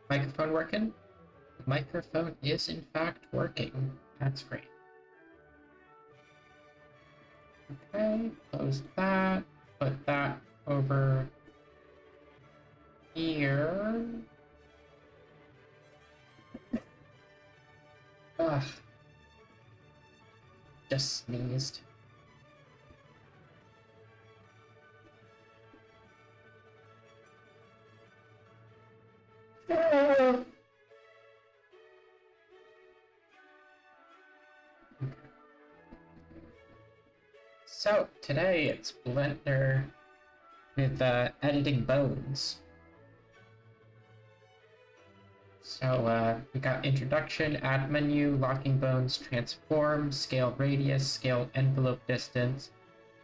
Microphone working? The microphone is in fact working. That's great. Okay, close that. Put that over here. Ugh. Just sneezed. So today it's Blender with editing bones. So we got introduction, add menu, locking bones, transform, scale radius, scale envelope distance,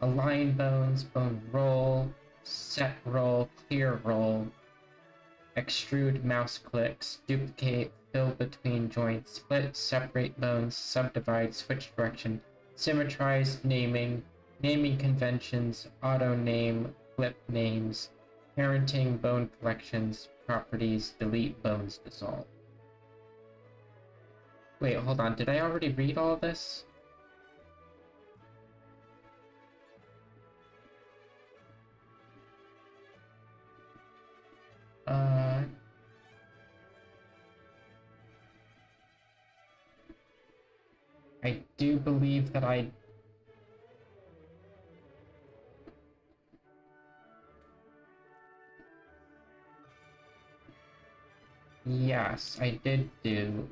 align bones, bone roll, set roll, clear roll, extrude mouse clicks, duplicate, fill between joints, split, separate bones, subdivide, switch direction, symmetrize, naming conventions, auto name, flip names, parenting, bone collections, properties, delete bones, dissolve. Wait, hold on, did I already read all this? I do believe that I... Yes, I did do.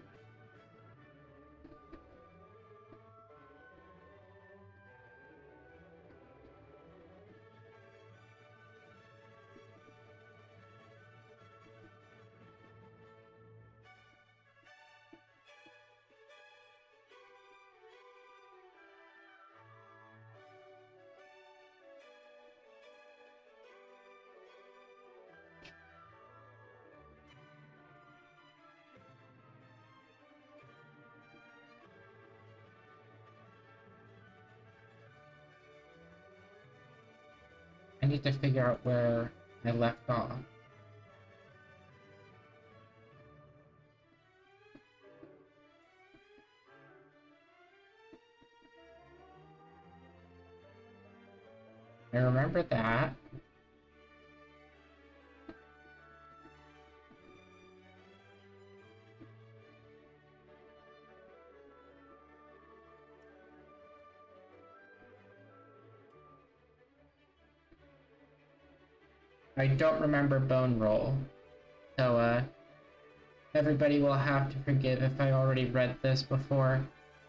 I need to figure out where I left off. I remember that. I don't remember bone roll. So, everybody will have to forgive if I already read this before.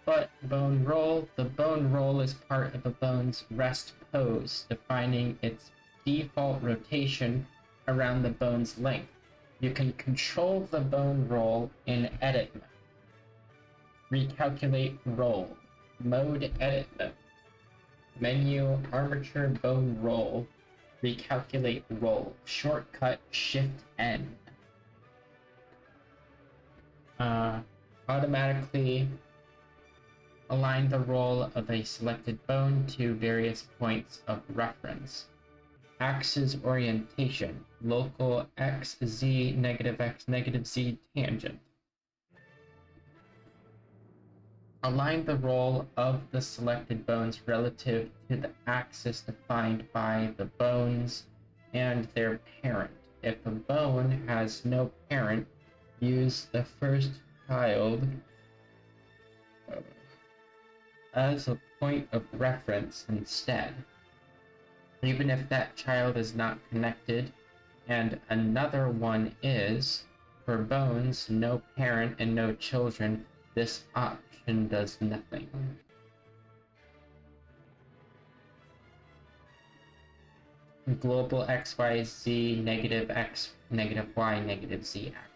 But bone roll, the bone roll is part of a bone's rest pose, defining its default rotation around the bone's length. You can control the bone roll in edit mode. Recalculate roll. Mode edit mode. Menu armature bone roll. Recalculate roll. Shortcut Shift N. Automatically align the roll of a selected bone to various points of reference. Axis orientation. Local X, Z, negative Z tangent. Align the roll of the selected bones relative to the axis defined by the bones and their parent. If a bone has no parent, use the first child as a point of reference instead. Even if that child is not connected and another one is, for bones, no parent and no children, this option does nothing. Global XYZ negative X negative Y negative Z axis.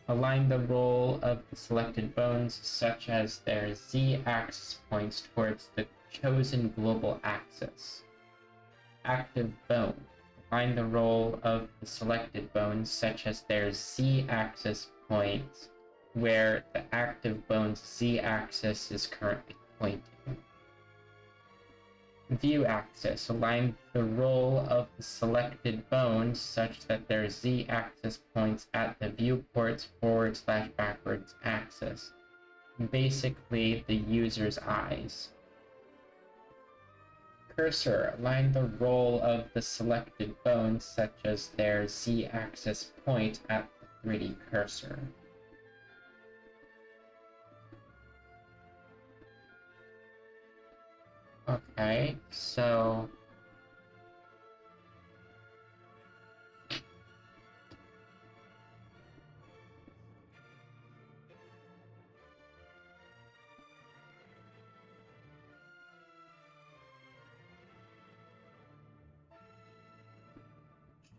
Align the roll of the selected bones such as their Z axis points towards the chosen global axis. Active bone. Align the roll of the selected bones such as their Z axis points where the active bone's Z axis is currently pointing. View axis. Align the roll of the selected bones such that their z-axis points at the viewport's forward/backwards axis. Basically, the user's eyes. Cursor. Align the roll of the selected bones such as their z-axis point at the 3D cursor. Okay, so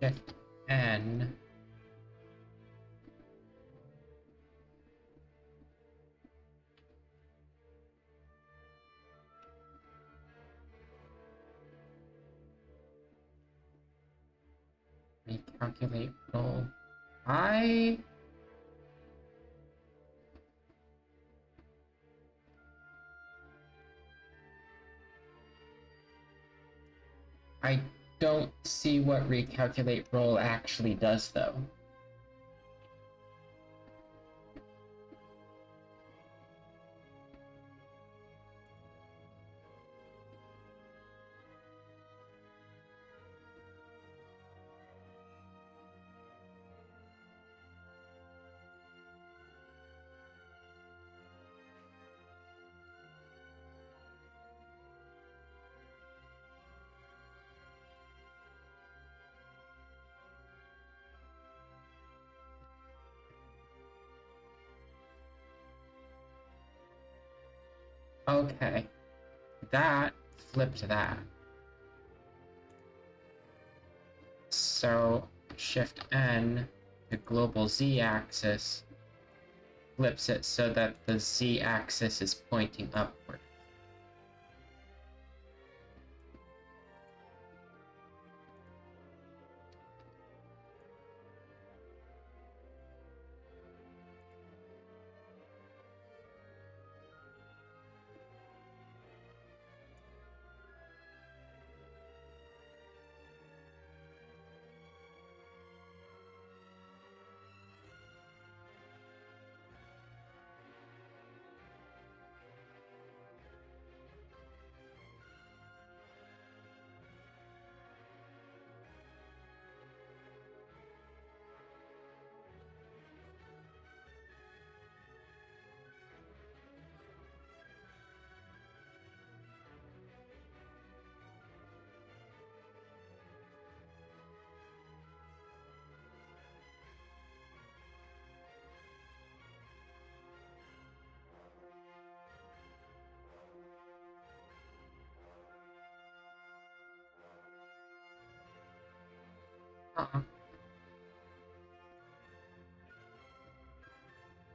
Shift N. Recalculate roll. I don't see what recalculate roll actually does though. Okay, that flipped that. So Shift N, the global z-axis, flips it so that the z-axis is pointing upward.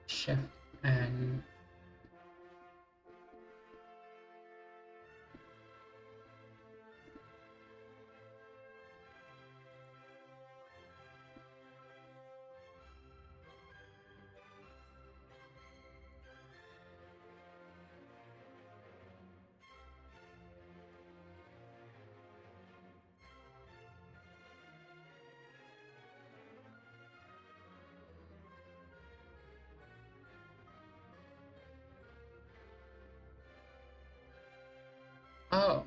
Shift N. Oh.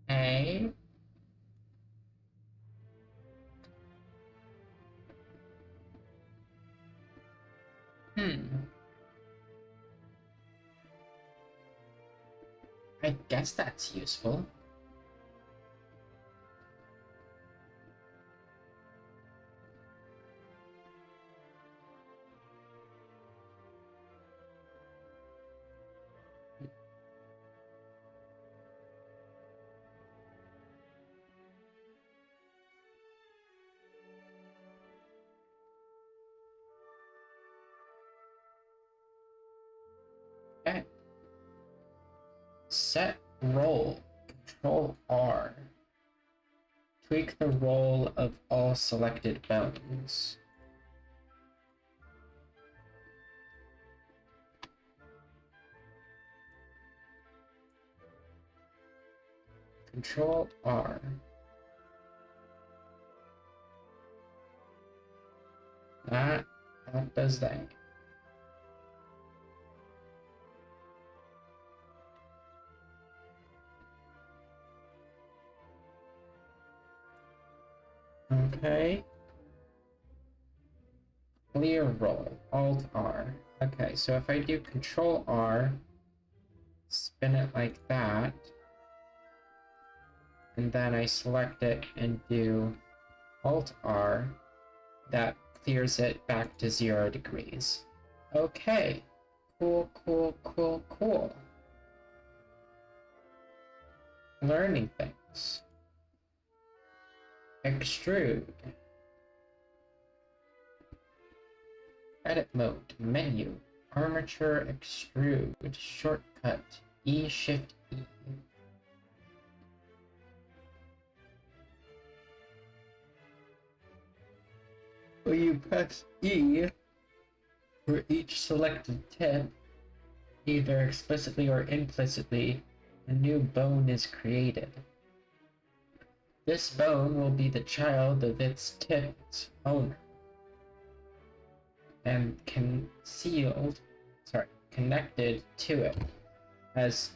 A. I guess that's useful. Okay. Set roll. Control R. Tweak the roll of all selected bones. Control R. That does that. Okay. Clear roll. Alt R. Okay, so if I do Control R, spin it like that, and then I select it and do Alt R, that clears it back to 0 degrees. Okay. Cool, cool, cool, cool. Learning things. Extrude. Edit mode. Menu. Armature extrude. Shortcut. E Shift E. When you press E for each selected tip, either explicitly or implicitly, a new bone is created. This bone will be the child of its tip's owner, and connected to it as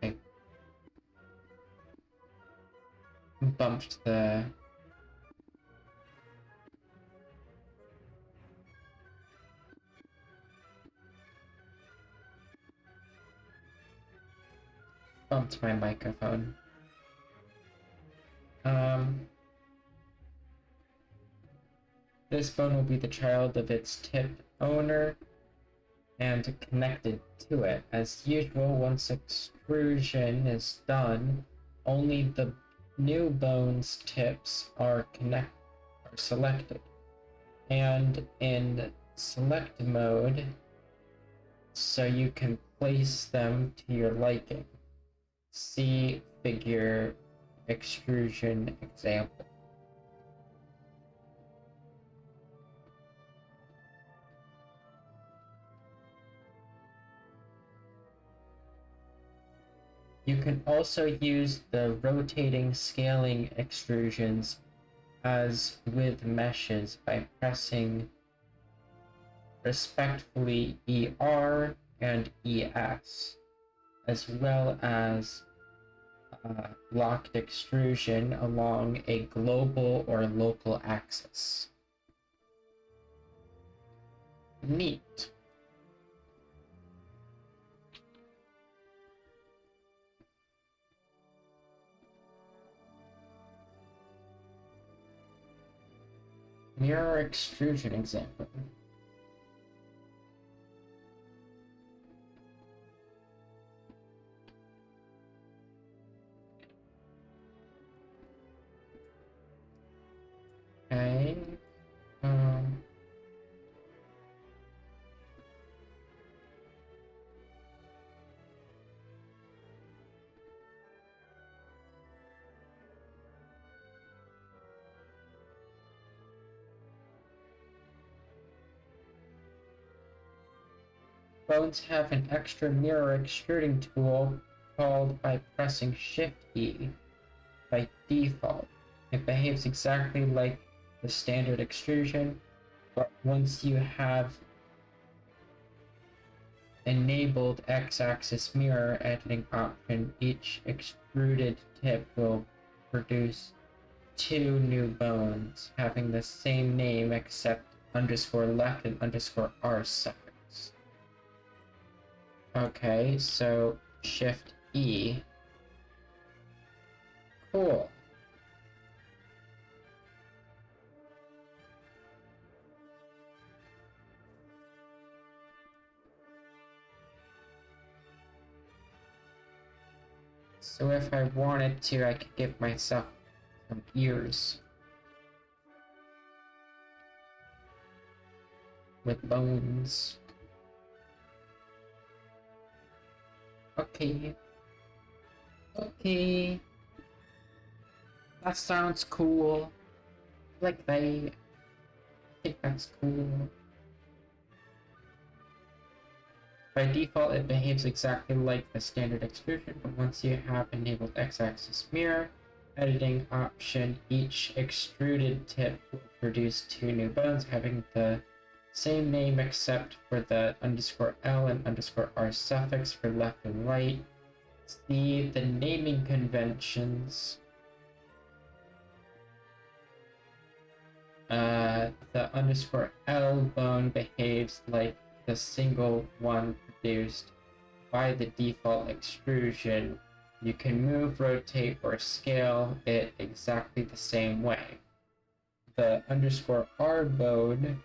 I bumped the my microphone. This bone will be the child of its tip owner and connected to it. As usual, once extrusion is done, only the new bone's tips are selected. And in select mode, so you can place them to your liking. See figure extrusion example. You can also use the rotating scaling extrusions as with meshes by pressing respectively ER and ES, as well as locked extrusion along a global or local axis. Neat. Mirror extrusion example. Okay. Bones have an extra mirror extruding tool called by pressing Shift E by default. It behaves exactly like the standard extrusion, but once you have enabled X-axis mirror editing option, each extruded tip will produce 2 new bones having the same name except _left and _R suffix. Okay, so Shift E. Cool. So if I wanted to, I could give myself some ears with bones. Okay. Okay. That sounds cool. Like I think that's cool. By default, it behaves exactly like the standard extrusion, but once you have enabled x-axis mirror editing option, each extruded tip will produce two new bones having the same name except for the _L and _R suffix for left and right. See the naming conventions. The _L bone behaves like the single one produced by the default extrusion. You can move, rotate, or scale it exactly the same way. The _R bone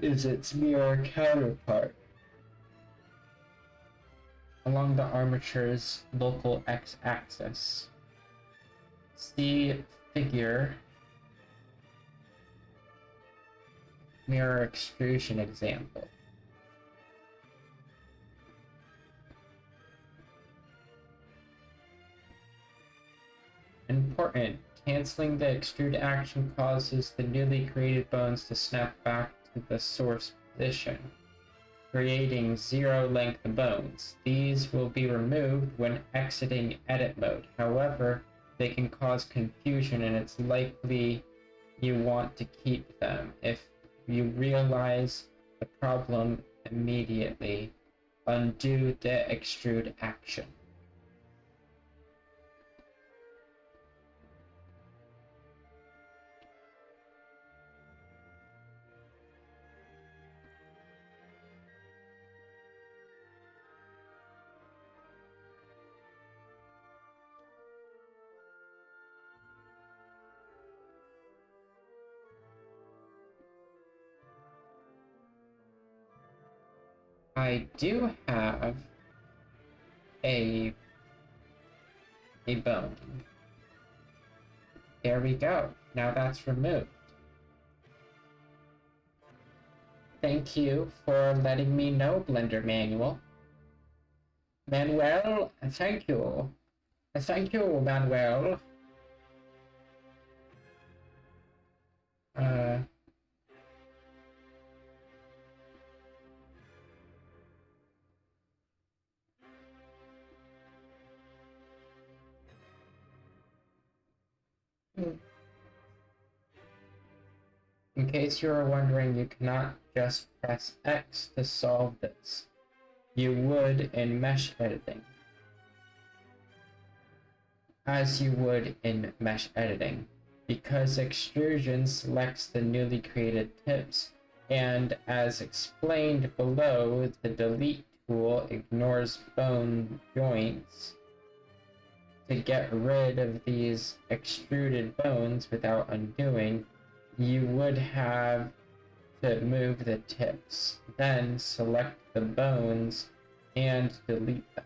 is its mirror counterpart along the armature's local x-axis. See figure mirror extrusion example. Important. Canceling the extrude action causes the newly created bones to snap back to the source position, creating zero length bones. These will be removed when exiting edit mode. However, they can cause confusion and it's likely you want to keep them. If you realize the problem immediately, undo the extrude action. I do have a bone. There we go. Now that's removed. Thank you for letting me know, Blender Manual. Manuel, thank you. Thank you, Manuel. In case you are wondering, you cannot just press X to solve this. You would in mesh editing. As you would in mesh editing. Because extrusion selects the newly created tips, and as explained below, the delete tool ignores bone joints. To get rid of these extruded bones without undoing, you would have to move the tips, then select the bones and delete them.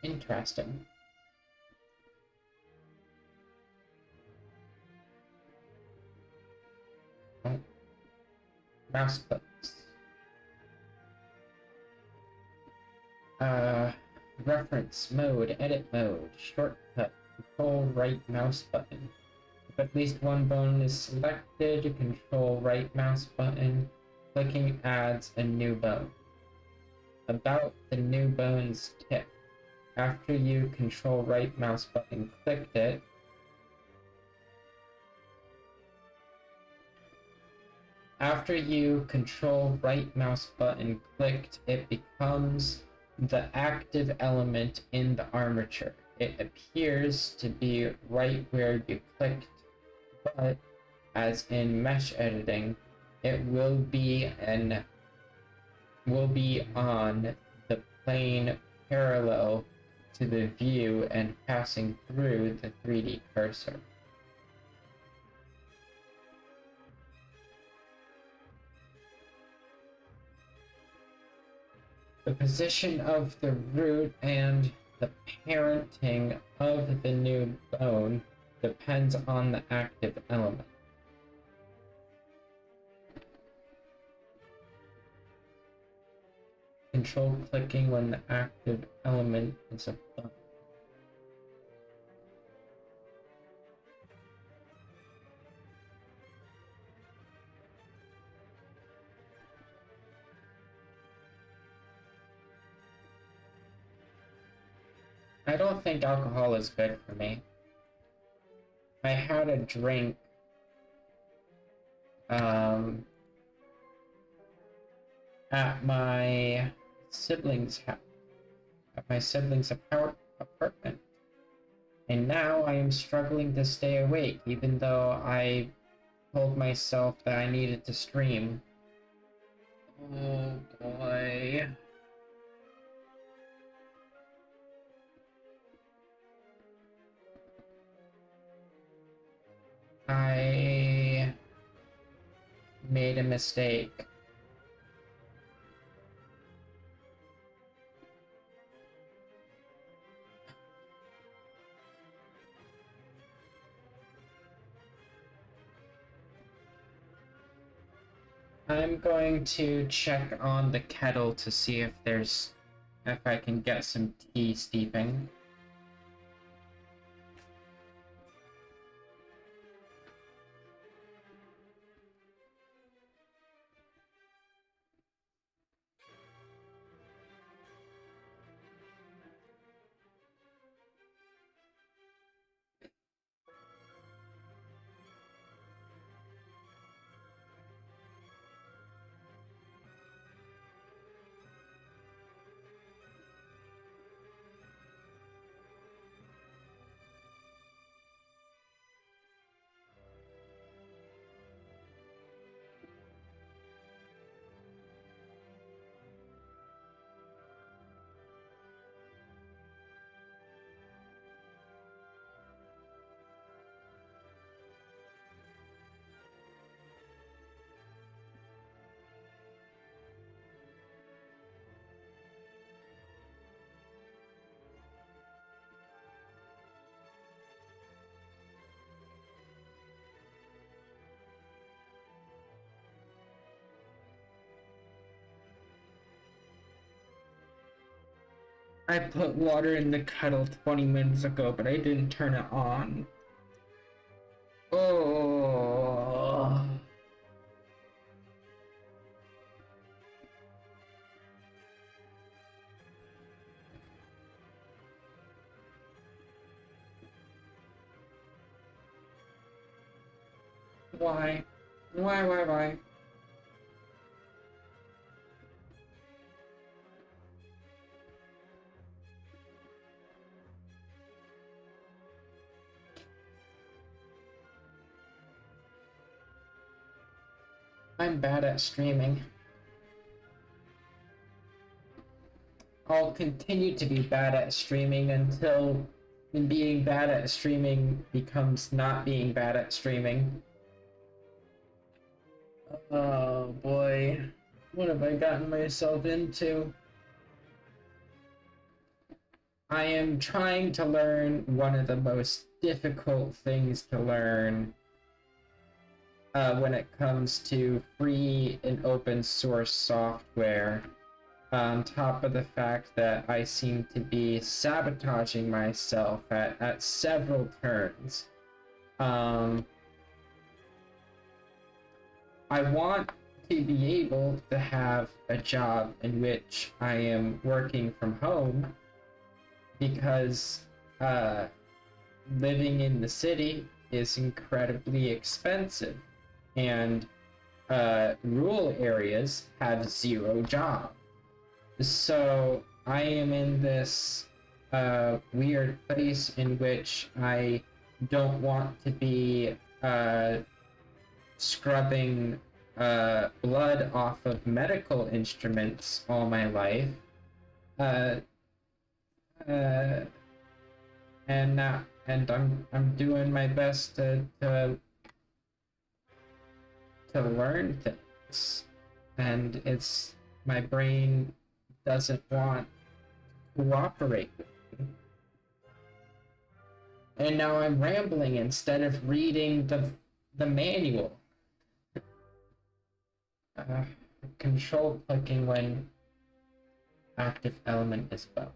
Interesting. Oh. Mouse clicks. Reference mode, edit mode, shortcut, control right mouse button. If at least one bone is selected, control right mouse button, clicking adds a new bone. About the new bone's tip. After you control right mouse button clicked it, it becomes the active element in the armature. It appears to be right where you clicked, but as in mesh editing, it will be on the plane parallel to the view and passing through the 3D cursor. The position of the root and the parenting of the new bone depends on the active element. Control clicking when the active element is a bone. I don't think alcohol is good for me. I had a drink at my siblings' apartment, and now I am struggling to stay awake, even though I told myself that I needed to stream. Oh boy. I made a mistake. I'm going to check on the kettle to see if I can get some tea steeping. I put water in the kettle 20 minutes ago, but I didn't turn it on. Oh. Why? Why? I'm bad at streaming. I'll continue to be bad at streaming until being bad at streaming becomes not being bad at streaming. Oh boy, what have I gotten myself into? I am trying to learn one of the most difficult things to learn when it comes to free and open source software, on top of the fact that I seem to be sabotaging myself at several turns. I want to be able to have a job in which I am working from home, because living in the city is incredibly expensive, and rural areas have zero jobs. So I am in this weird place in which I don't want to be scrubbing blood off of medical instruments all my life, uh, uh, and I'm doing my best to learn things, and it's my brain doesn't want to cooperate with me. And now I'm rambling instead of reading the manual. Uh, Control clicking when active element is above.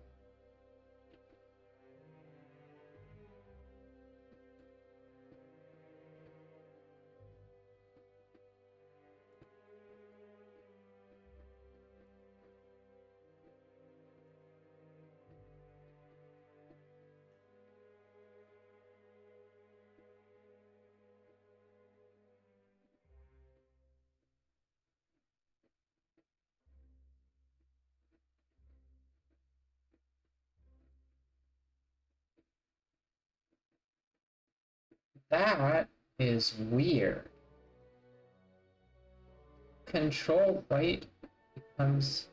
That is weird. Control right becomes...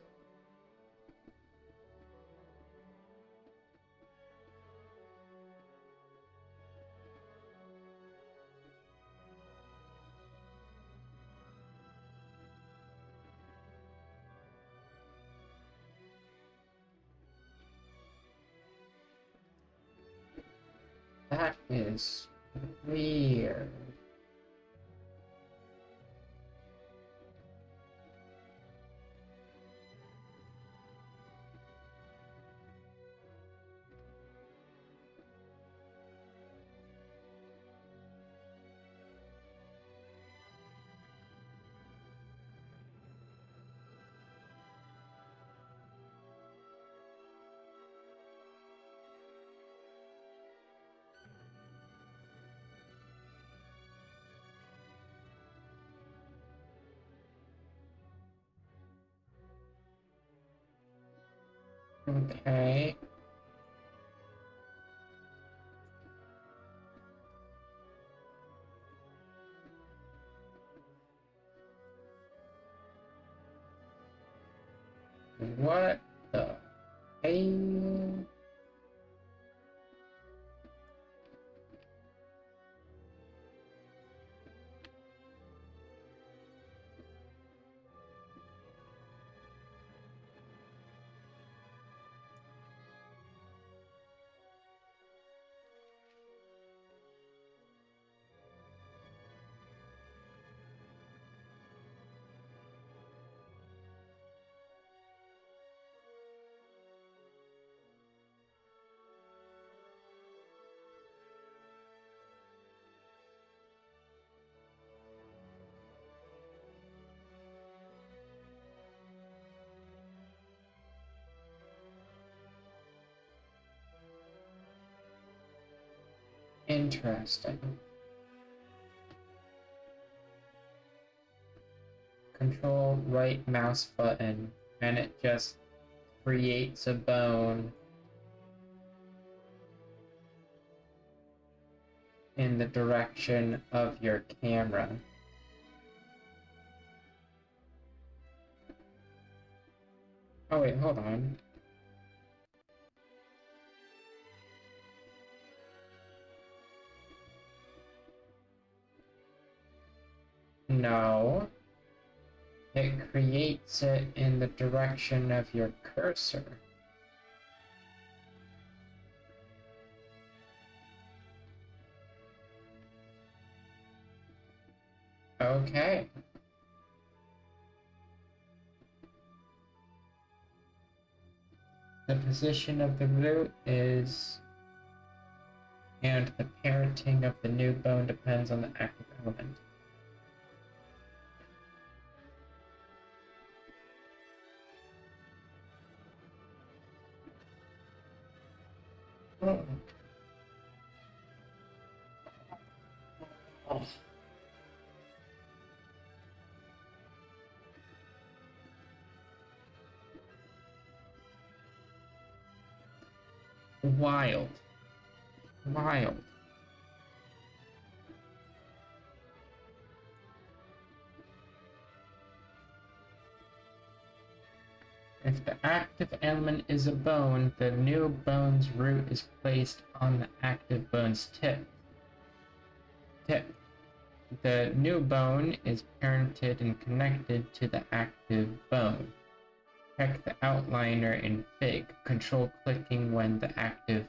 That is weird. Okay. What the hell? Interesting. Control right mouse button and it just creates a bone in the direction of your camera. Oh wait, hold on. No. It creates it in the direction of your cursor. Okay. The position of the root is... and the parenting of the new bone depends on the active element. Oh. Oh. Wild. Wild. If the active element is a bone, the new bone's root is placed on the active bone's tip. The new bone is parented and connected to the active bone. Check the outliner in Fig, control clicking when the active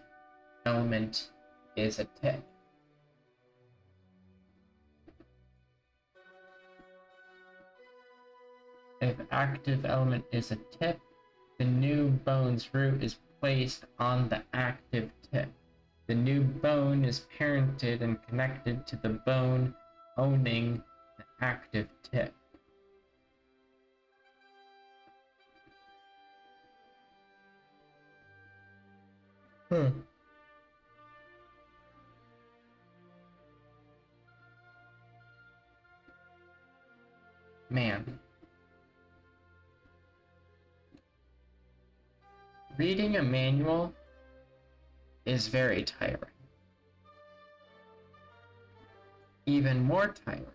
element is a tip. If active element is a tip, the new bone's root is placed on the active tip. The new bone is parented and connected to the bone owning the active tip. Man. Reading a manual is very tiring. Even more tiring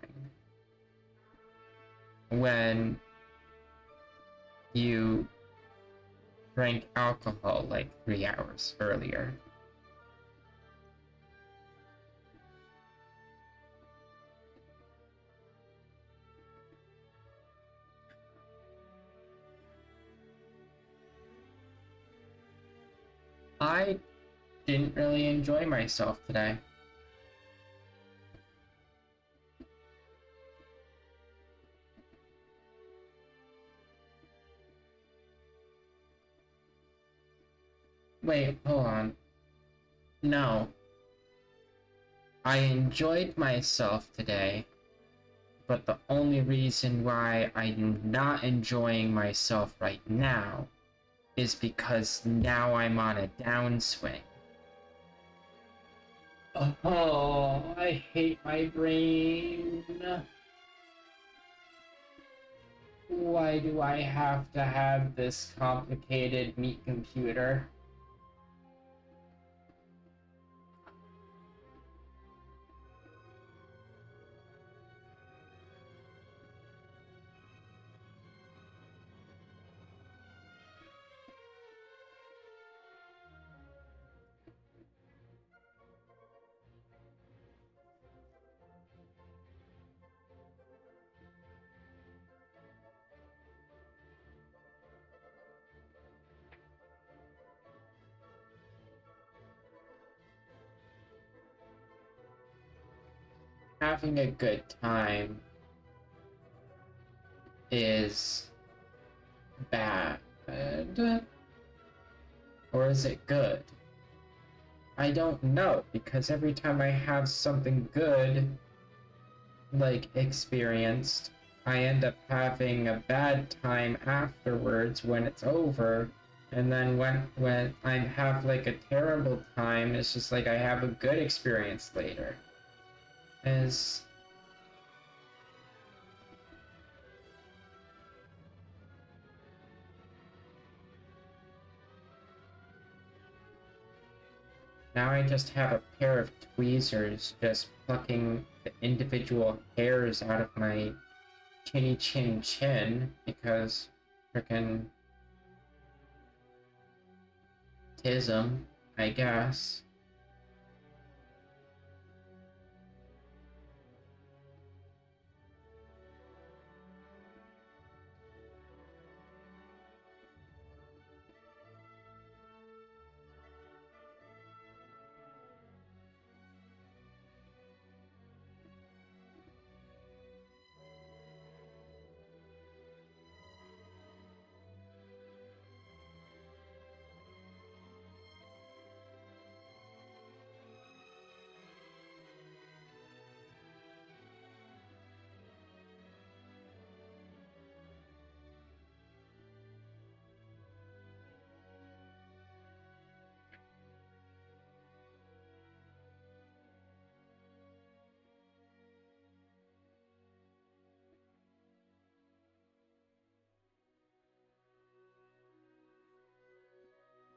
when you drank alcohol like 3 hours earlier. I didn't really enjoy myself today. Wait, hold on. No. I enjoyed myself today, but the only reason why I'm not enjoying myself right now is because now I'm on a downswing. Oh, I hate my brain. Why do I have to have this complicated meat computer? Having a good time is bad. Or is it good? I don't know, because every time I have something good, like, experienced, I end up having a bad time afterwards when it's over. And then when I have, like, a terrible time, it's just like I have a good experience later. Is now I just have a pair of tweezers just plucking the individual hairs out of my chinny chin chin because frickin' tism, I guess.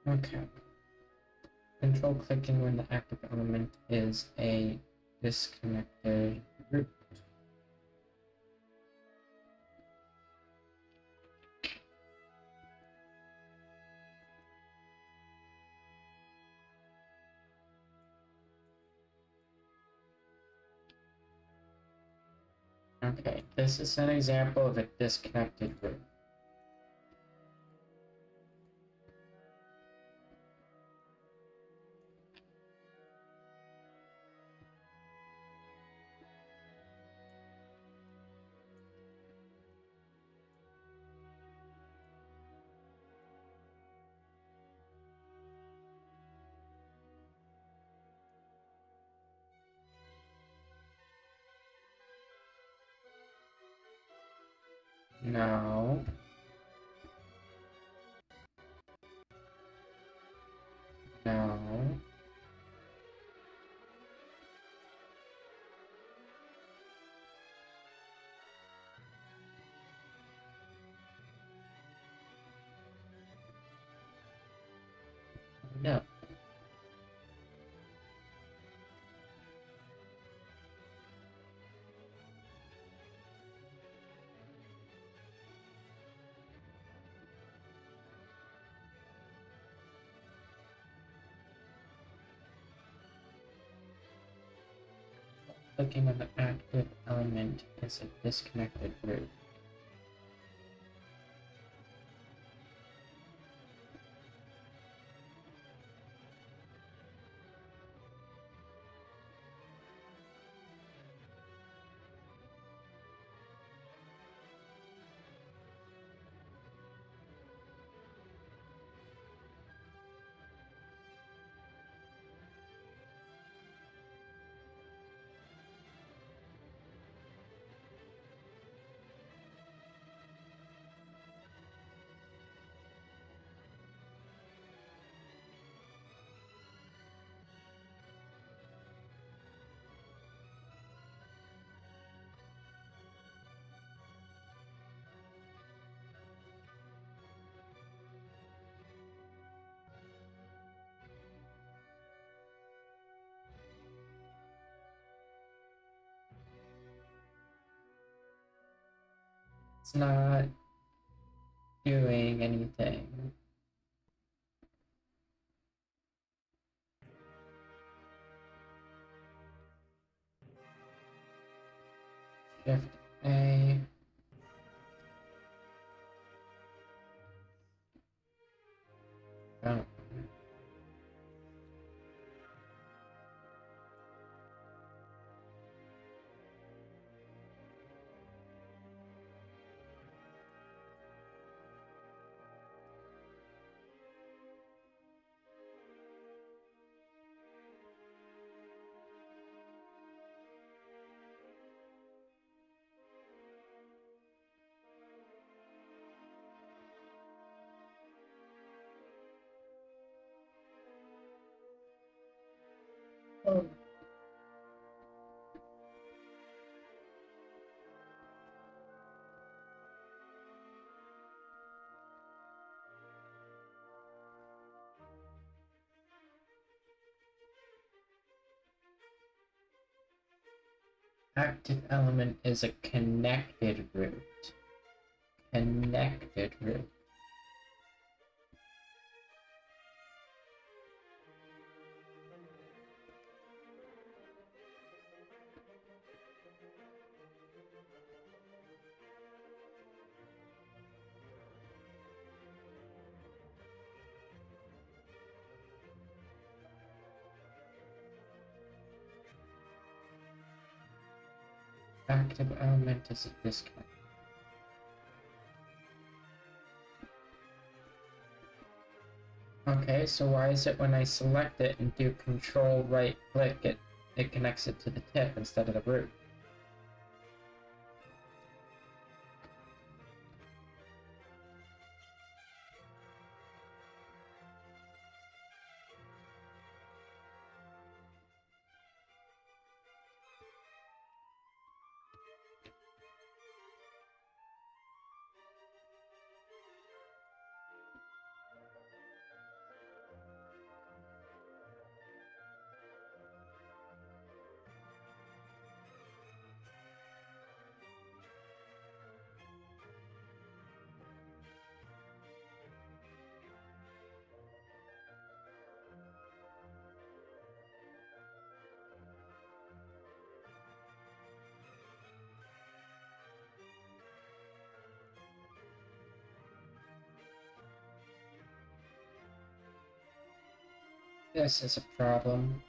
Okay. Control clicking when the active element is a disconnected root. Okay, this is an example of a disconnected root. No. No. No. Clicking on the active element is a disconnected root. It's not doing anything. Shift A. Oh. Oh. Active element is a connected root. Connected root. Active element is a disconnect. Okay, so why is it when I select it and do control right click, it connects it to the tip instead of the root? This is a problem.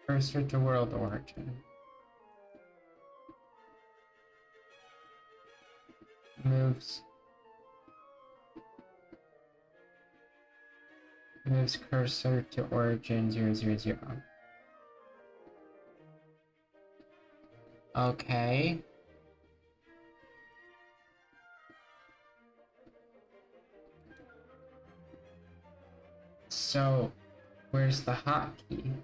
Cursor to world origin. Moves cursor to origin 000. Okay. So, where's the hotkey?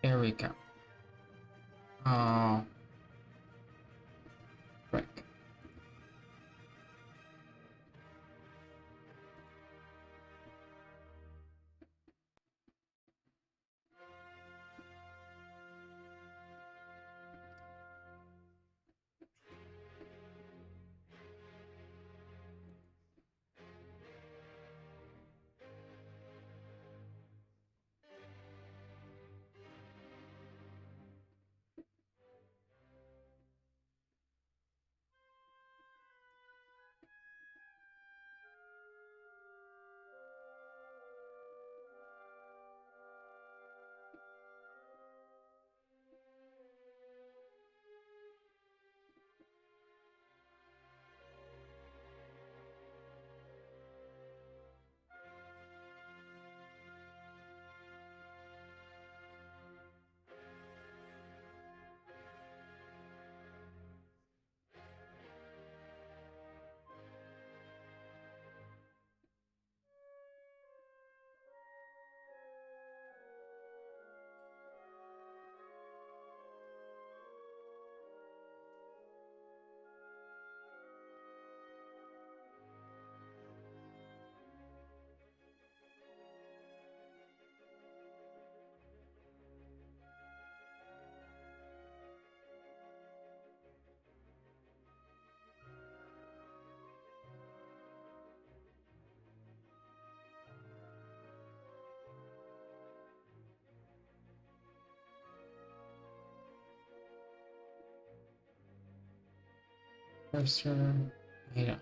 There we go. Oh, frick. Cursor item.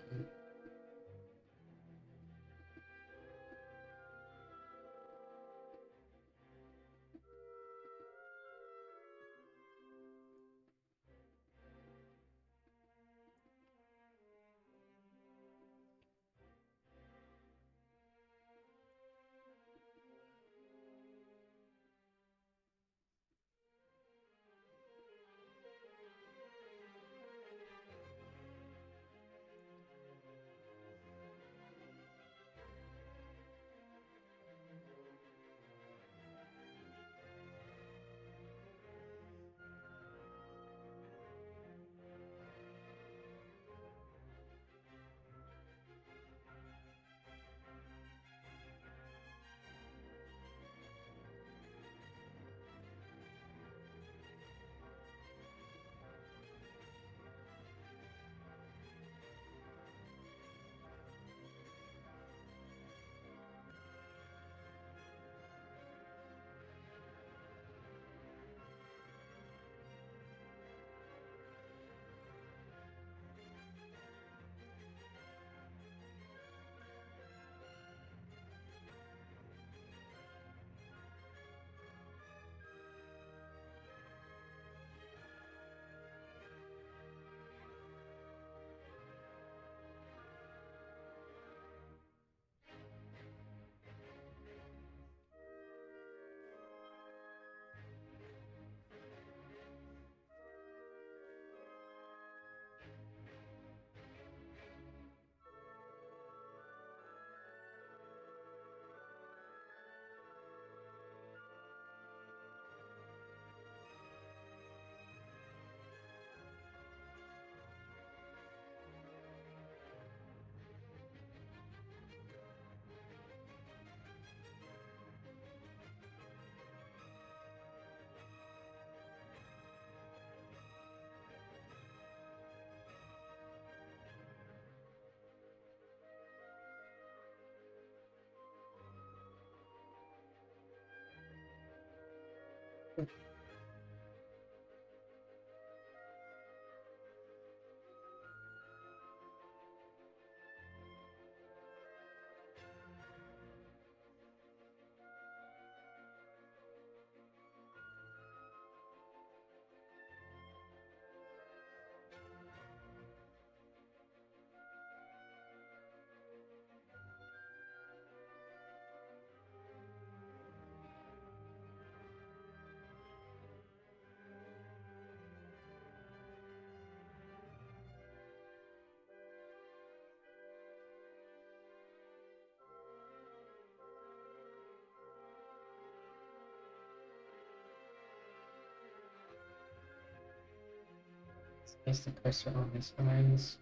Place the cursor on his eyes.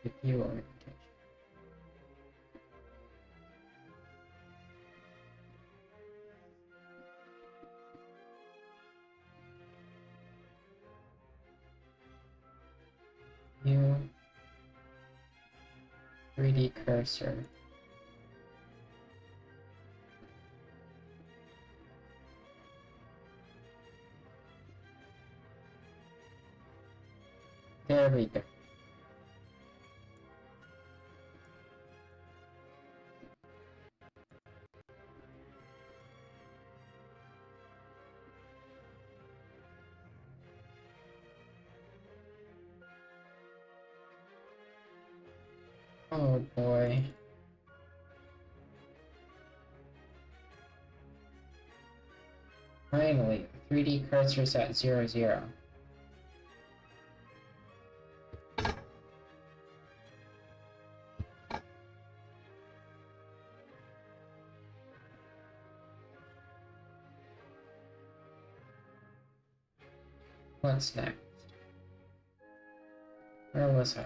The view orientation. View 3D cursor. There we go. Oh boy. Finally, 3D cursor's at 0, 0. What's next? Where was I?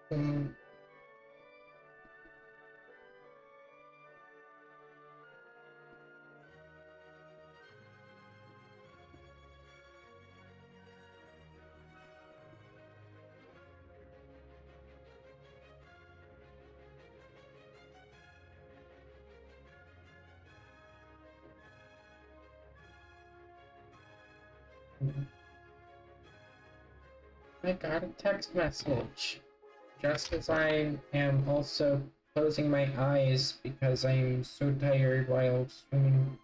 Hmm. I got a text message. Just as I am also closing my eyes because I'm so tired while swimming.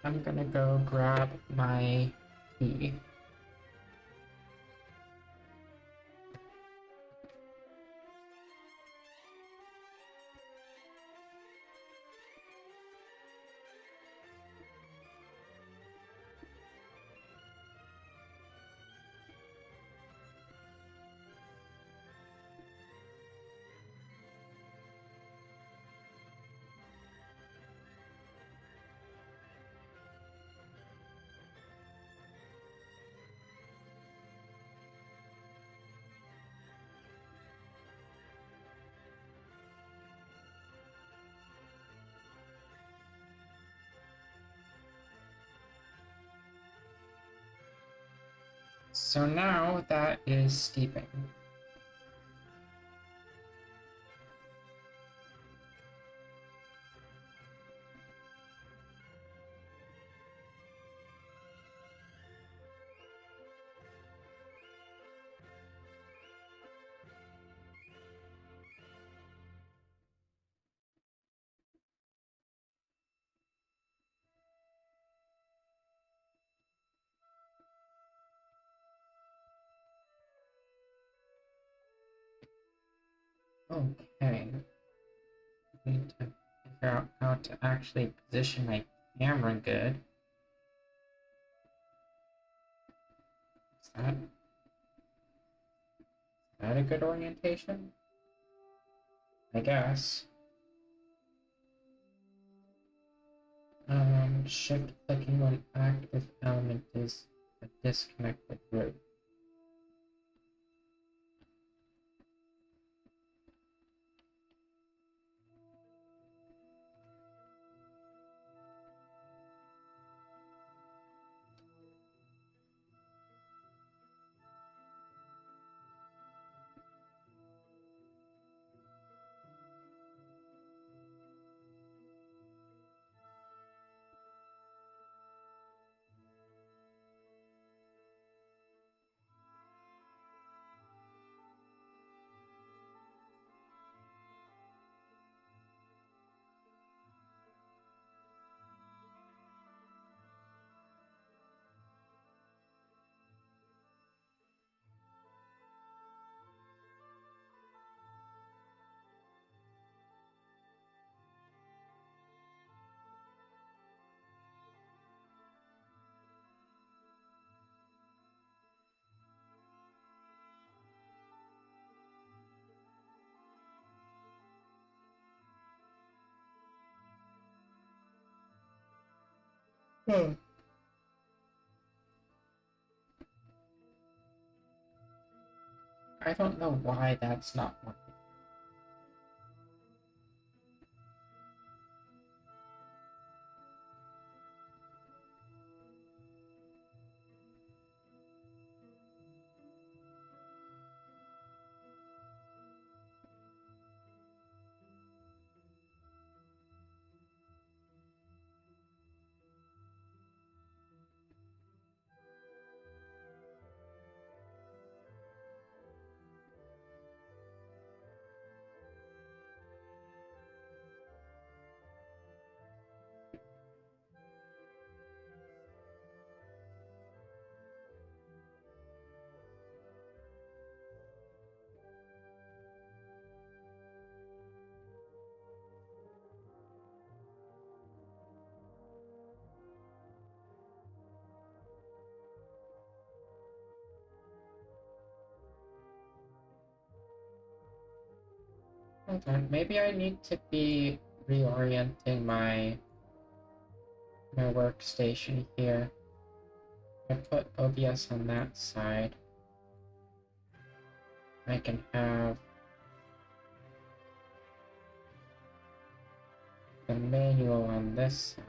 I'm gonna go grab my key. So now that is steeping. Okay. I need to figure out how to actually position my camera good. Is that a good orientation? I guess. Shift clicking when active element is a disconnected root. Hmm. I don't know why that's not working. Hold on, maybe I need to be reorienting my workstation here. I put OBS on that side. I can have the manual on this side.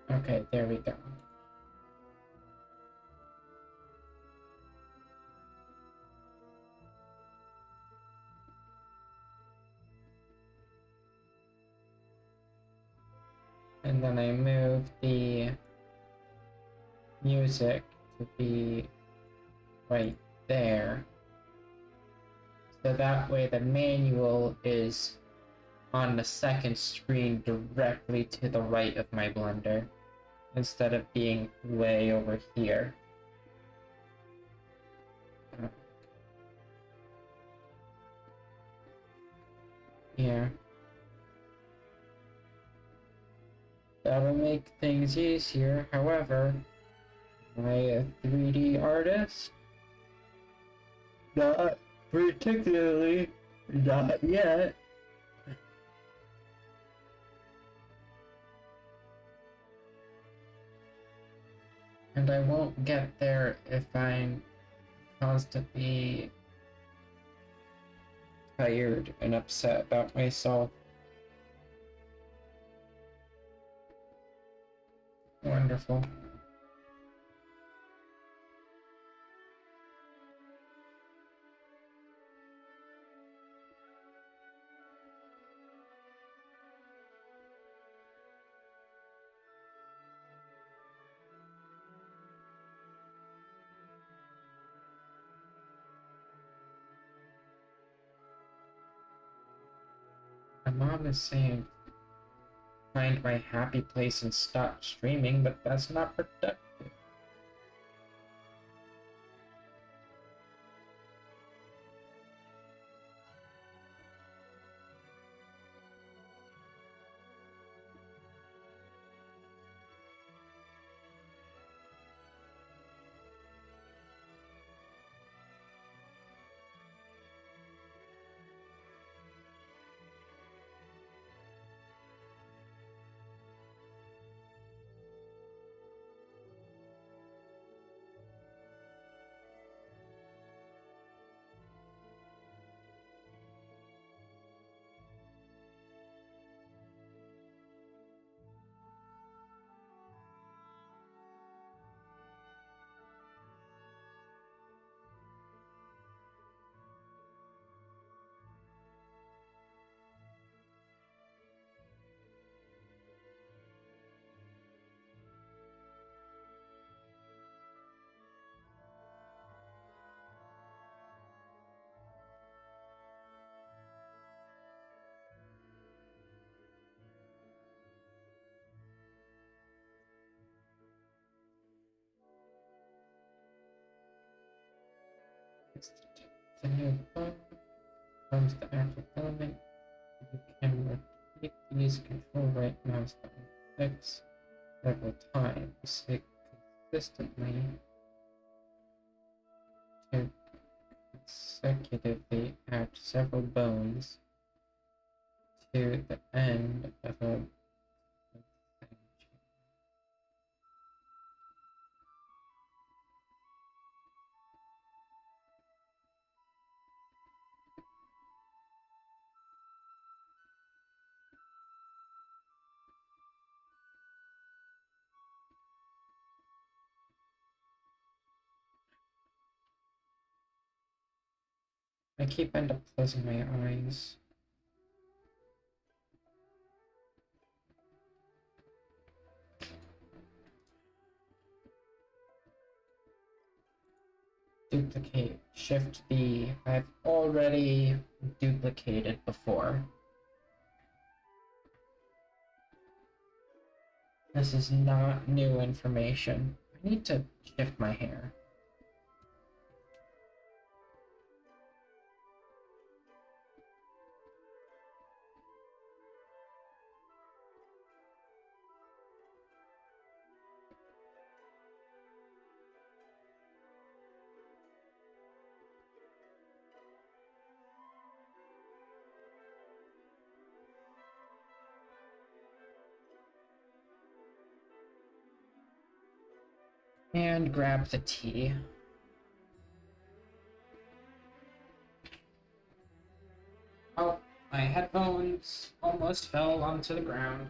Okay, there we go. And then I move the music to be right there. So that way the manual is on the second screen directly to the right of my blender instead of being way over here. Yeah. That'll make things easier. However, am I a 3D artist? Not particularly. Not yet. And I won't get there if I'm constantly tired and upset about myself. Wonderful. My mom is saying find my happy place and stop streaming, but that's not productive. It's the new bone comes the active element. You can repeat these control right mouse button clicks several times. It consistently to consecutively add several bones to the end of a I keep end up closing my eyes. Duplicate, Shift B. I've already duplicated before. This is not new information. I need to shift my hair. And grab the tea. Oh, my headphones almost fell onto the ground.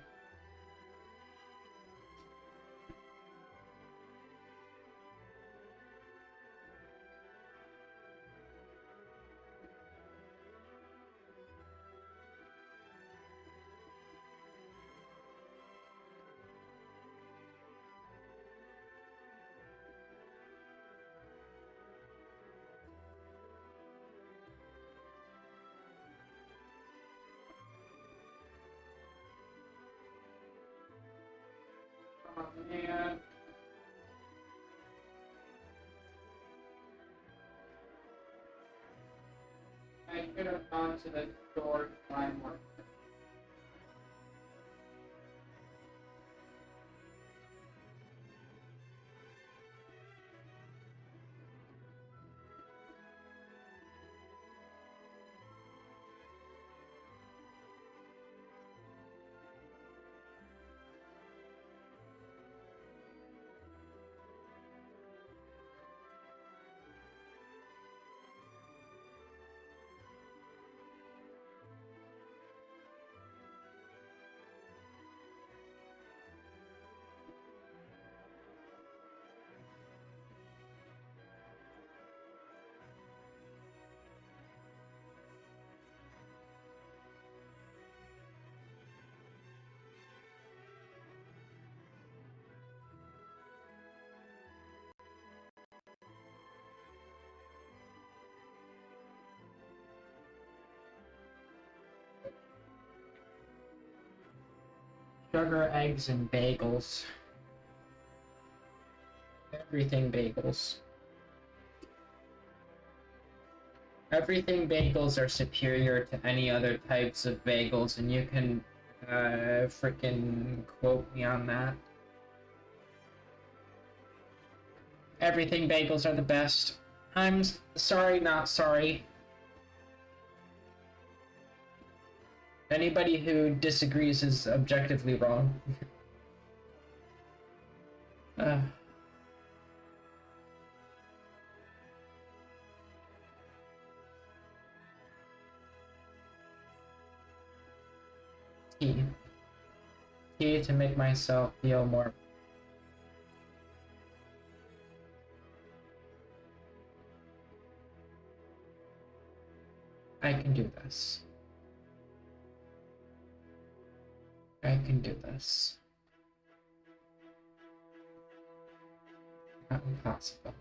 Oh man. I should have gone to the store to buy more. Sugar, eggs, and bagels. Everything bagels. Everything bagels are superior to any other types of bagels, and you can freaking quote me on that. Everything bagels are the best. I'm sorry, not sorry. Anybody who disagrees is objectively wrong. Tea. Tea to make myself feel more. I can do this. I can do this. Not impossible.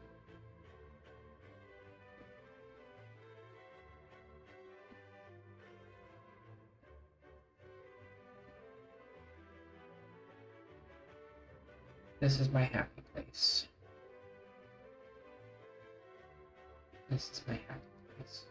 This is my happy place. This is my happy place.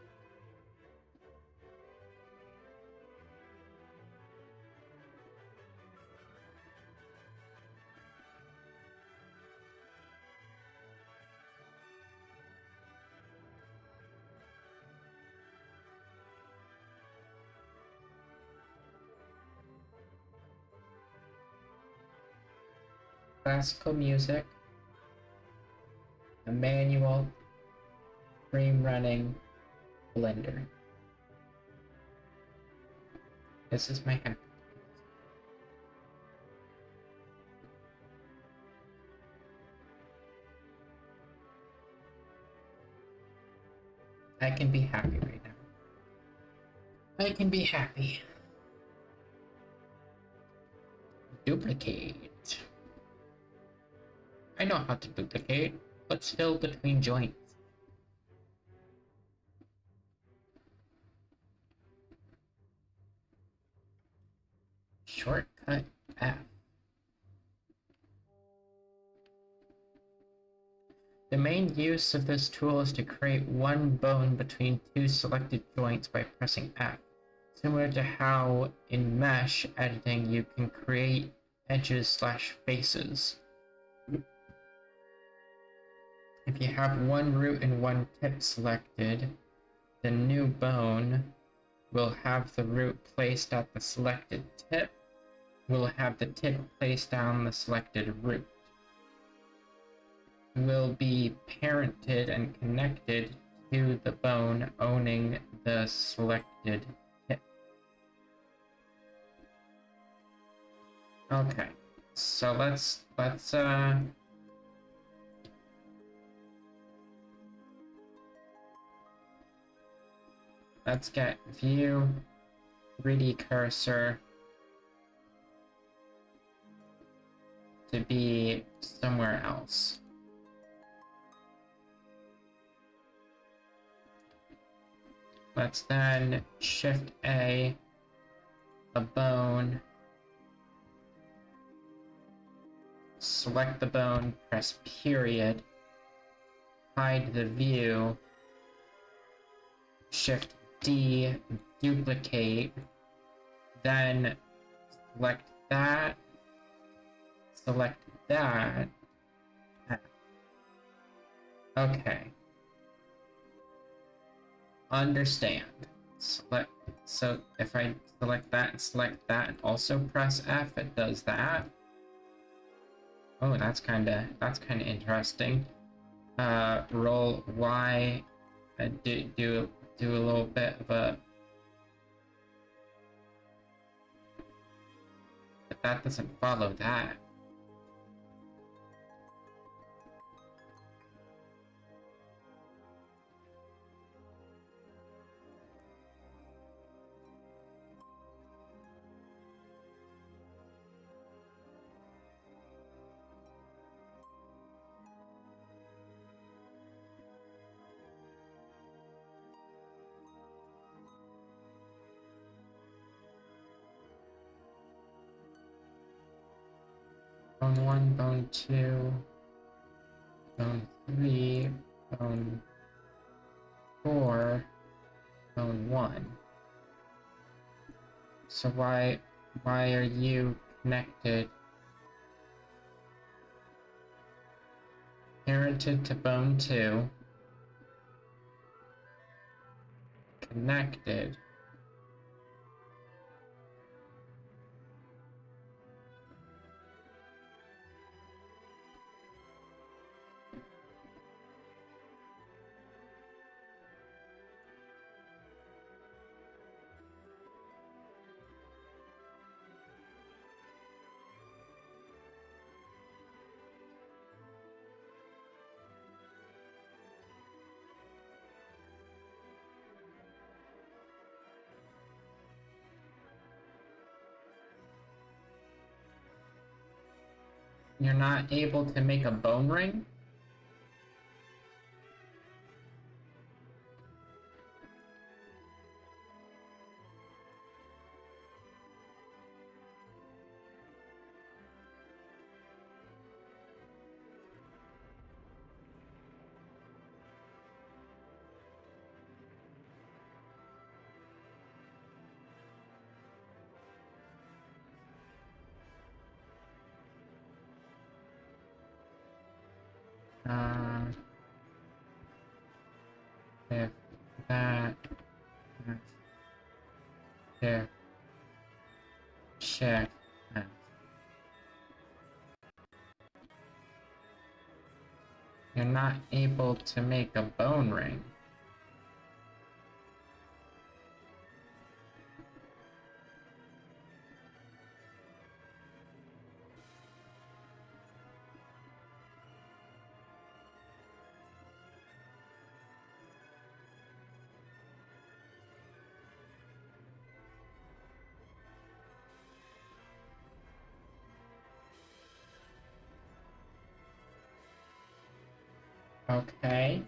Classical music, a manual, cream running blender. This is my happy. I can be happy right now. I can be happy. Duplicate. I know how to duplicate. Let's fill between joints. Shortcut F. The main use of this tool is to create one bone between two selected joints by pressing F. Similar to how in mesh editing you can create edges/faces. If you have one root and one tip selected, the new bone will have the root placed at the selected tip, will have the tip placed on the selected root. Will be parented and connected to the bone owning the selected tip. Okay, so let's get view 3D cursor to be somewhere else. Let's then Shift A, bone, select the bone, press period, hide the view, Shift D, duplicate, then select that, okay. Understand. Select, so if I select that and also press F, it does that. Oh, that's kinda interesting. Roll Y, do a little bit of a, but that doesn't follow that. Bone 1, bone 2, bone 3, bone 4, bone 1. So why are you connected? Parented to bone 2. Connected. You're not able to make a bone ring? If that, if shift, you're not able to make a bone ring. Okay.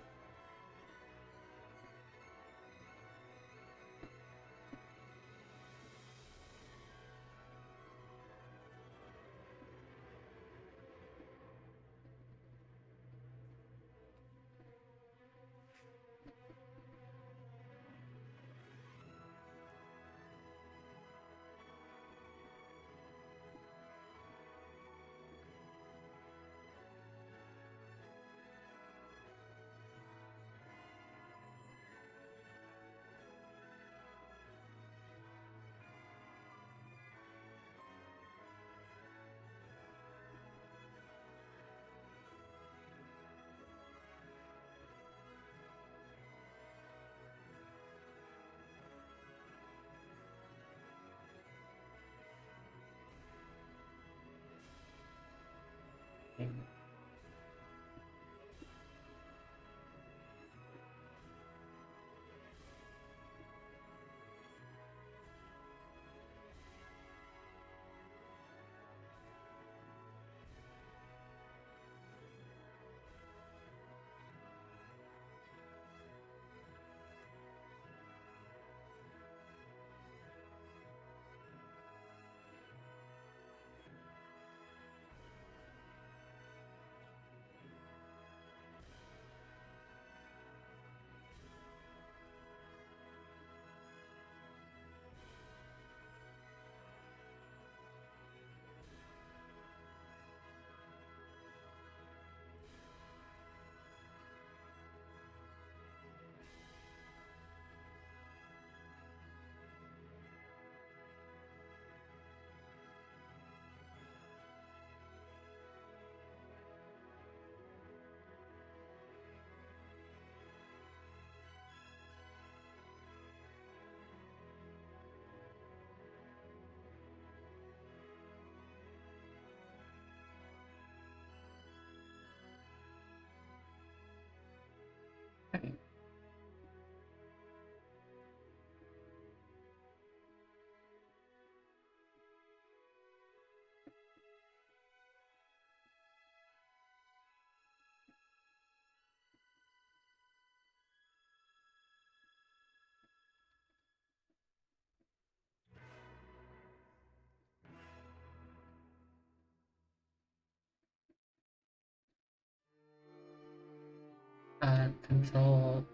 Control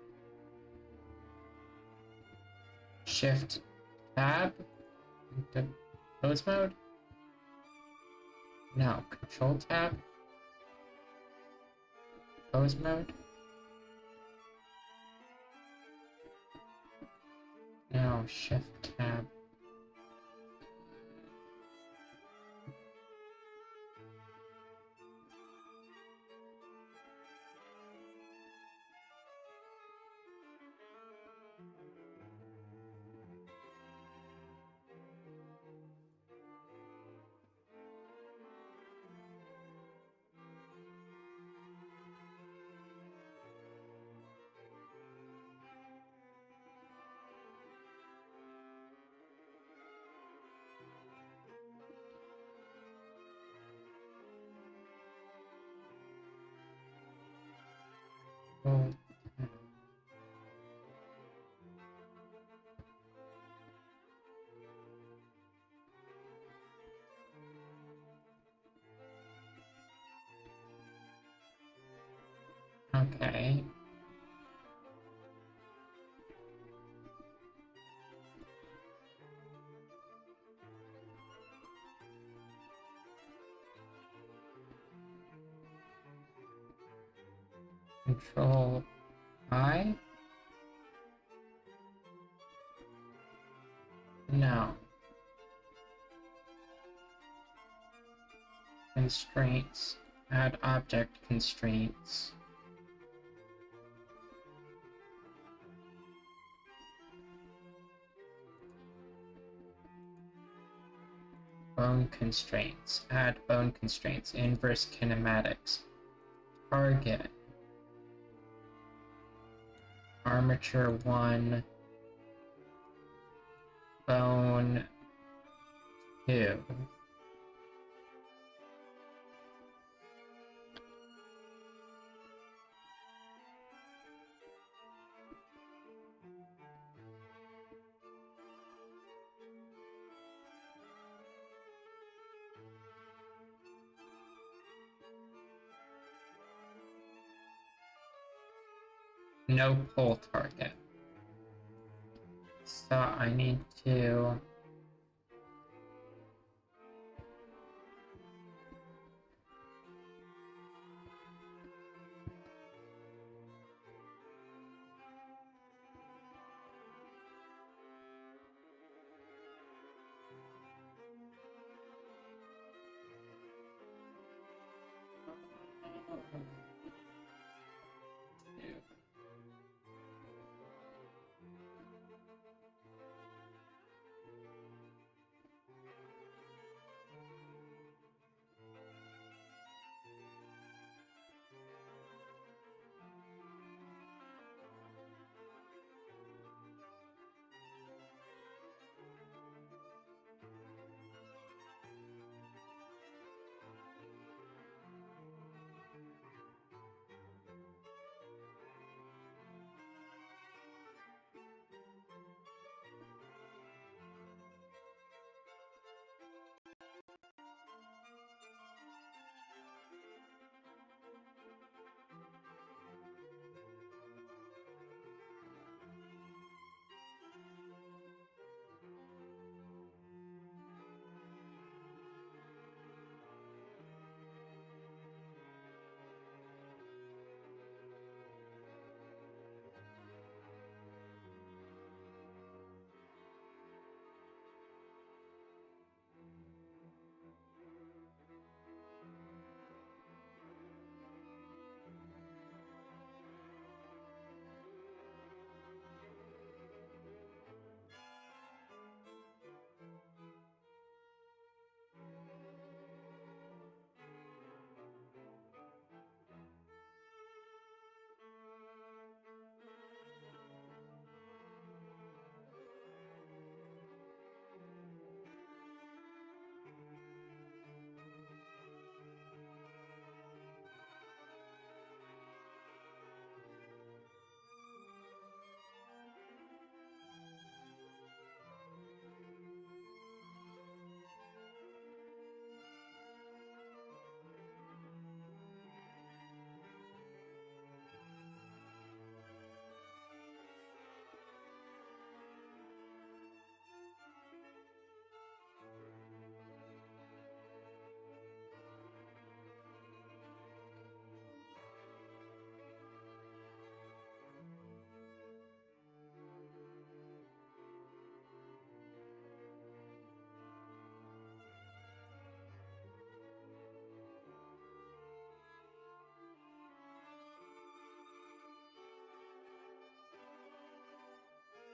Shift Tab into pose mode? No, Control Tab, pose mode. No, Shift Tab. Oh. Okay. Control I? No. Constraints. Add object constraints. Bone constraints. Add bone constraints. Inverse kinematics. Target. Armature 1. Bone 2. No pull target. So I need to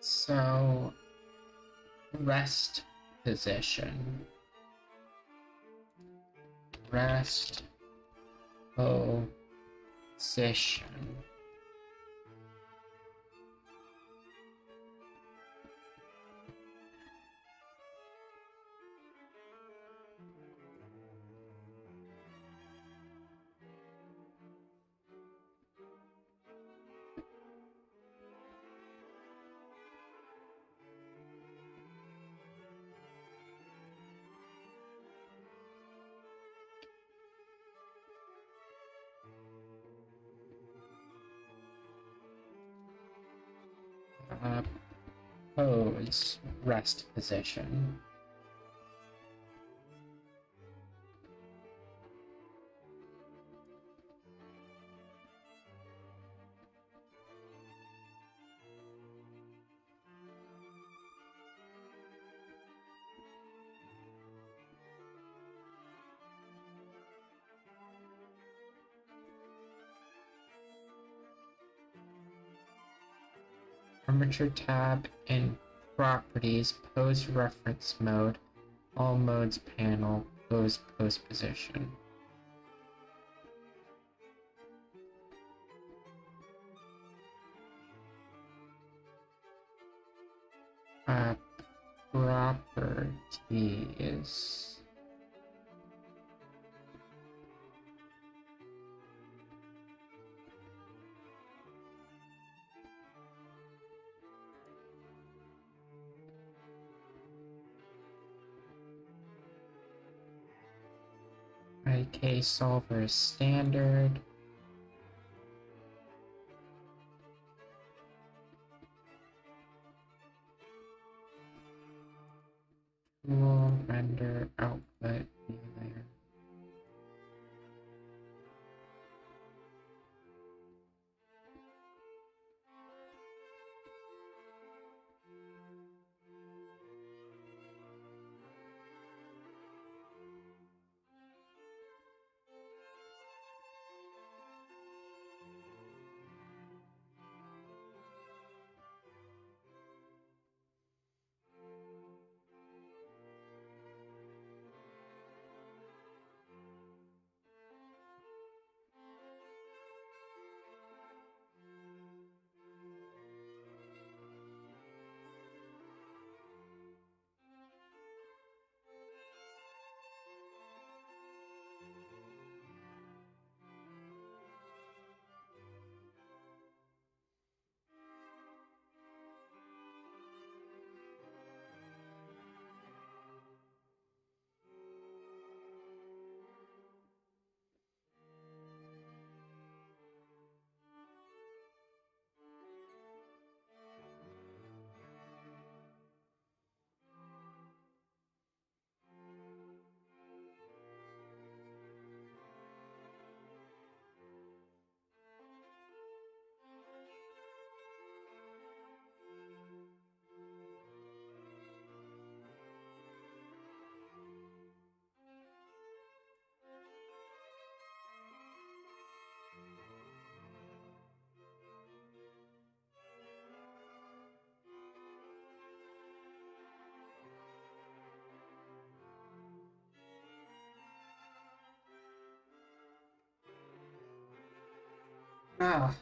So, rest position. Rest position. Pose, rest position. Armature tab in properties, pose reference mode, all modes panel, pose position. Properties. IK solver standard. Tool render output view layer. Ah.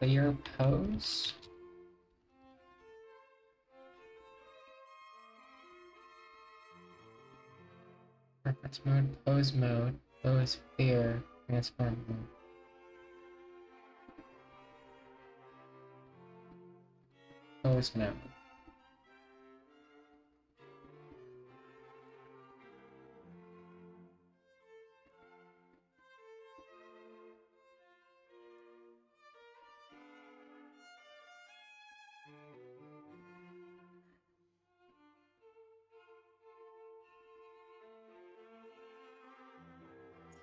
Clear pose. Reference mode, pose clear, transform mode. Pose mode.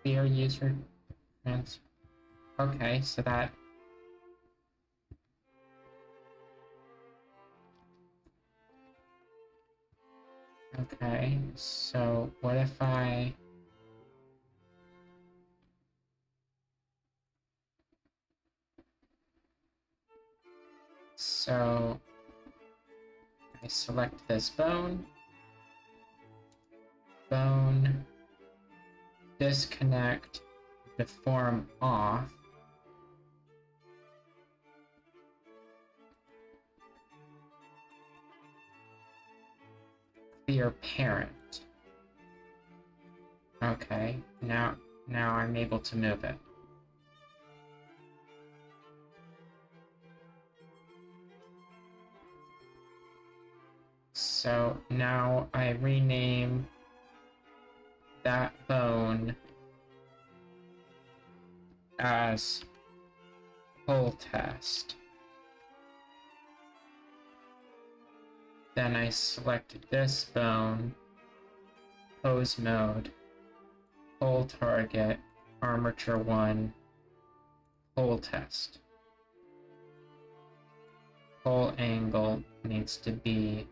Clear user trans. Okay, so that. Okay, so what if I. So I select this bone, disconnect, deform off, clear parent. Okay, now I'm able to move it. So now I rename that bone as pull test. Then I select this bone, pose mode, pull target, armature 1, pull test. Pull angle needs to be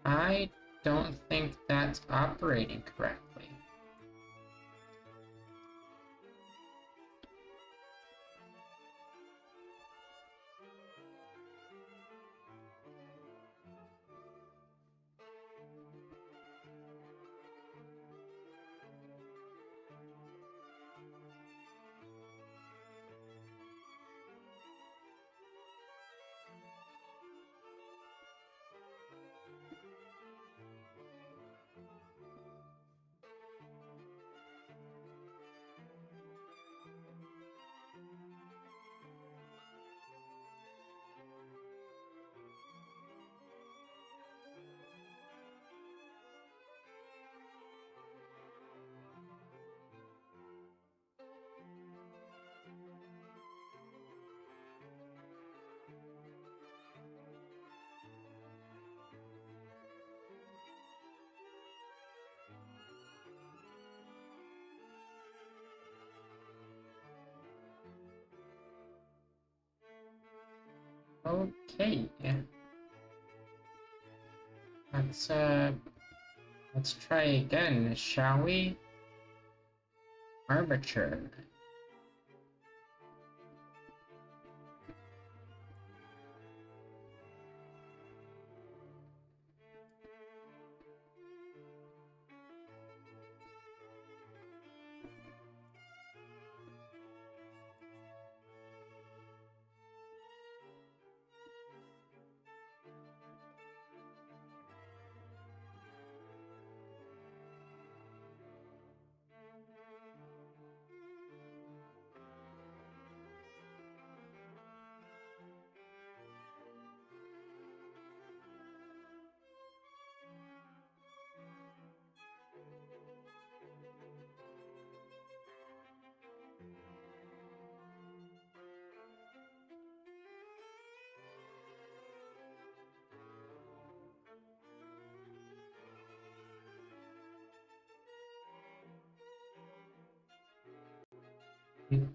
I don't think that's operating correctly. Okay. Let's try again, shall we? Armature. Okay.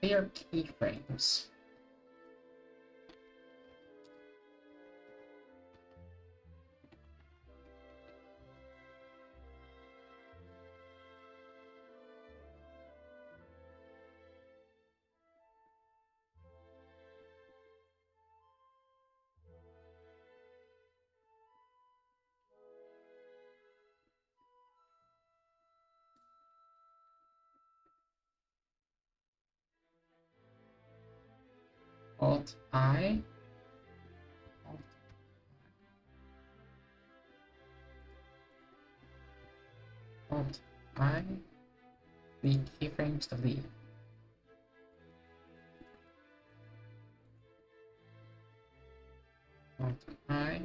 They are keyframes. Alt I. Alt I. The keyframes delete. Alt I.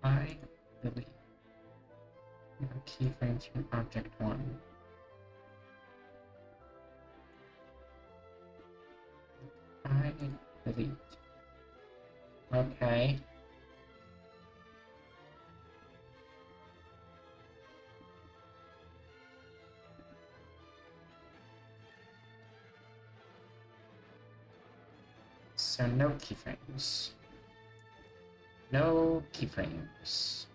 I delete. Keyframes from object 1. I delete. Okay. So no keyframes. No keyframes.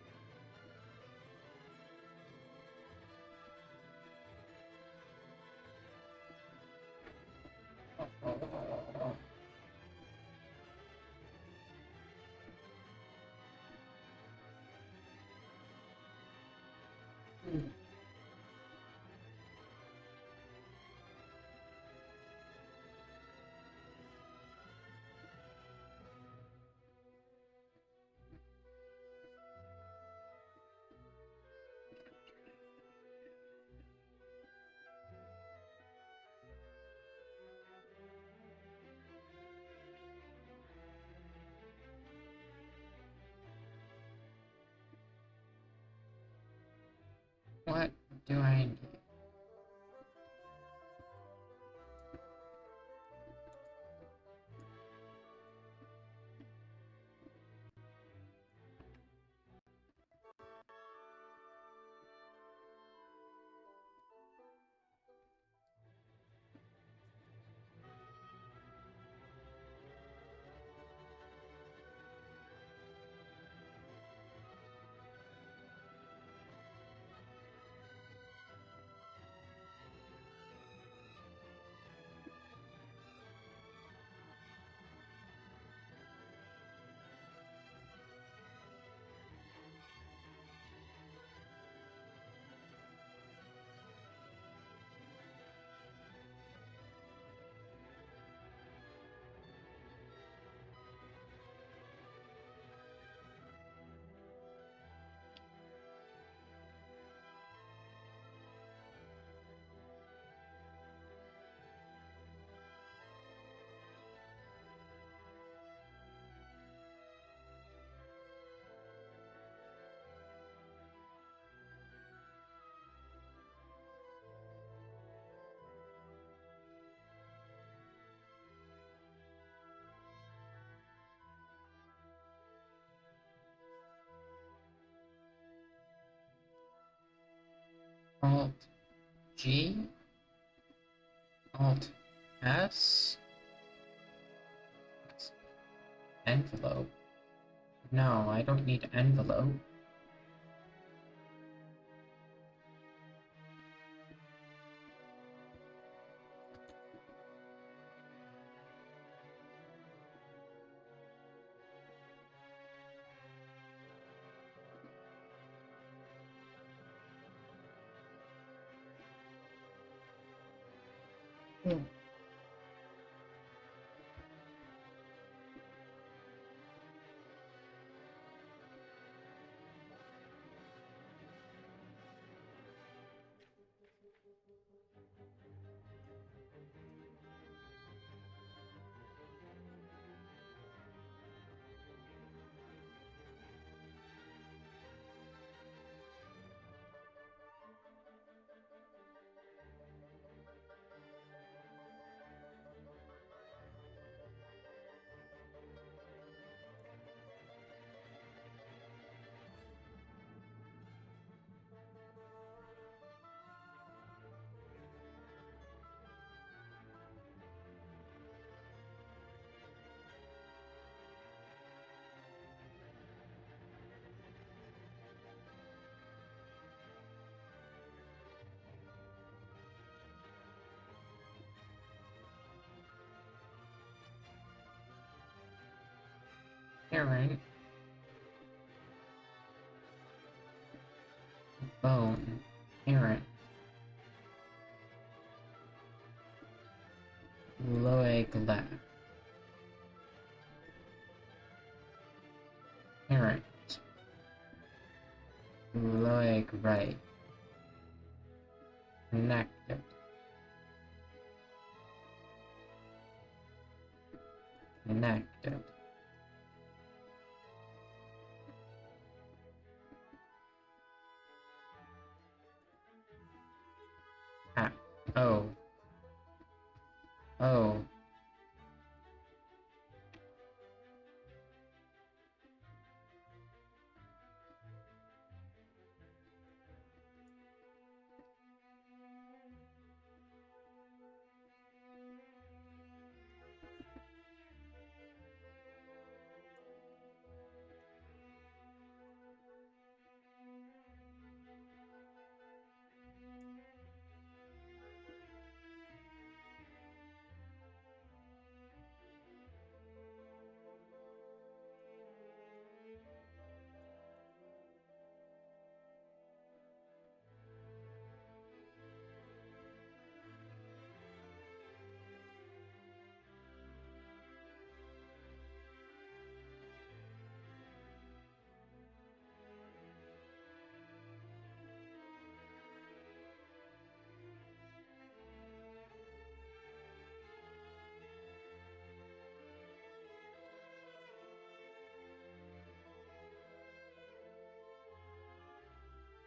What do I need? Alt G, Alt S, envelope. No, I don't need envelope. You're right. bone, parent, leg left, parent, leg right, connected, connected. Ah, oh, oh.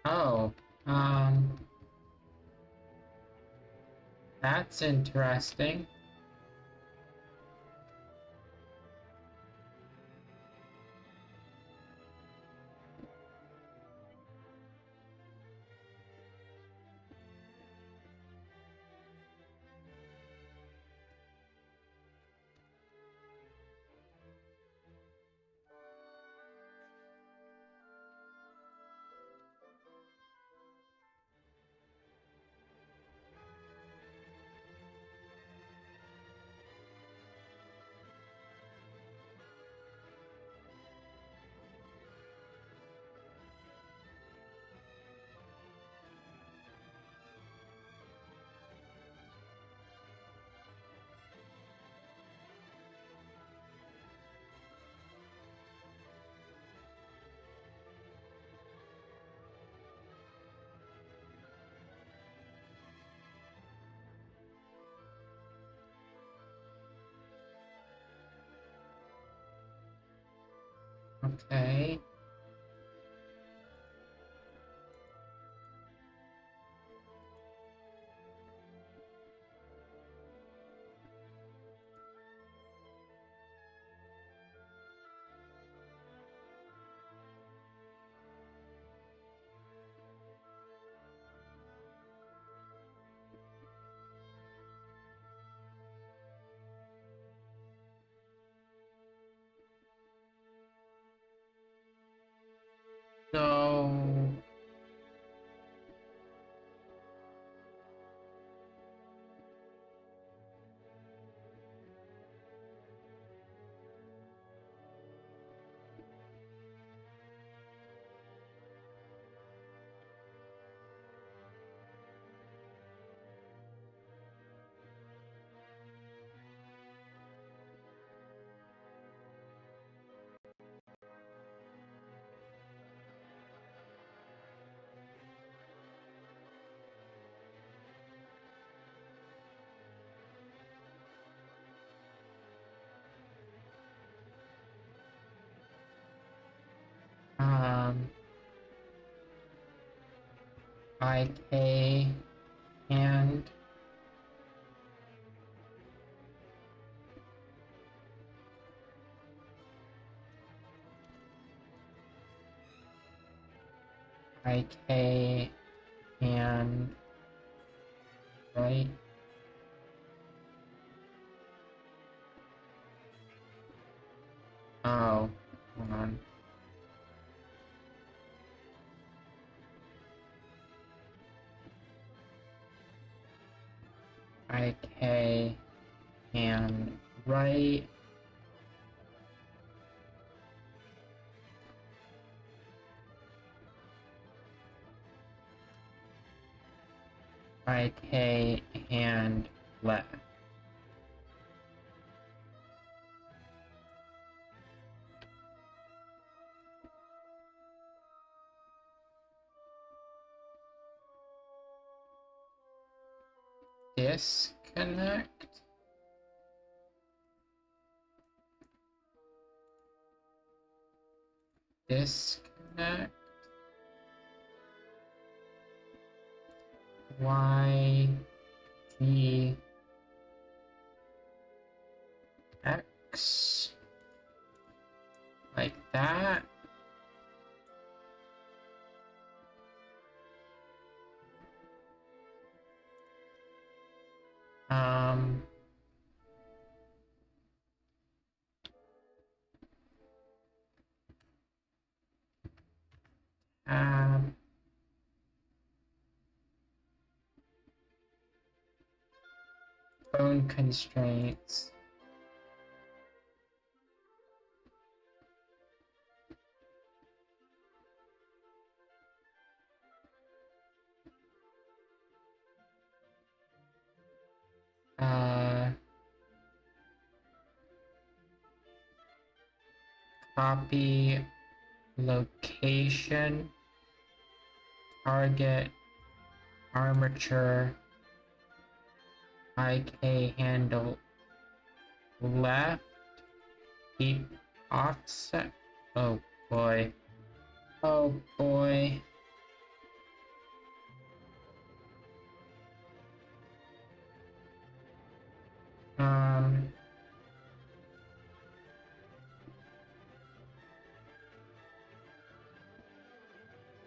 Oh, um, that's interesting. Okay. So, um, IK and IK and right. Oh, hold on. IK and right. IK hand left. Disconnect. Disconnect. Y T X like that. Tab. Bone constraints. Copy location, target, armature, IK handle left, keep offset. Oh boy. Oh boy.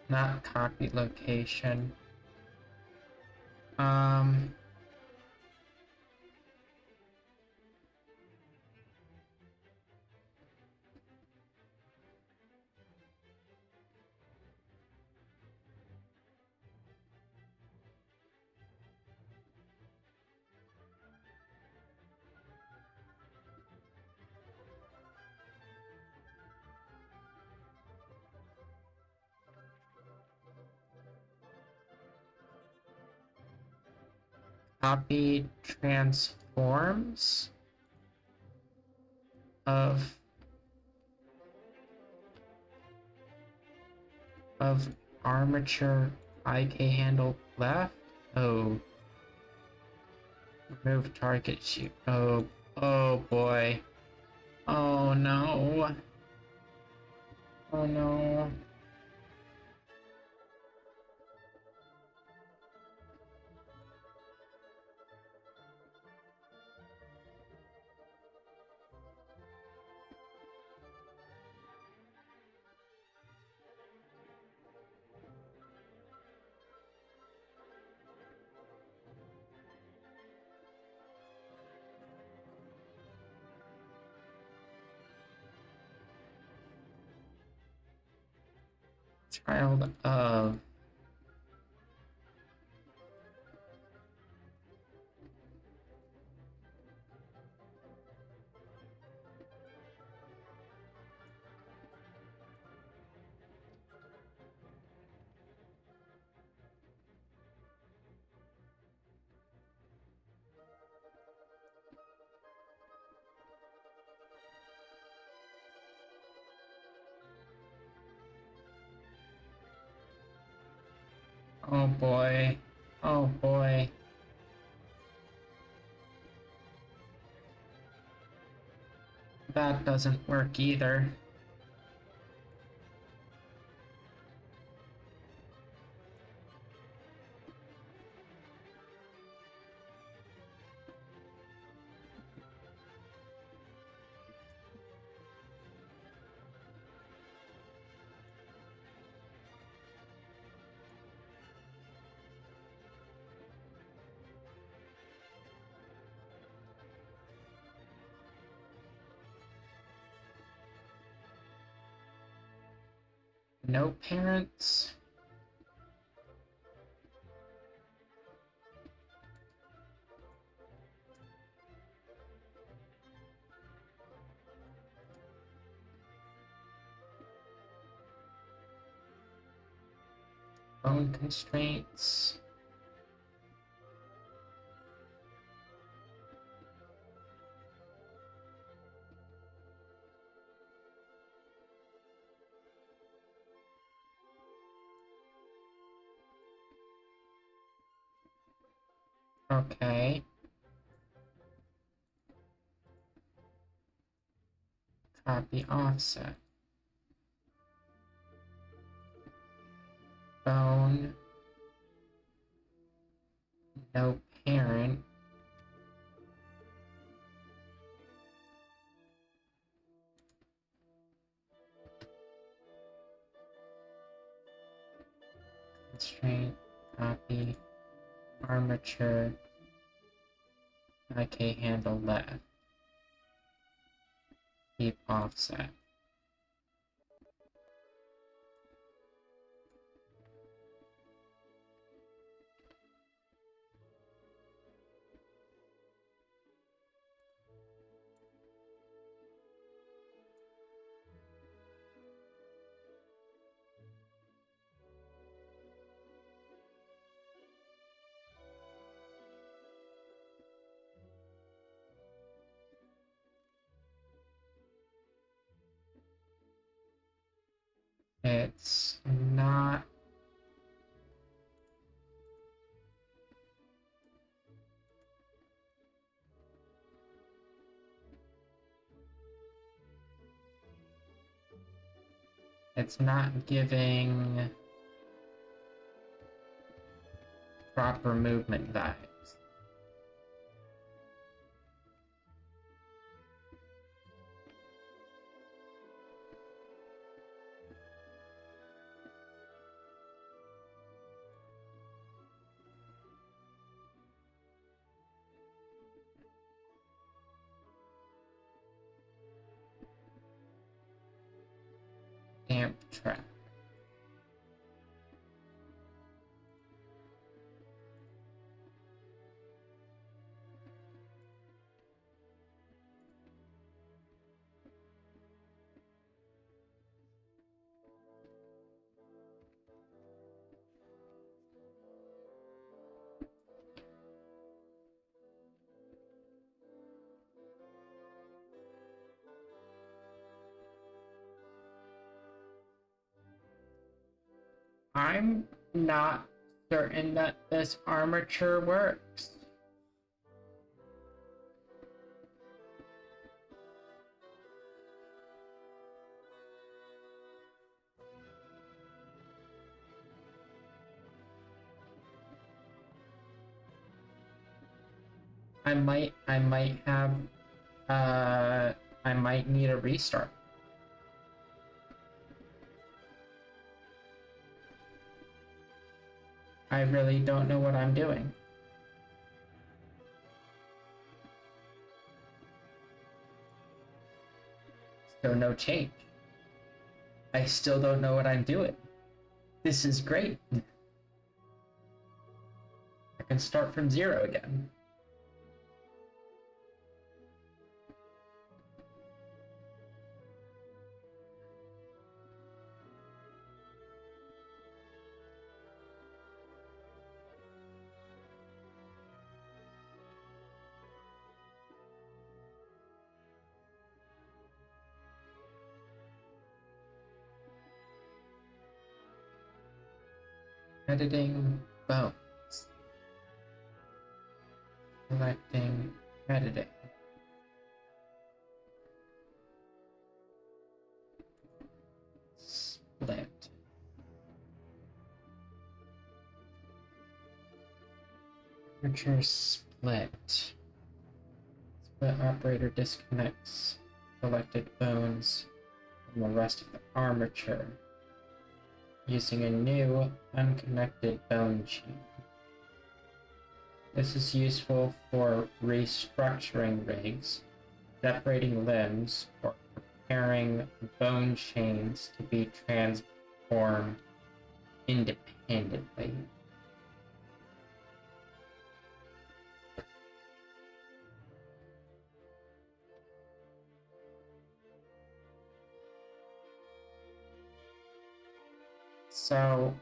Not copy location. Copy transforms of armature IK handle left. Oh. Remove target shoot. Oh boy. Oh no. Oh no. Child of. Oh boy. Oh boy. That doesn't work either. No parents. Bone constraints. Okay. Copy offset. Bone. No parent. Constraint. Copy. Armature. IK handle left. Keep offset. It's not. It's not giving proper movement vibes. Damp track. I'm not certain that this armature works. I might have, I might need a restart. I really don't know what I'm doing. So no change. I still don't know what I'm doing. This is great. I can start from zero again. Editing bones. Selecting editing. Split. Armature split. Split operator disconnects selected bones from the rest of the armature using a new unconnected bone chain. This is useful for restructuring rigs, separating limbs, or preparing bone chains to be transformed independently. So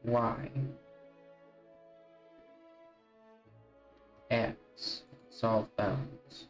Y, X, solve bones.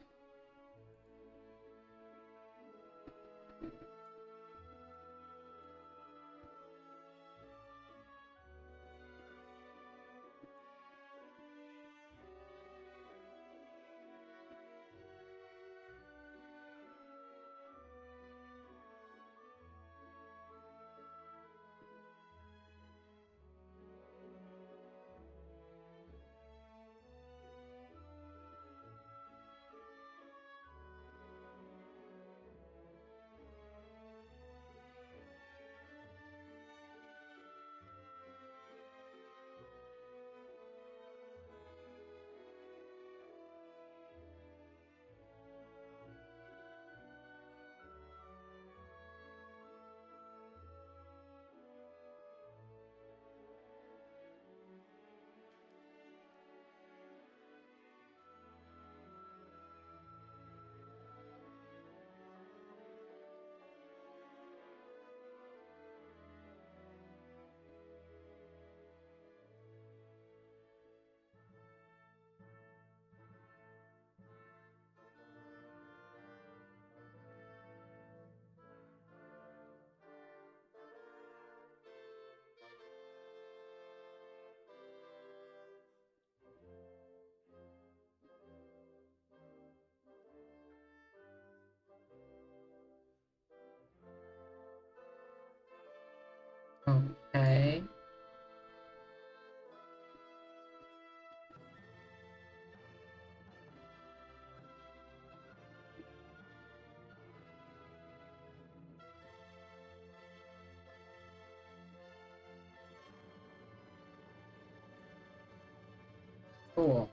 Cool.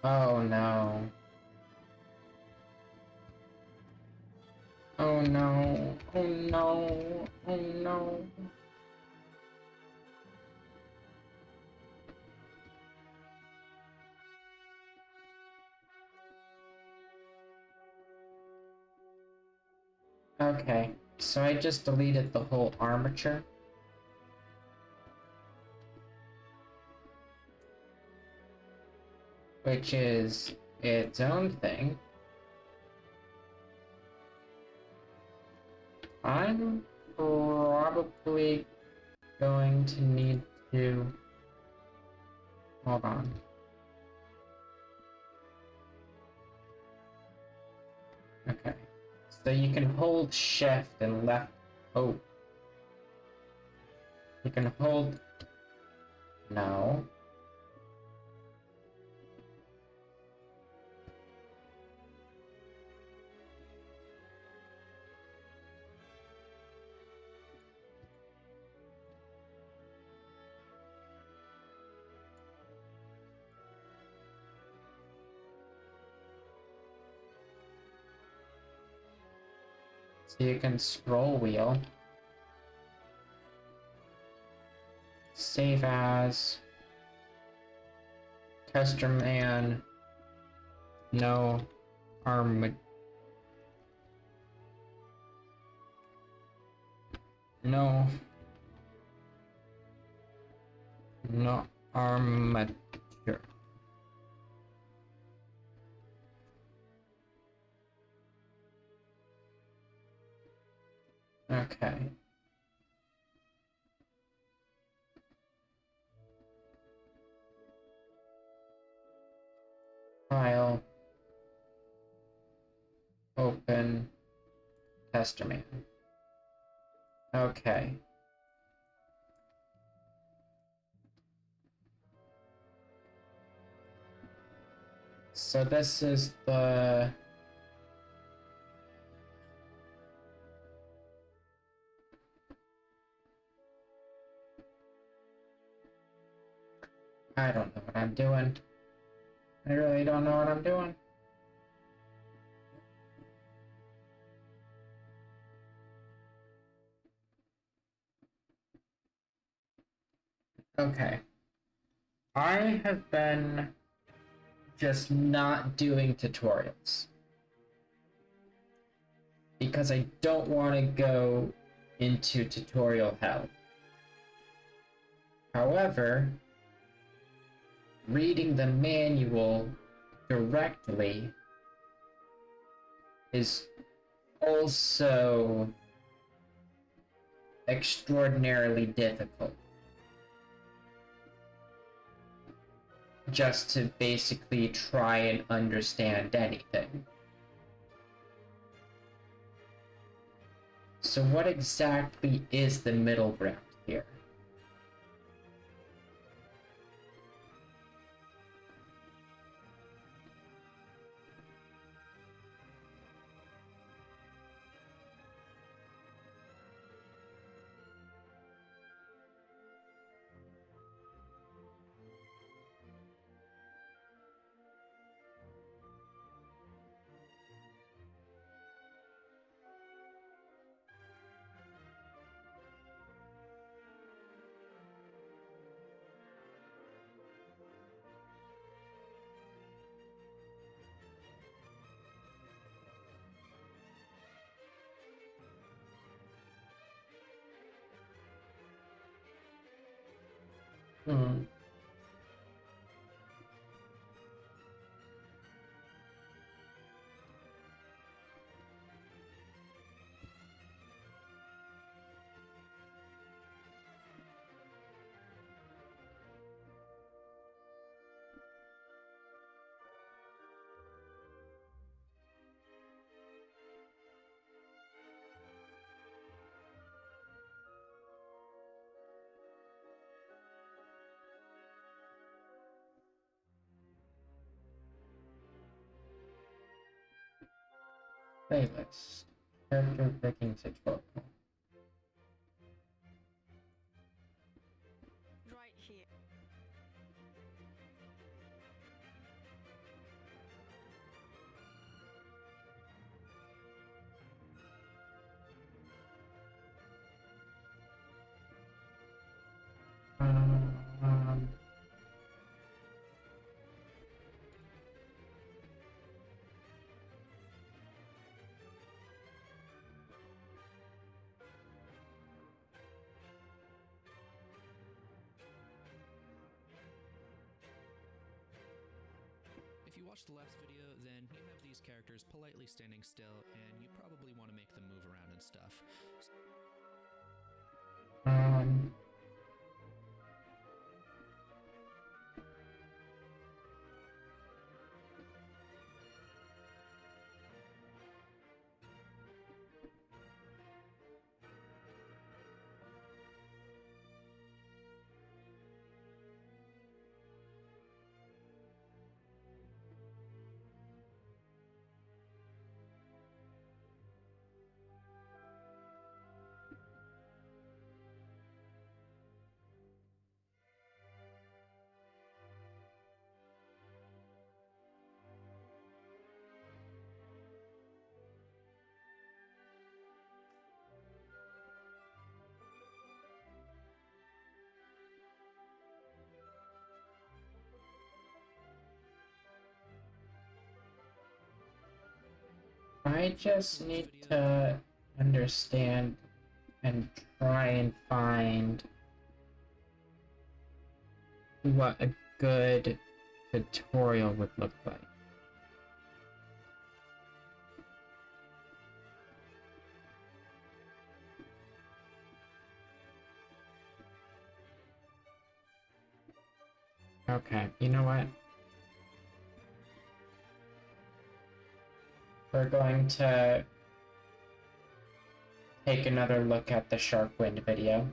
Oh no. Oh no. Oh no. Oh no. Okay, so I just deleted the whole armature. Which is its own thing. I'm probably going to need to... Hold on. Okay. So you can hold shift and left... Oh. You can hold... No. So you can scroll wheel. Save as... Tester man. No arm... No. No armature. Okay. File. Open. Tester man. Okay. So this is the... I don't know what I'm doing. I really don't know what I'm doing. Okay. I have been just not doing tutorials because I don't want to go into tutorial hell. However, reading the manual directly is also extraordinarily difficult. Just to basically try and understand anything. So what exactly is the middle ground here? Hmm. Playlist. Character picking tutorial. Right here. you watched the last video, then you have these characters politely standing still, and you probably want to make them move around and stuff. I just need to understand and try and find what a good tutorial would look like. Okay, you know what? We're going to take another look at the sharp wind video.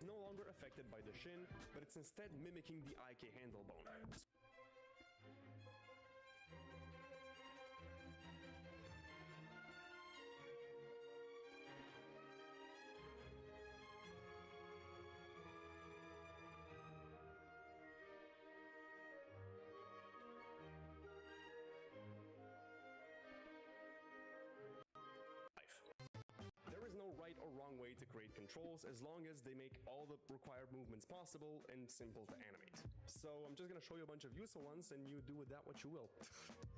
No longer affected by the shin, but it's instead mimicking the IK handle bone. There is no right or wrong way to create controls as long as they make all the required movements possible and simple to animate. So I'm just gonna show you a bunch of useful ones and you do with that what you will.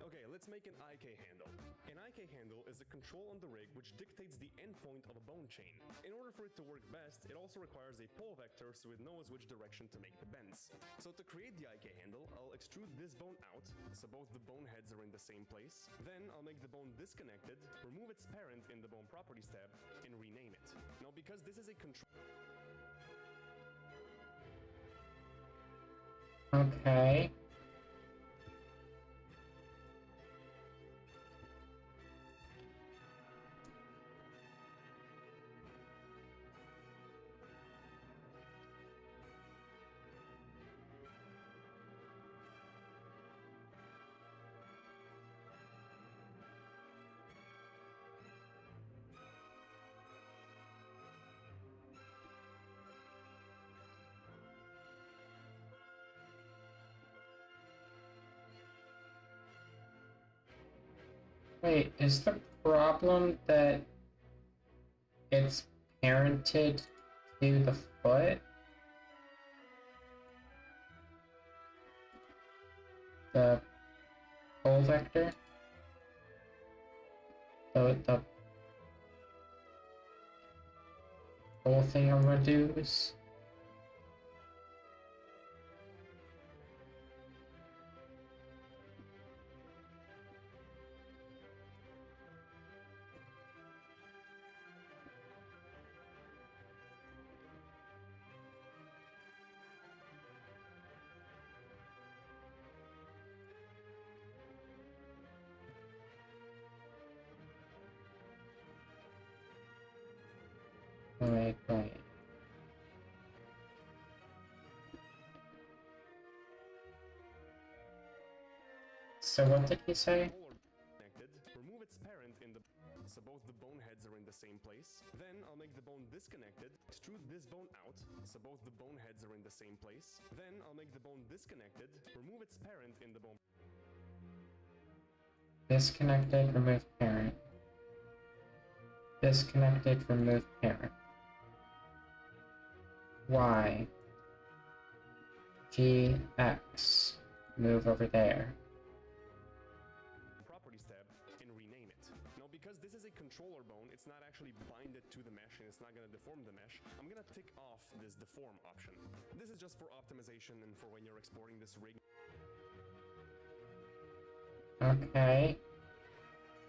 Okay, let's make an IK handle. An IK handle is a control on the rig which dictates the endpoint of a bone chain. In order for it to work best, it also requires a pull vector so it knows which direction to make the bends. So to create the IK handle, I'll extrude this bone out so both the bone heads are in the same place. Then I'll make the bone disconnected, remove its parent in the bone properties tab, and rename it. Now because this is a control... Okay. Wait, is the problem that it's parented to the foot? The pull vector? The whole thing I'm gonna do is... Wait. So what did he say? Remove its parent in the... so both the bone heads are in the same place. Then I'll make the bone disconnected, extrude this bone out so both the bone heads are in the same place. Then I'll make the bone disconnected, remove its parent in the bone... Disconnected, remove parent. Disconnected, remove parent. Y. G, X. Move over there. Properties tab and rename it. Now because this is a controller bone, it's not actually actually bind it to the mesh and it's not going to deform the mesh, I'm going to tick off this deform option. This is just for optimization and for when you're exporting this rig. Okay.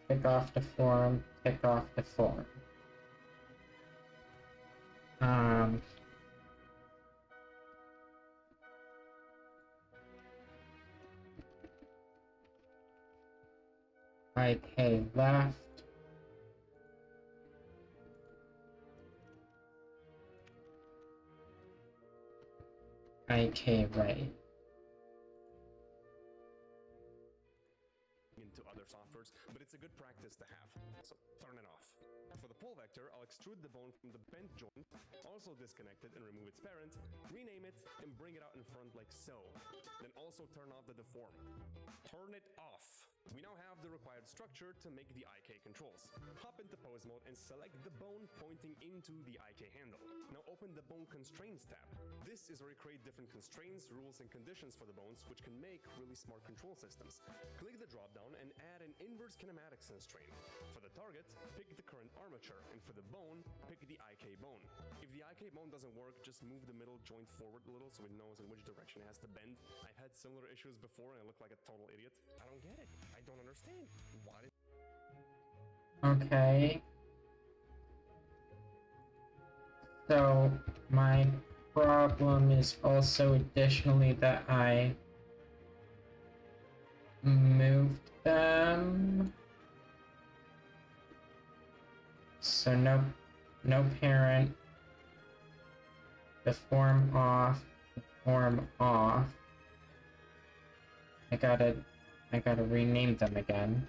Tick off the form, tick off the form. IK left. IK right. Into other softwares, but it's a good practice to have, so turn it off. For the pole vector, I'll extrude the bone from the bent joint, also disconnect it and remove its parent, rename it, and bring it out in front like so. Then also turn off the deform. Turn it off. We now have the required structure to make the IK controls. Hop into pose mode and select the bone pointing into the IK handle. Now open the bone constraints tab. This is where you create different constraints, rules, and conditions for the bones, which can make really smart control systems. Click the drop down and add an inverse kinematics constraint. For the target, pick the current armature, and for the bone, pick the IK bone. If the IK bone doesn't work, just move the middle joint forward a little so it knows in which direction it has to bend. I've had similar issues before and I look like a total idiot. I don't get it. I don't understand. Why did... Okay. So, my problem is also additionally that I moved them. So no parent. The form off. Form off. I gotta rename them again.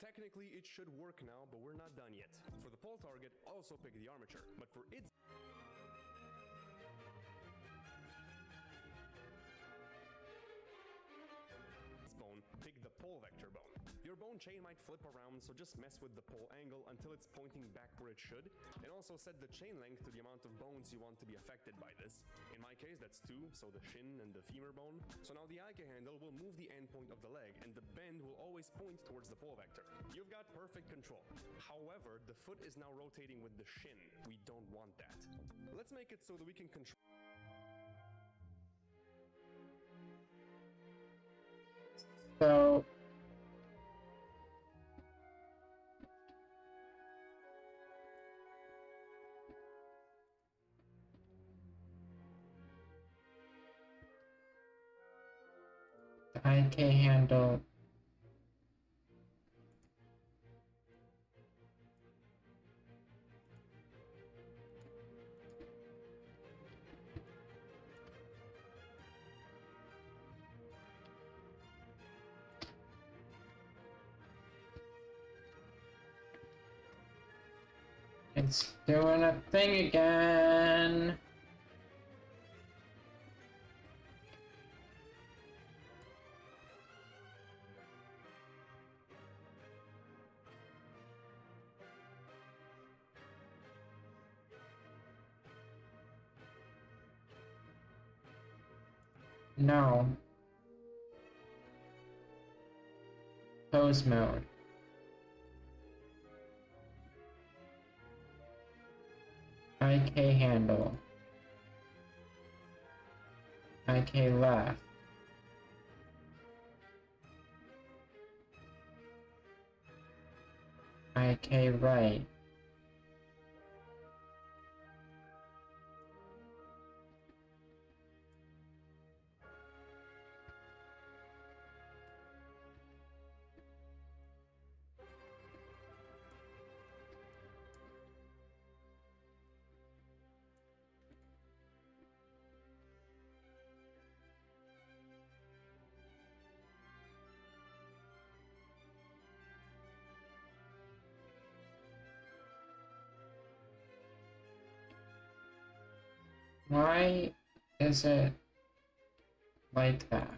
Technically, it should work now, but we're not done yet. For the pole target, also pick the armature, but for its bone, pick the pole vector bone. Your bone chain might flip around, so just mess with the pole angle until it's pointing back where it should, and also set the chain length to the amount of bones you want to be affected by this. In my case, that's 2, so the shin and the femur bone. So now the IK handle will move the end point of the leg, and the bend will always point towards the pole vector. You've got perfect control. However, the foot is now rotating with the shin. We don't want that. Let's make it so that we can control... So the IK handle it's doing a thing again. No. Pose mode. IK handle. IK left. IK right. Why Is it like that?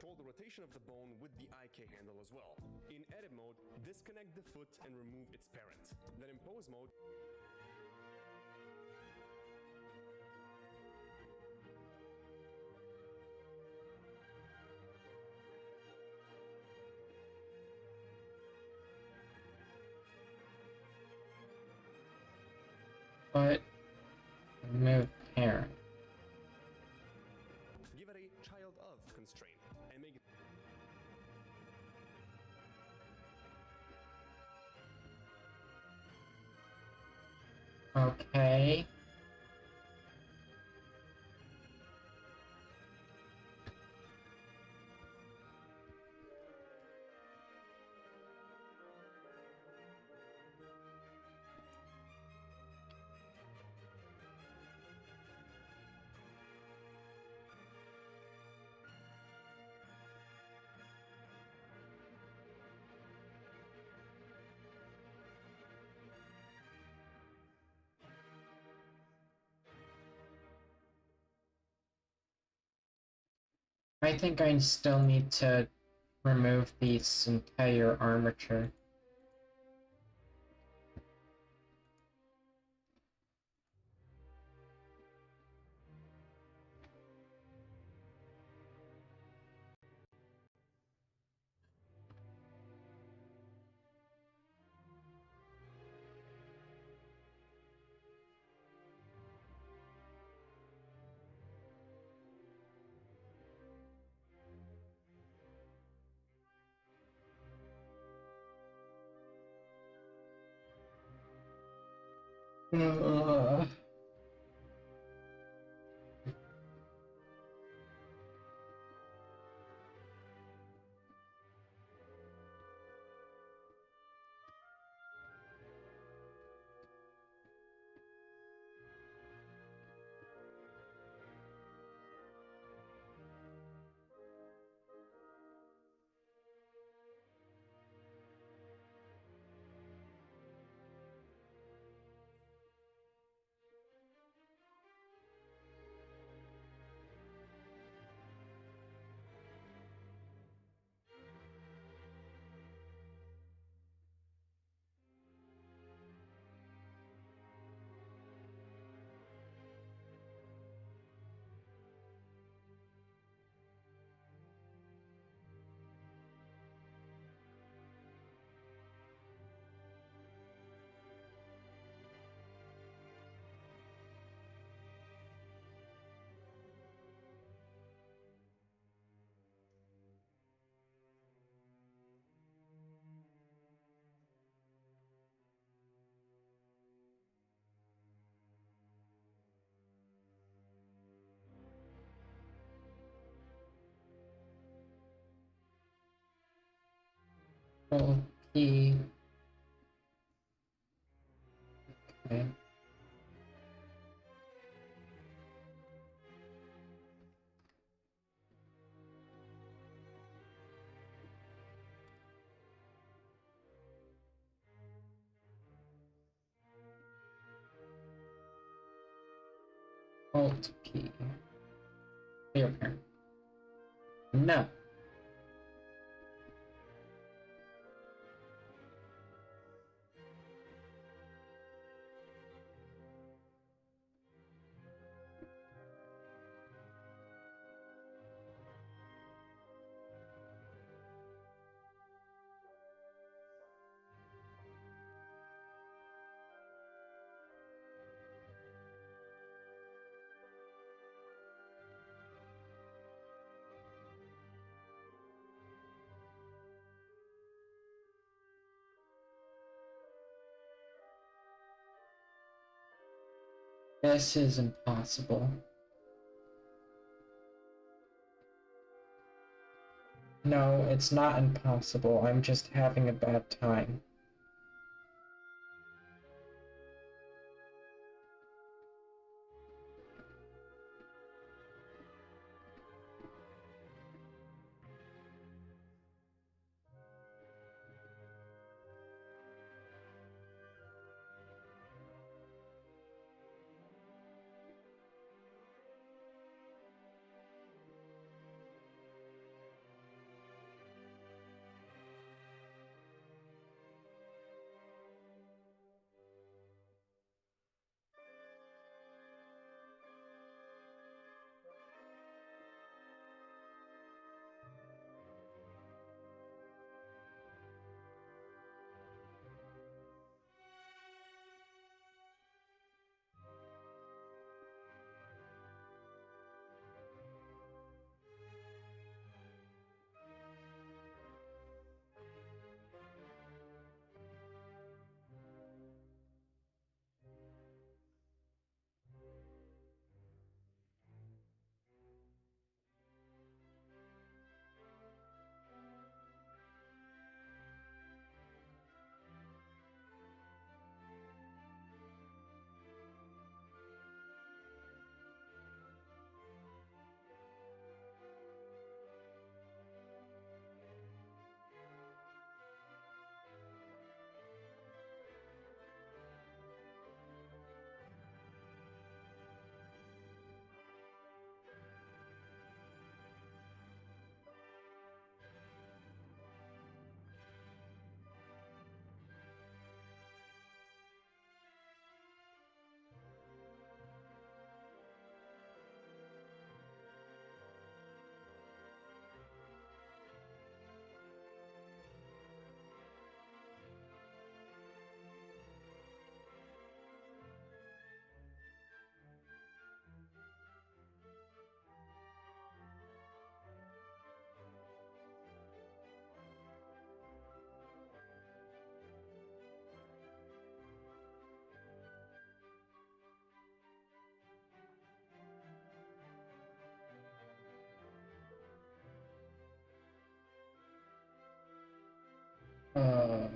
Control the rotation of the bone with the IK handle as well. In edit mode, disconnect the foot and remove its parent. Then in pose mode, But remove parent. give it a child of constraint and make it Okay. I think I still need to remove this entire armature. Ugh. Okay. Okay. Alt P. Clear parent. No. This is impossible. No, it's not impossible. I'm just having a bad time. Uh...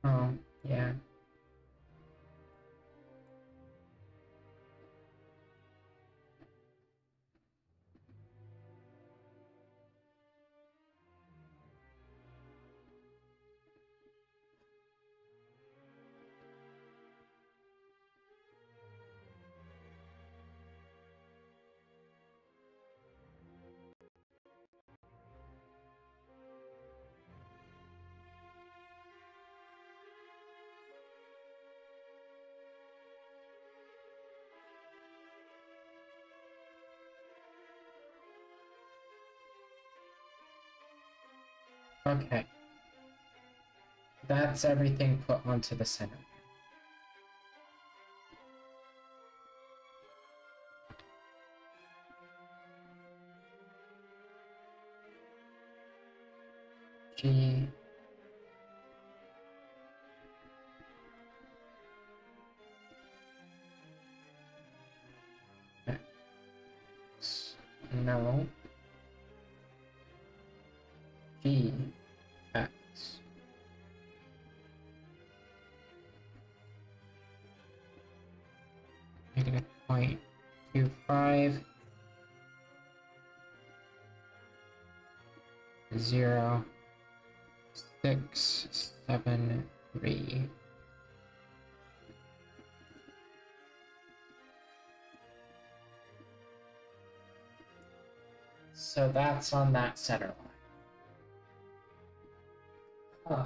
Oh, yeah. Okay. That's everything put onto the center. G. X. No. G. X. -0.25 0.673. So that's on that center line. Huh.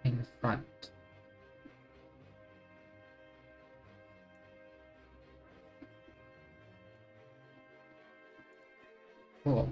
In front. Cool.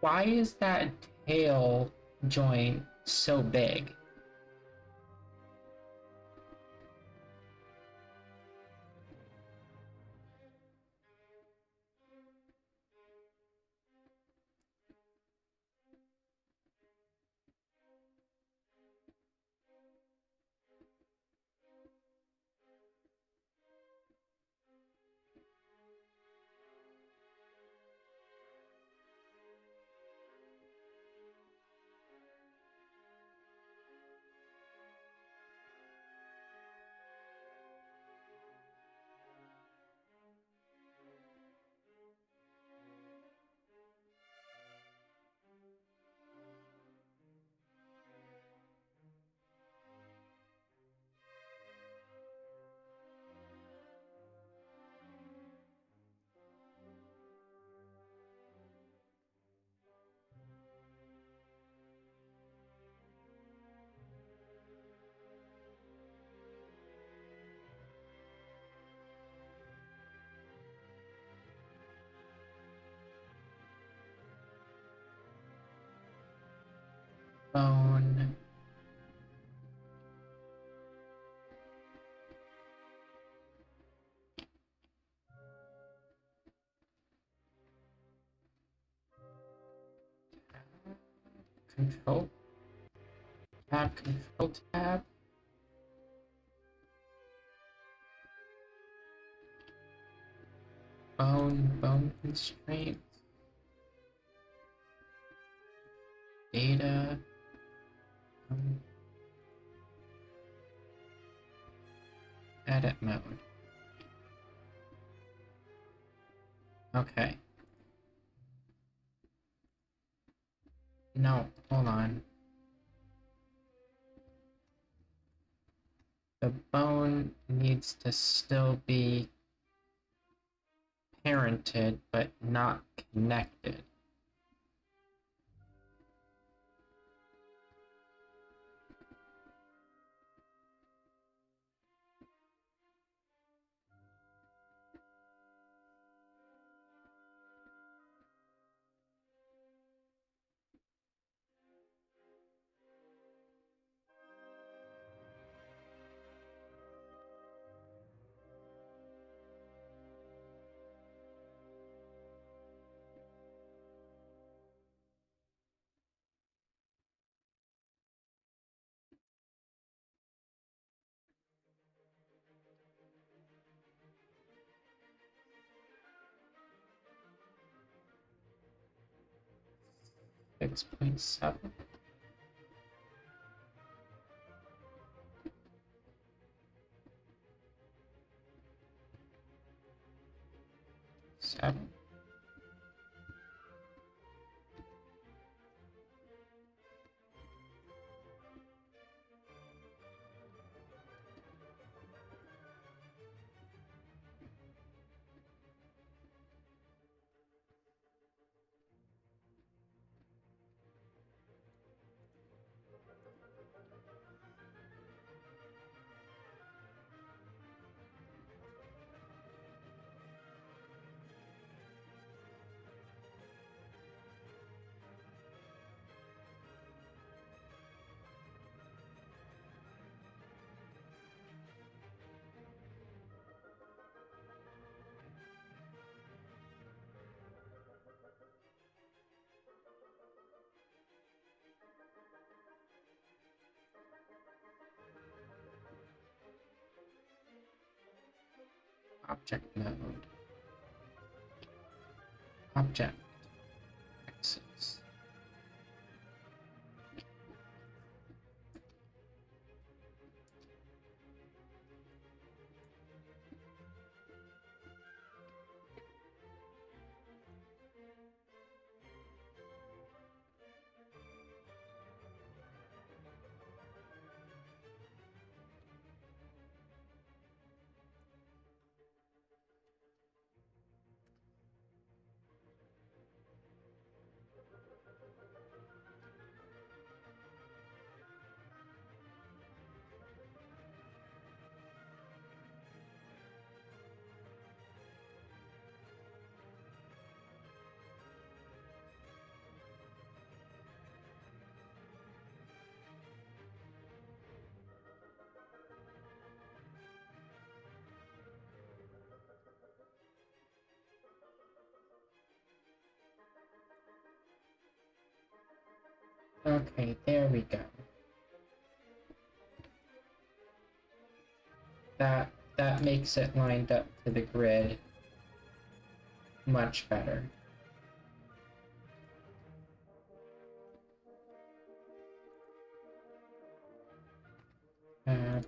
Why is that tail joint so big? Bone. Control tab, control tab. Bone constraints. Data. Edit mode. Okay. No, hold on. The bone needs to still be parented, but not connected. Six point seven. Seven. Object mode. Object. Axis. Okay, there we go. That makes it lined up to the grid much better. Uh,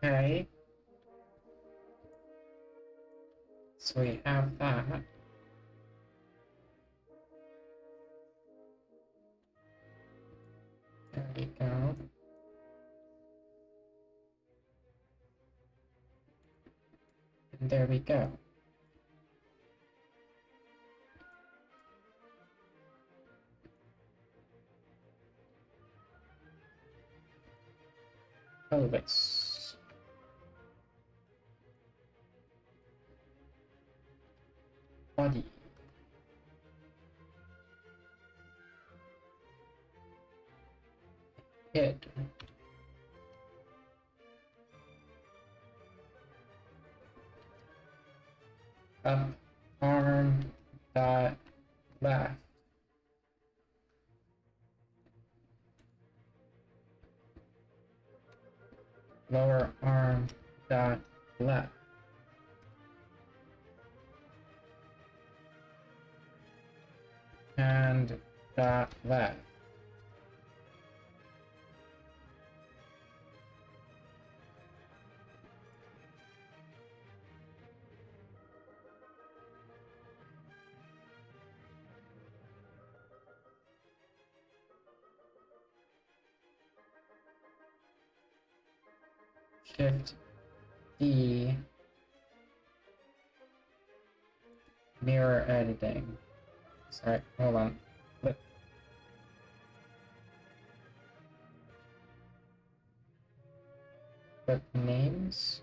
okay. So we have that. There we go. And there we go. Pelvis. Body. Head. Up. Arm. Dot. Left. Lower arm. Dot. Left. Hand. Dot. Left. Shift D. Mirror editing. Sorry, hold on. Flip. Flip names.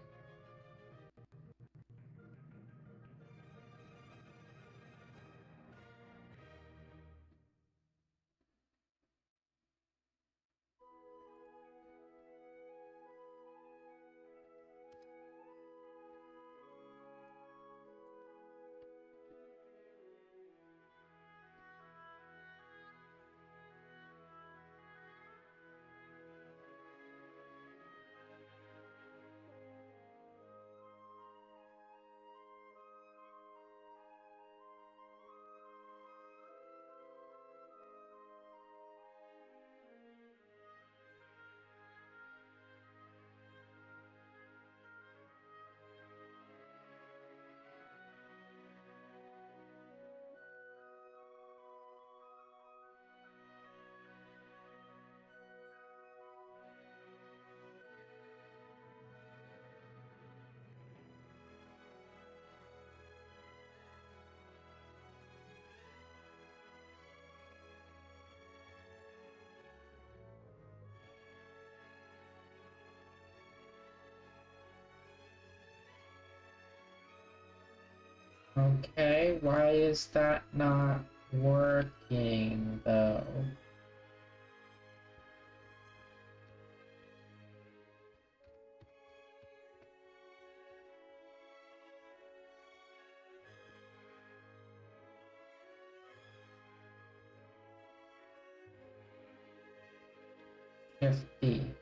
Okay, why is that not working though? Shift D.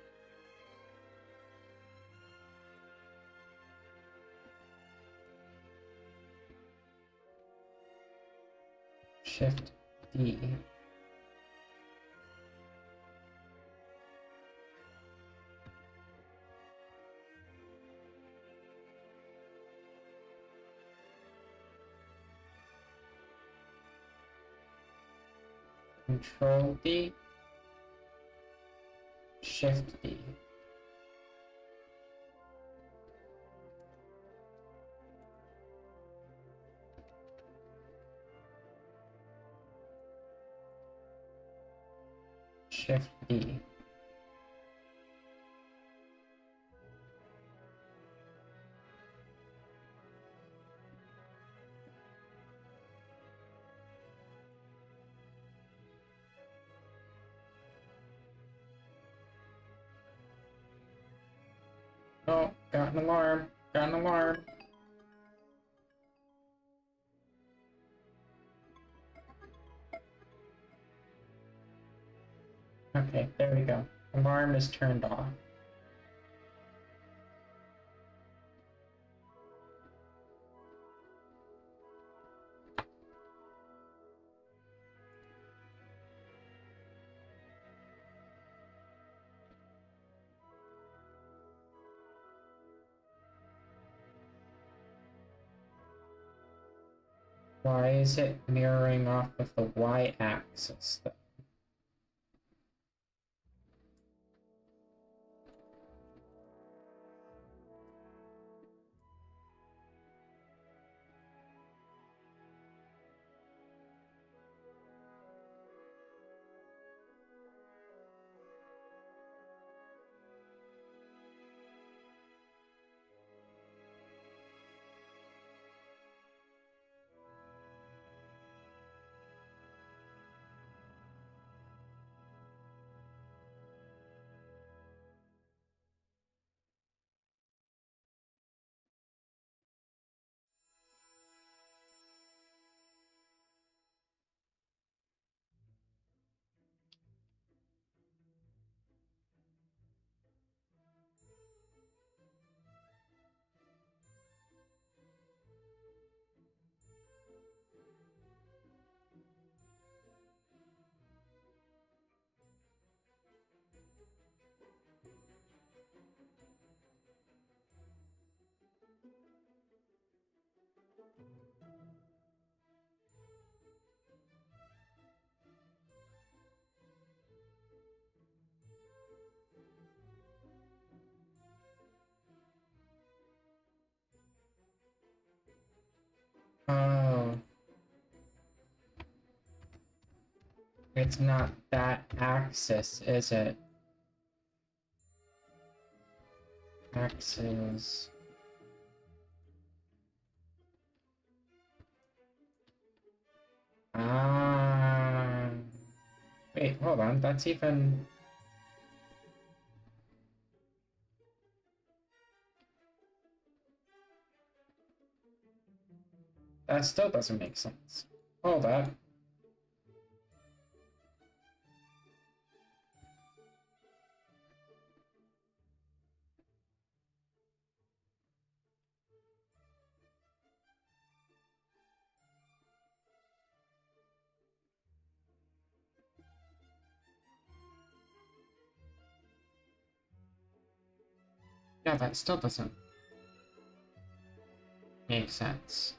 Shift D. Control D. Shift D. Shift D. Oh, got an alarm. Got an alarm. Okay, there we go. Alarm is turned off. Why is it mirroring off of the y-axis, though? Oh, it's not that axis, is it? Axis. Ah. Wait, hold on. That's even... That still doesn't make sense. Hold up. Yeah, that still doesn't make sense.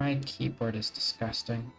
My keyboard is disgusting.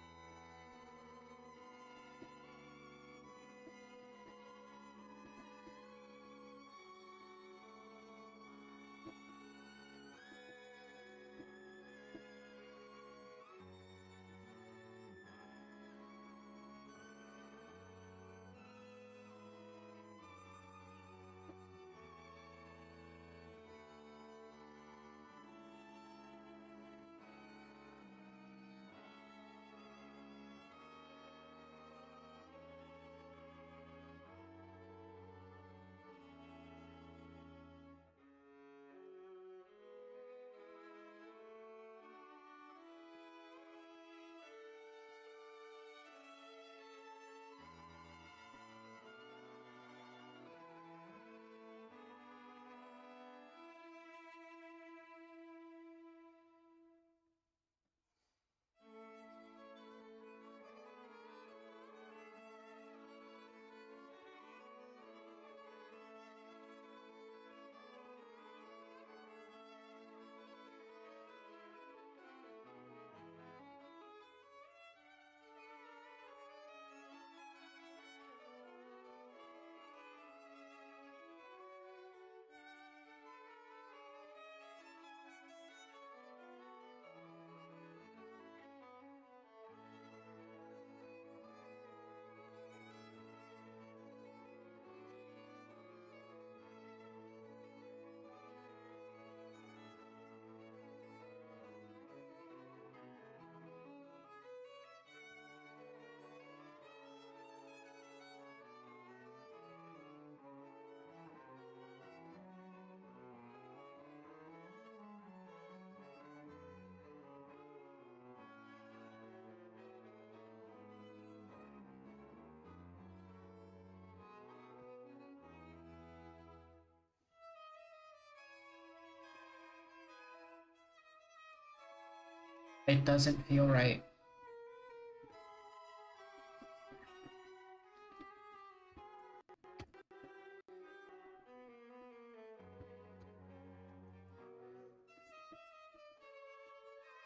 It doesn't feel right.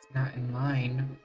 It's not in line.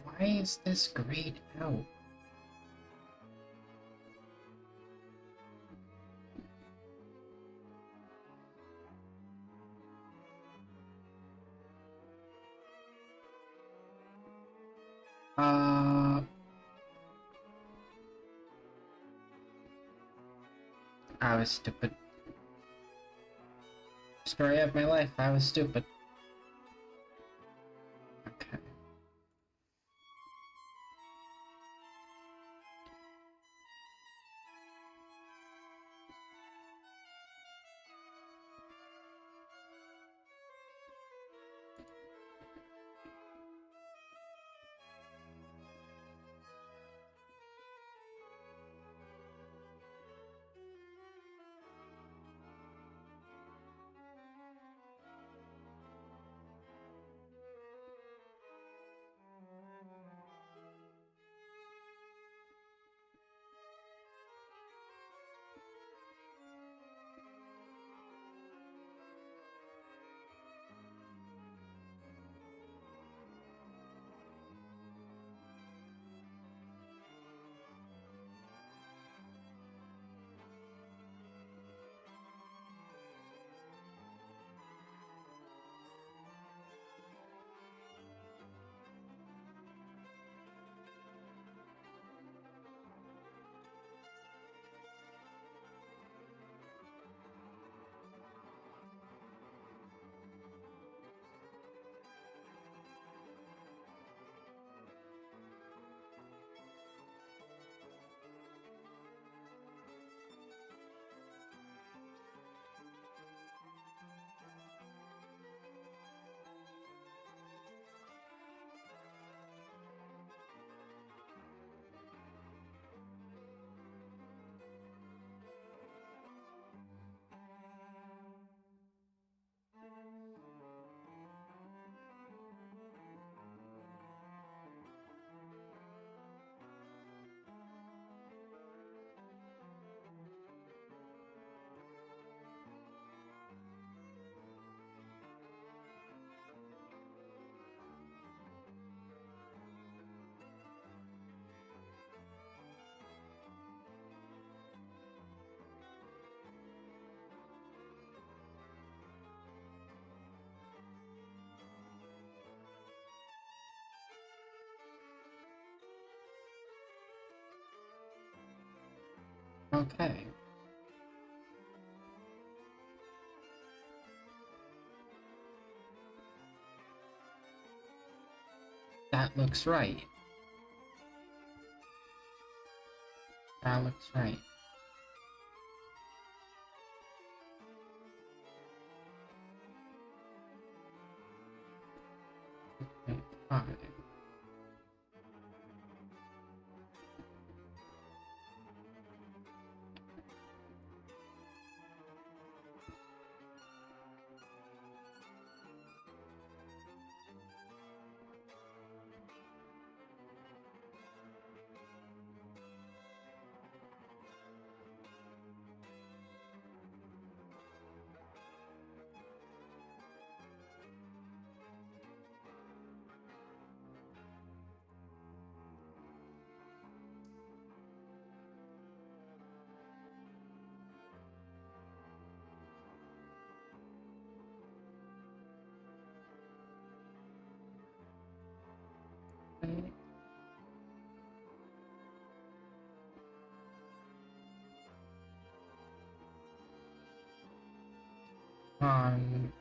Why is this grayed out? I was stupid. Story of my life, I was stupid. Okay. Okay. That looks right. That looks right. Okay, fine. on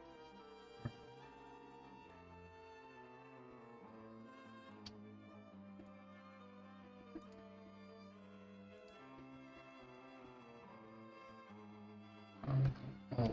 oh,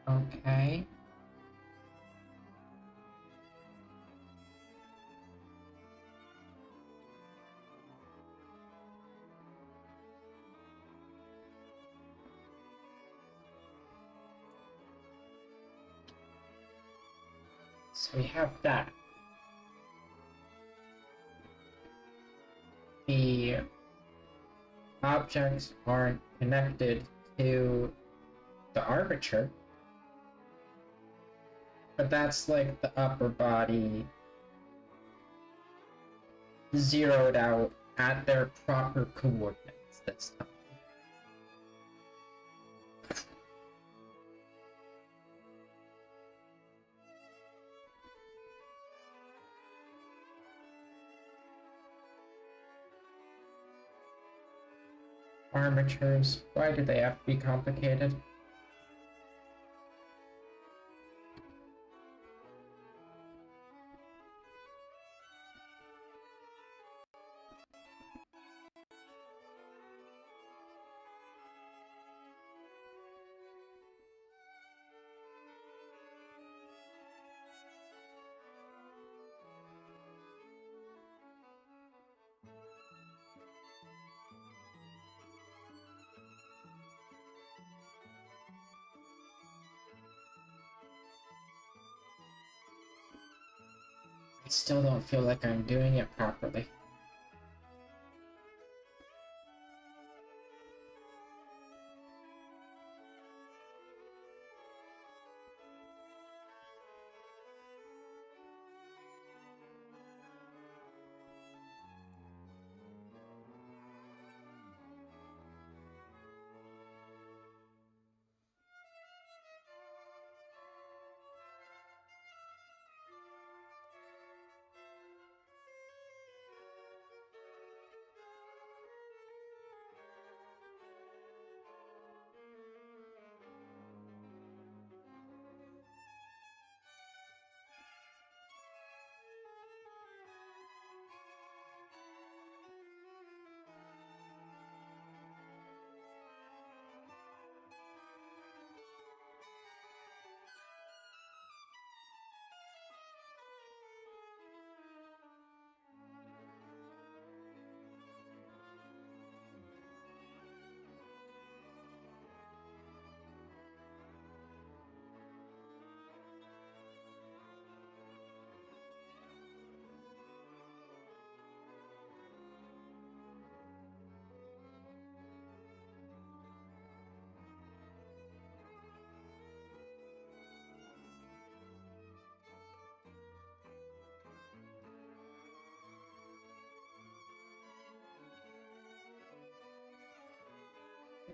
okay. So we have that. The objects aren't connected to the armature, but that's like the upper body zeroed out at their proper coordinates this time. Armatures, why do they have to be complicated? I still don't feel like I'm doing it properly.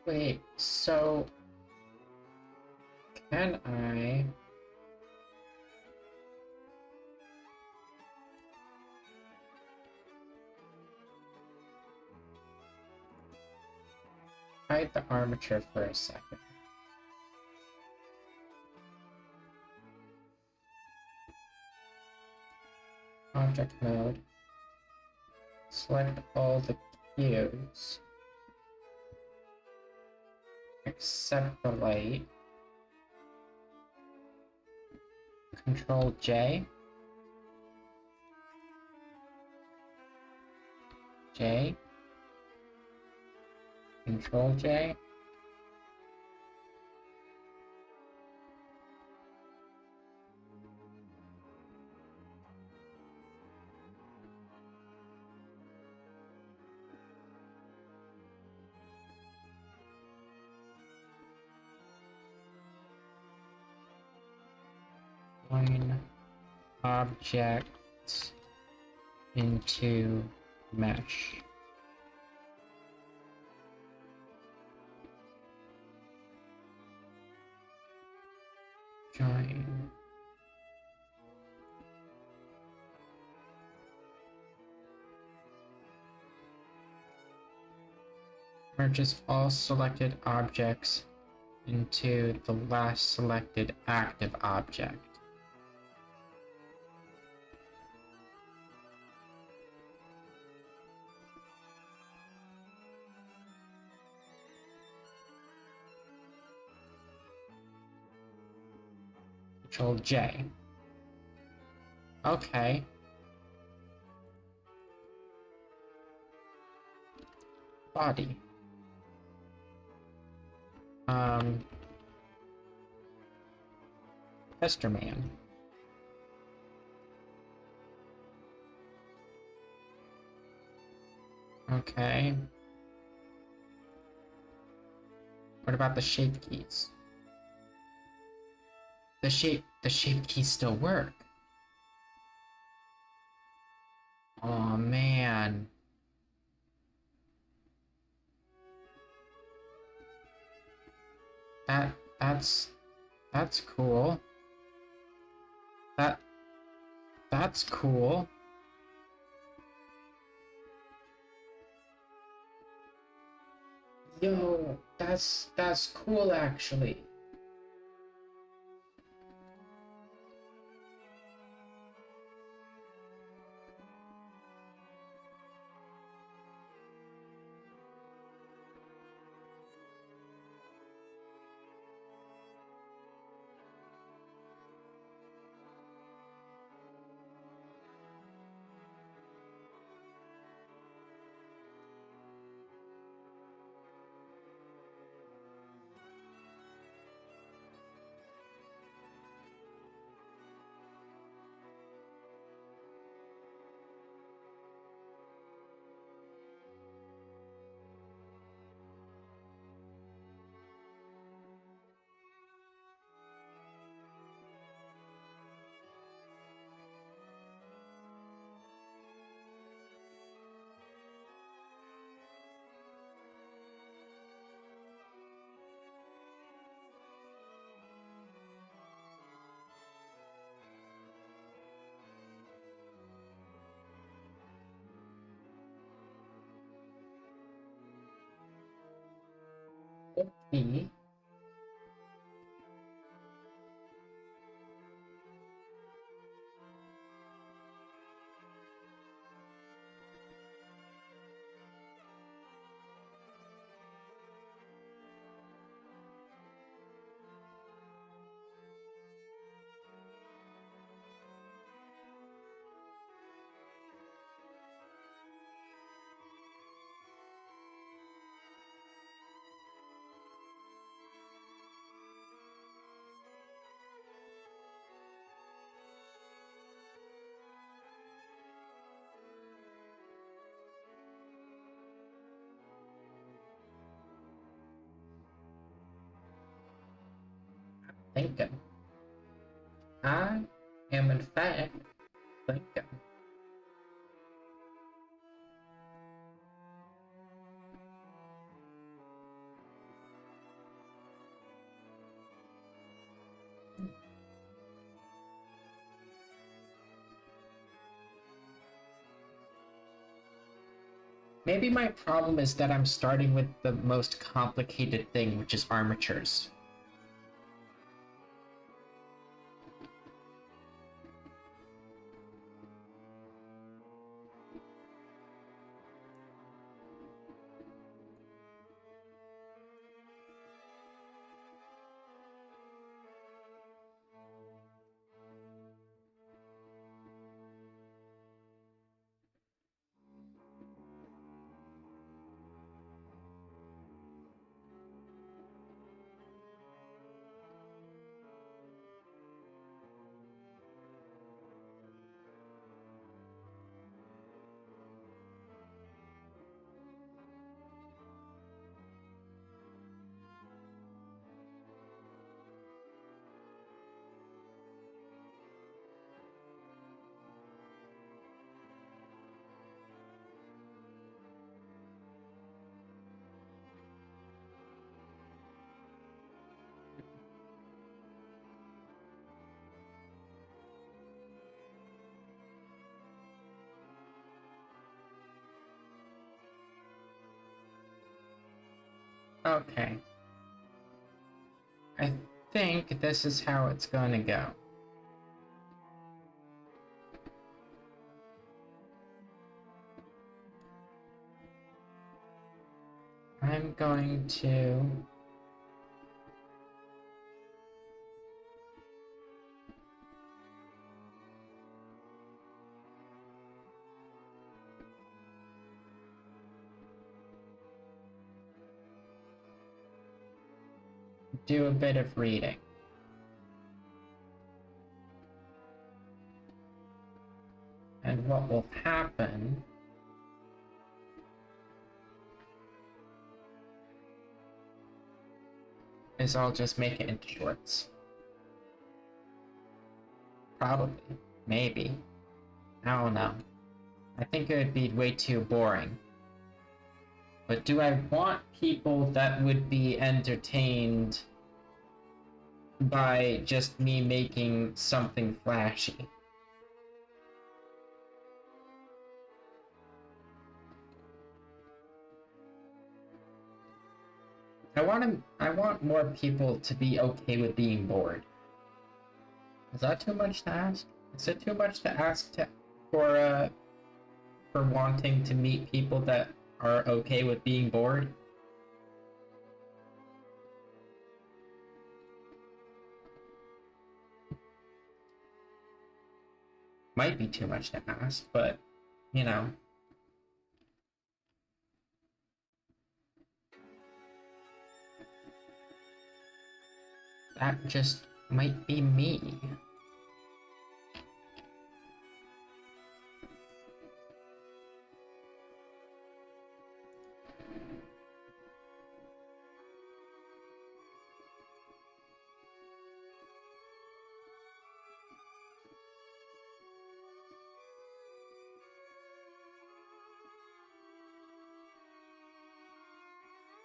Wait, so can I hide the armature for a second? Object mode. Select all the cubes except the light. Control J. J. Control J. Line object into mesh. Join. Merges all selected objects into the last selected active object. Control J. Okay. Body. Pester Man. Okay. What about the shape keys? The shape keys still work. Oh man. That's cool. That's cool. Yo, that's cool actually. Okay. Thinking. I am in fact thinking. Maybe my problem is that I'm starting with the most complicated thing, which is armatures. Okay. I think this is how it's gonna go. I'm going to do a bit of reading. And what will happen is I'll just make it into shorts. Probably. Maybe. I don't know. I think it would be way too boring. But do I want people that would be entertained by just me making something flashy? I want more people to be okay with being bored. Is that too much to ask? Is it too much to ask for wanting to meet people that are okay with being bored? Might be too much to ask, but you know. That just might be me.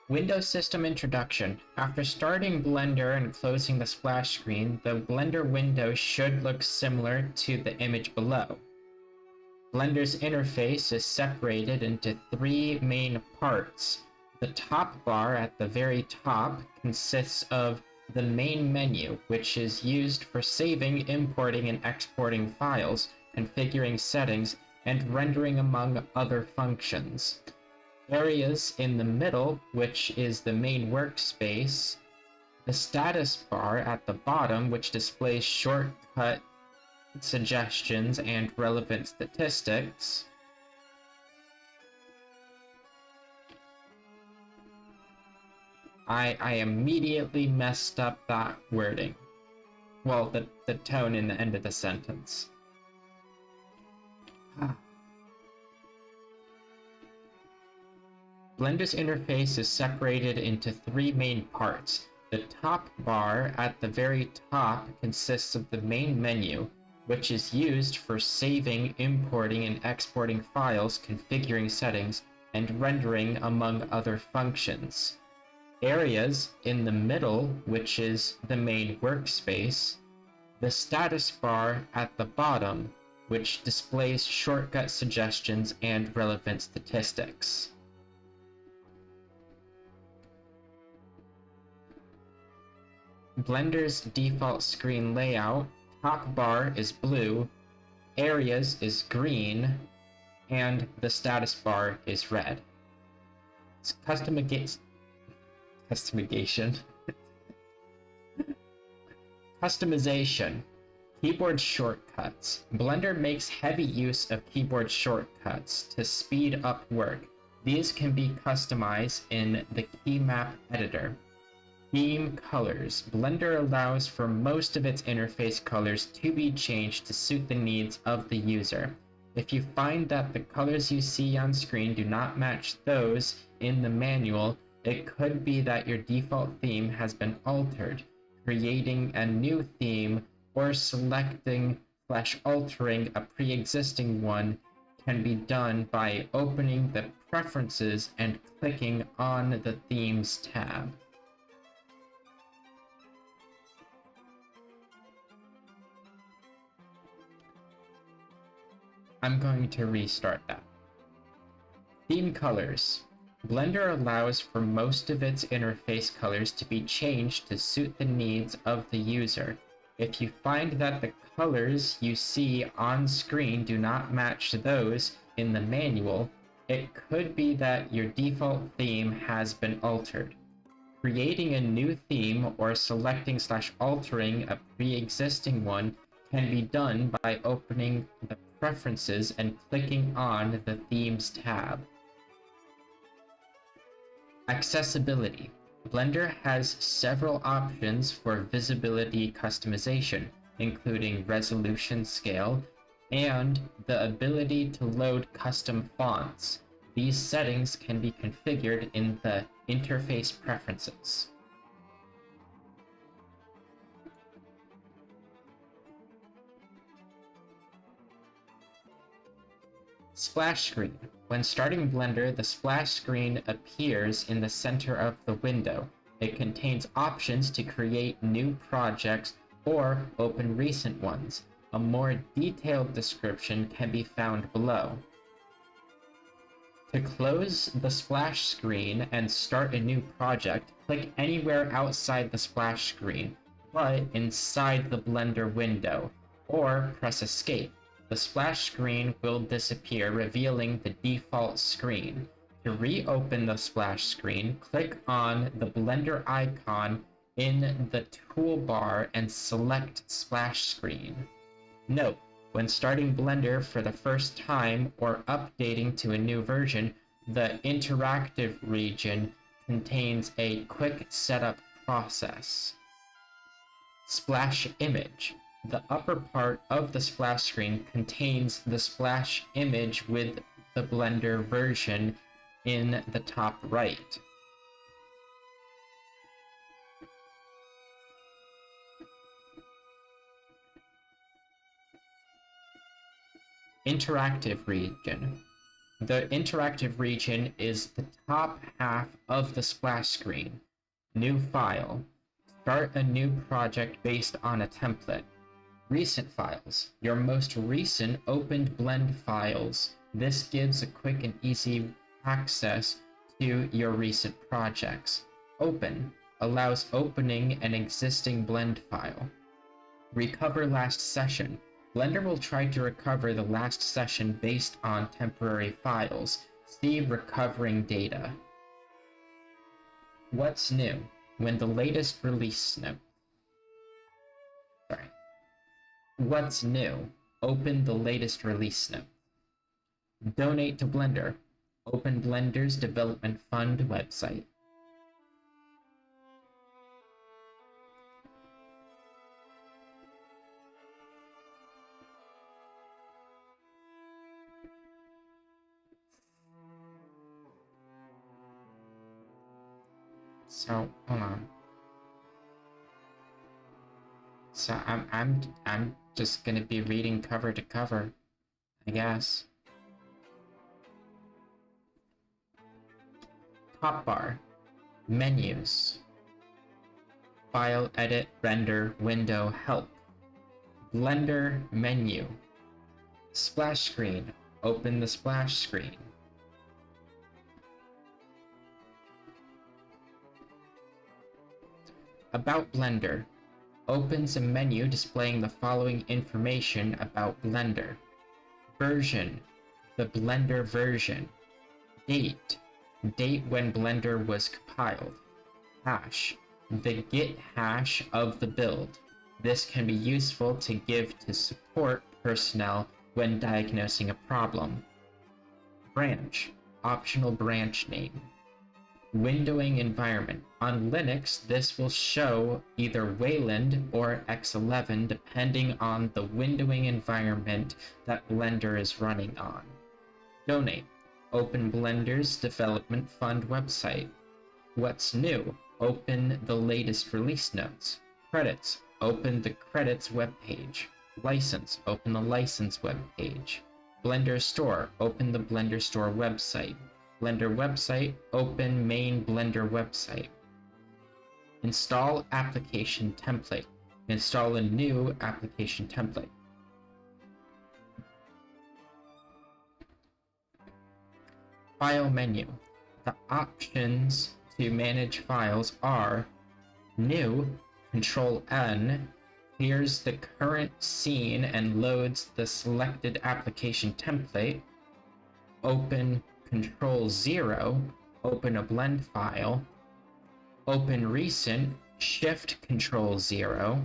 Windows System Introduction. After starting Blender and closing the splash screen, the Blender window should look similar to the image below. Blender's interface is separated into three main parts. The top bar at the very top consists of the main menu, which is used for saving, importing, and exporting files, configuring settings, and rendering among other functions. Areas in the middle, which is the main workspace, the status bar at the bottom, which displays shortcut suggestions and relevant statistics, I immediately messed up that wording. Well, the tone in the end of the sentence. Blender's interface is separated into three main parts. The top bar at the very top consists of the main menu, which is used for saving, importing, and exporting files, configuring settings, and rendering, among other functions. Areas in the middle, which is the main workspace. The status bar at the bottom, which displays shortcut suggestions and relevant statistics. Blender's default screen layout, top bar is blue, areas is green, and the status bar is red. It's customization. Customization. Keyboard shortcuts. Blender makes heavy use of keyboard shortcuts to speed up work. These can be customized in the key map editor. Theme colors. Blender allows for most of its interface colors to be changed to suit the needs of the user. If you find that the colors you see on screen do not match those in the manual, it could be that your default theme has been altered. Creating a new theme or selecting/altering a pre-existing one can be done by opening the Preferences and clicking on the Themes tab. I'm going to restart that. Theme colors. Blender allows for most of its interface colors to be changed to suit the needs of the user. If you find that the colors you see on screen do not match those in the manual, it could be that your default theme has been altered. Creating a new theme or selecting/altering a pre-existing one can be done by opening the Preferences and clicking on the Themes tab. Accessibility. Blender has several options for visibility customization, including resolution scale and the ability to load custom fonts. These settings can be configured in the interface preferences. Splash screen. When starting Blender, the splash screen appears in the center of the window. It contains options to create new projects or open recent ones. A more detailed description can be found below. To close the splash screen and start a new project, click anywhere outside the splash screen, but inside the Blender window, or press Escape. The splash screen will disappear, revealing the default screen. To reopen the splash screen, click on the Blender icon in the toolbar and select Splash Screen. Note: when starting Blender for the first time or updating to a new version, the interactive region contains a quick setup process. Splash image. The upper part of the splash screen contains the splash image with the Blender version in the top right. Interactive region. The interactive region is the top half of the splash screen. New file. Start a new project based on a template. Recent files. Your most recent opened Blend files. This gives a quick and easy access to your recent projects. Open. Allows opening an existing Blend file. Recover last session. Blender will try to recover the last session based on temporary files. See recovering data. What's new? When the latest release note. What's new? Open the latest release note. Donate to Blender. Open Blender's Development Fund website. So, hold on. So I'm just gonna be reading cover to cover, I guess. Top bar. Menus. File, edit, render, window, help. Blender menu. Splash screen. Open the splash screen. About Blender. Opens a menu displaying the following information about Blender. Version. The Blender version. Date. Date when Blender was compiled. Hash. The Git hash of the build. This can be useful to give to support personnel when diagnosing a problem. Branch. Optional branch name. Windowing environment. On Linux, this will show either Wayland or X11 depending on the windowing environment that Blender is running on. Donate. Open Blender's Development Fund website. What's new? Open the latest release notes. Credits. Open the credits webpage. License. Open the license webpage. Blender Store. Open the Blender Store website. Blender website. Open main Blender website. Install application template. Install a new application template. File menu. The options to manage files are New, Control N, clears the current scene and loads the selected application template. Open Control 0, open a blend file. Open Recent, Shift Control 0,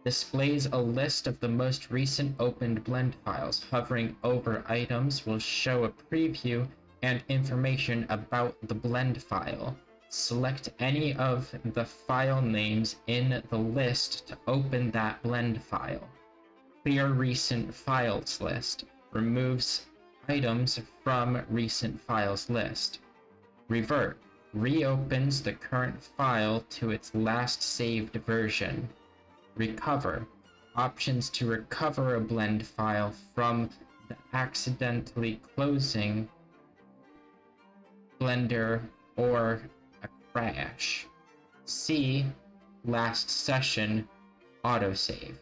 displays a list of the most recent opened blend files. Hovering over items will show a preview and information about the blend file. Select any of the file names in the list to open that blend file. Clear Recent Files list, removes items from recent files list. Revert, reopens the current file to its last saved version. Recover, options to recover a blend file from the accidentally closing Blender or a crash. C, last session, autosave.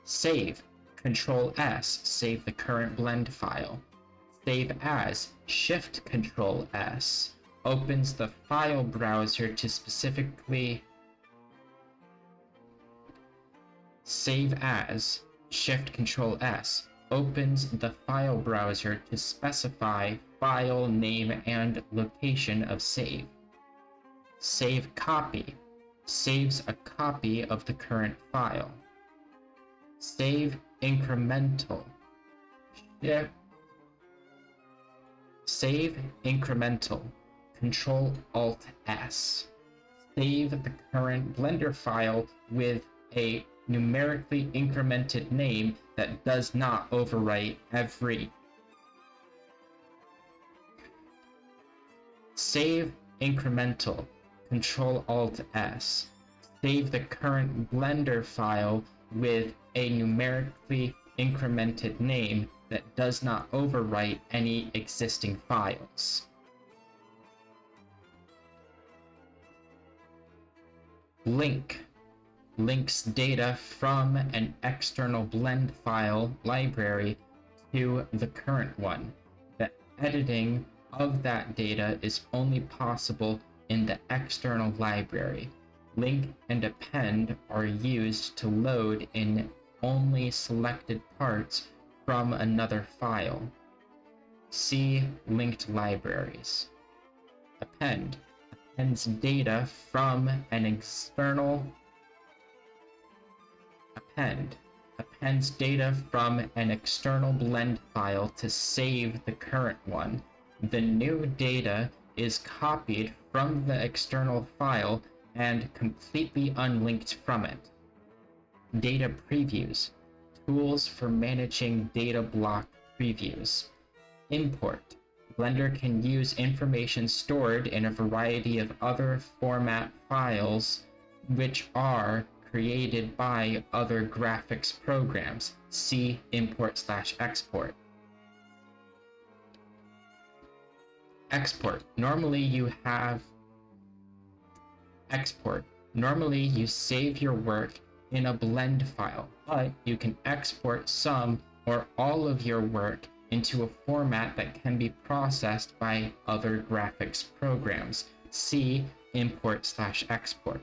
Save, Control S, save the current blend file. Save as, Shift Control S, opens the file browser to specifically Save as, Shift Control S, opens the file browser to specify file name and location of save. Save Copy, saves a copy of the current file. Save Incremental, Save Incremental, Control Alt S. Save the current Blender file with a numerically incremented name that does not overwrite every. Save Incremental, Control Alt S. Save the current Blender file with a numerically incremented name that does not overwrite any existing files. Link, links data from an external blend file library to the current one. The editing of that data is only possible in the external library. Link and append are used to load in only selected parts from another file. See linked libraries. Append, appends data from an external appends data from an external blend file to save the current one. The new data is copied from the external file and completely unlinked from it. Data previews, tools for managing data block previews. Import, Blender can use information stored in a variety of other format files which are created by other graphics programs. See import/export. Export. Normally you save your work in a blend file, but you can export some or all of your work into a format that can be processed by other graphics programs. See import/export.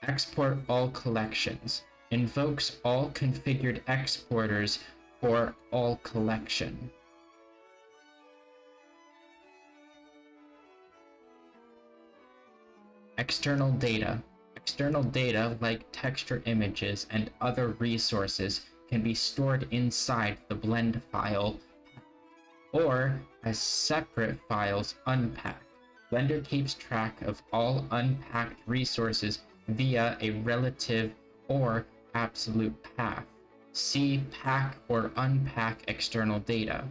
Export all collections. Invokes all configured exporters for all collection. External data. External data like texture images and other resources can be stored inside the blend file or as separate files unpacked. Blender keeps track of all unpacked resources via a relative or absolute path. See pack or unpack external data.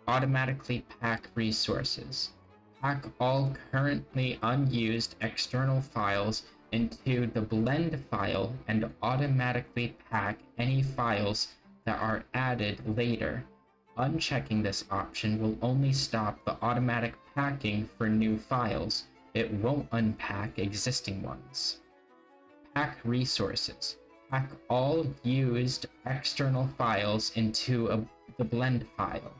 Automatically pack resources. Pack all currently unused external files into the blend file and automatically pack any files that are added later. Unchecking this option will only stop the automatic packing for new files. It won't unpack existing ones. Pack resources. Pack all used external files into the blend file.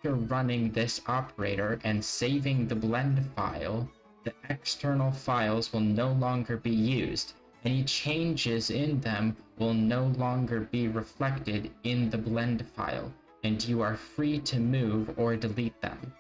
after running this operator and saving the blend file, the external files will no longer be used. Any changes in them will no longer be reflected in the blend file, and you are free to move or delete them.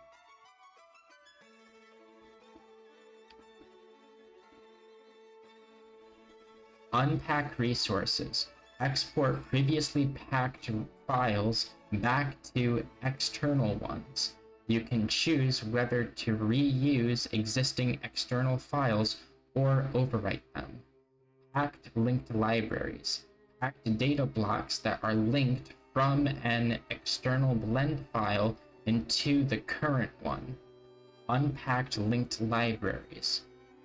Unpack resources. Export previously packed files back to external ones. You can choose whether to reuse existing external files or overwrite them. Packed linked libraries. Packed data blocks that are linked from an external blend file into the current one. Unpacked linked libraries.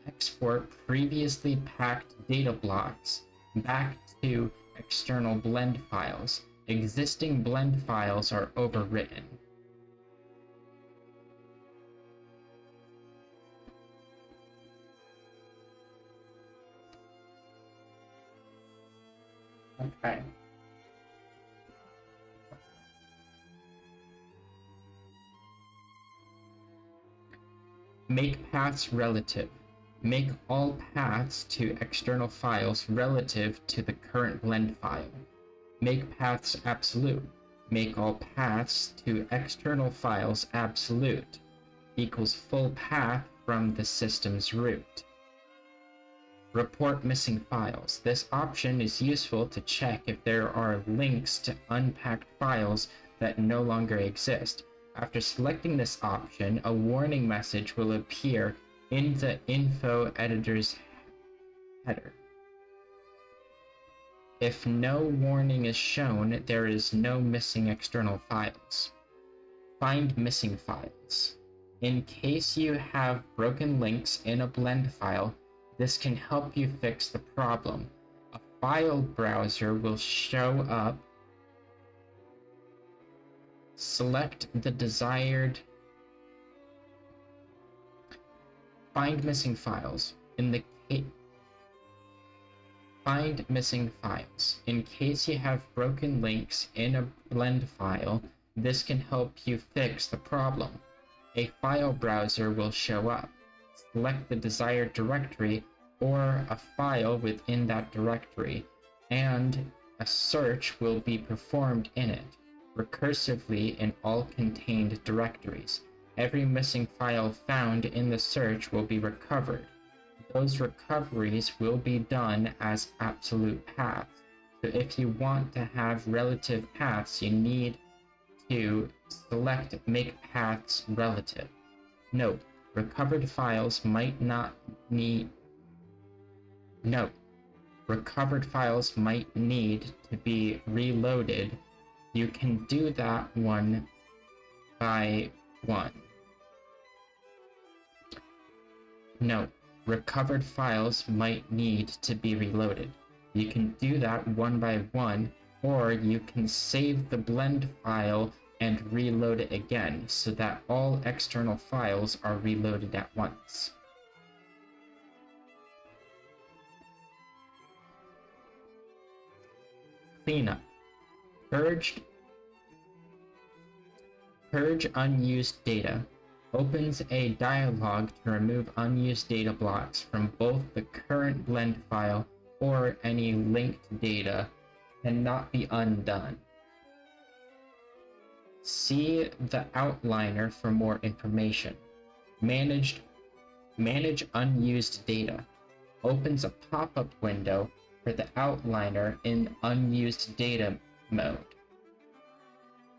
Export previously packed data blocks back to external blend files. Existing blend files are overwritten. Okay. Make paths relative. Make all paths to external files relative to the current blend file. Make paths absolute. Make all paths to external files absolute. Equals full path from the system's root. Report missing files. This option is useful to check if there are links to unpacked files that no longer exist. After selecting this option, a warning message will appear in the info editor's header. If no warning is shown, there is no missing external files. Find missing files. In case you have broken links in a blend file, this can help you fix the problem. A file browser will show up. Select the desired. Find missing files. Find missing files. In case you have broken links in a blend file, this can help you fix the problem. A file browser will show up. Select the desired directory or a file within that directory, and a search will be performed in it, recursively in all contained directories. Every missing file found in the search will be recovered. Those recoveries will be done as absolute paths. So if you want to have relative paths, you need to select Make Paths Relative. Note, recovered files might need to be reloaded. You can do that one by one. Note, recovered files might need to be reloaded. You can do that one by one, or you can save the blend file and reload it again so that all external files are reloaded at once. Cleanup. Purge unused data. Opens a dialog to remove unused data blocks from both the current blend file or any linked data cannot be undone. See the outliner for more information. Manage unused data. Opens a pop-up window for the outliner in unused data mode,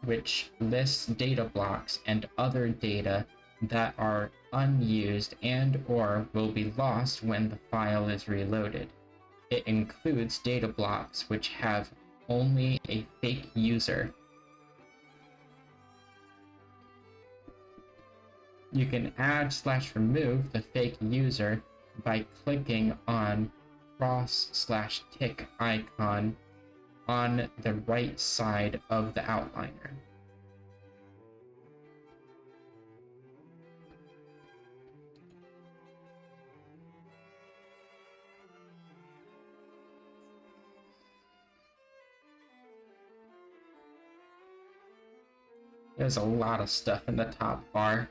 which lists data blocks and other data that are unused and or will be lost when the file is reloaded. It includes data blocks which have only a fake user. You can add/remove the fake user by clicking on cross/tick icon on the right side of the outliner. There's a lot of stuff in the top bar.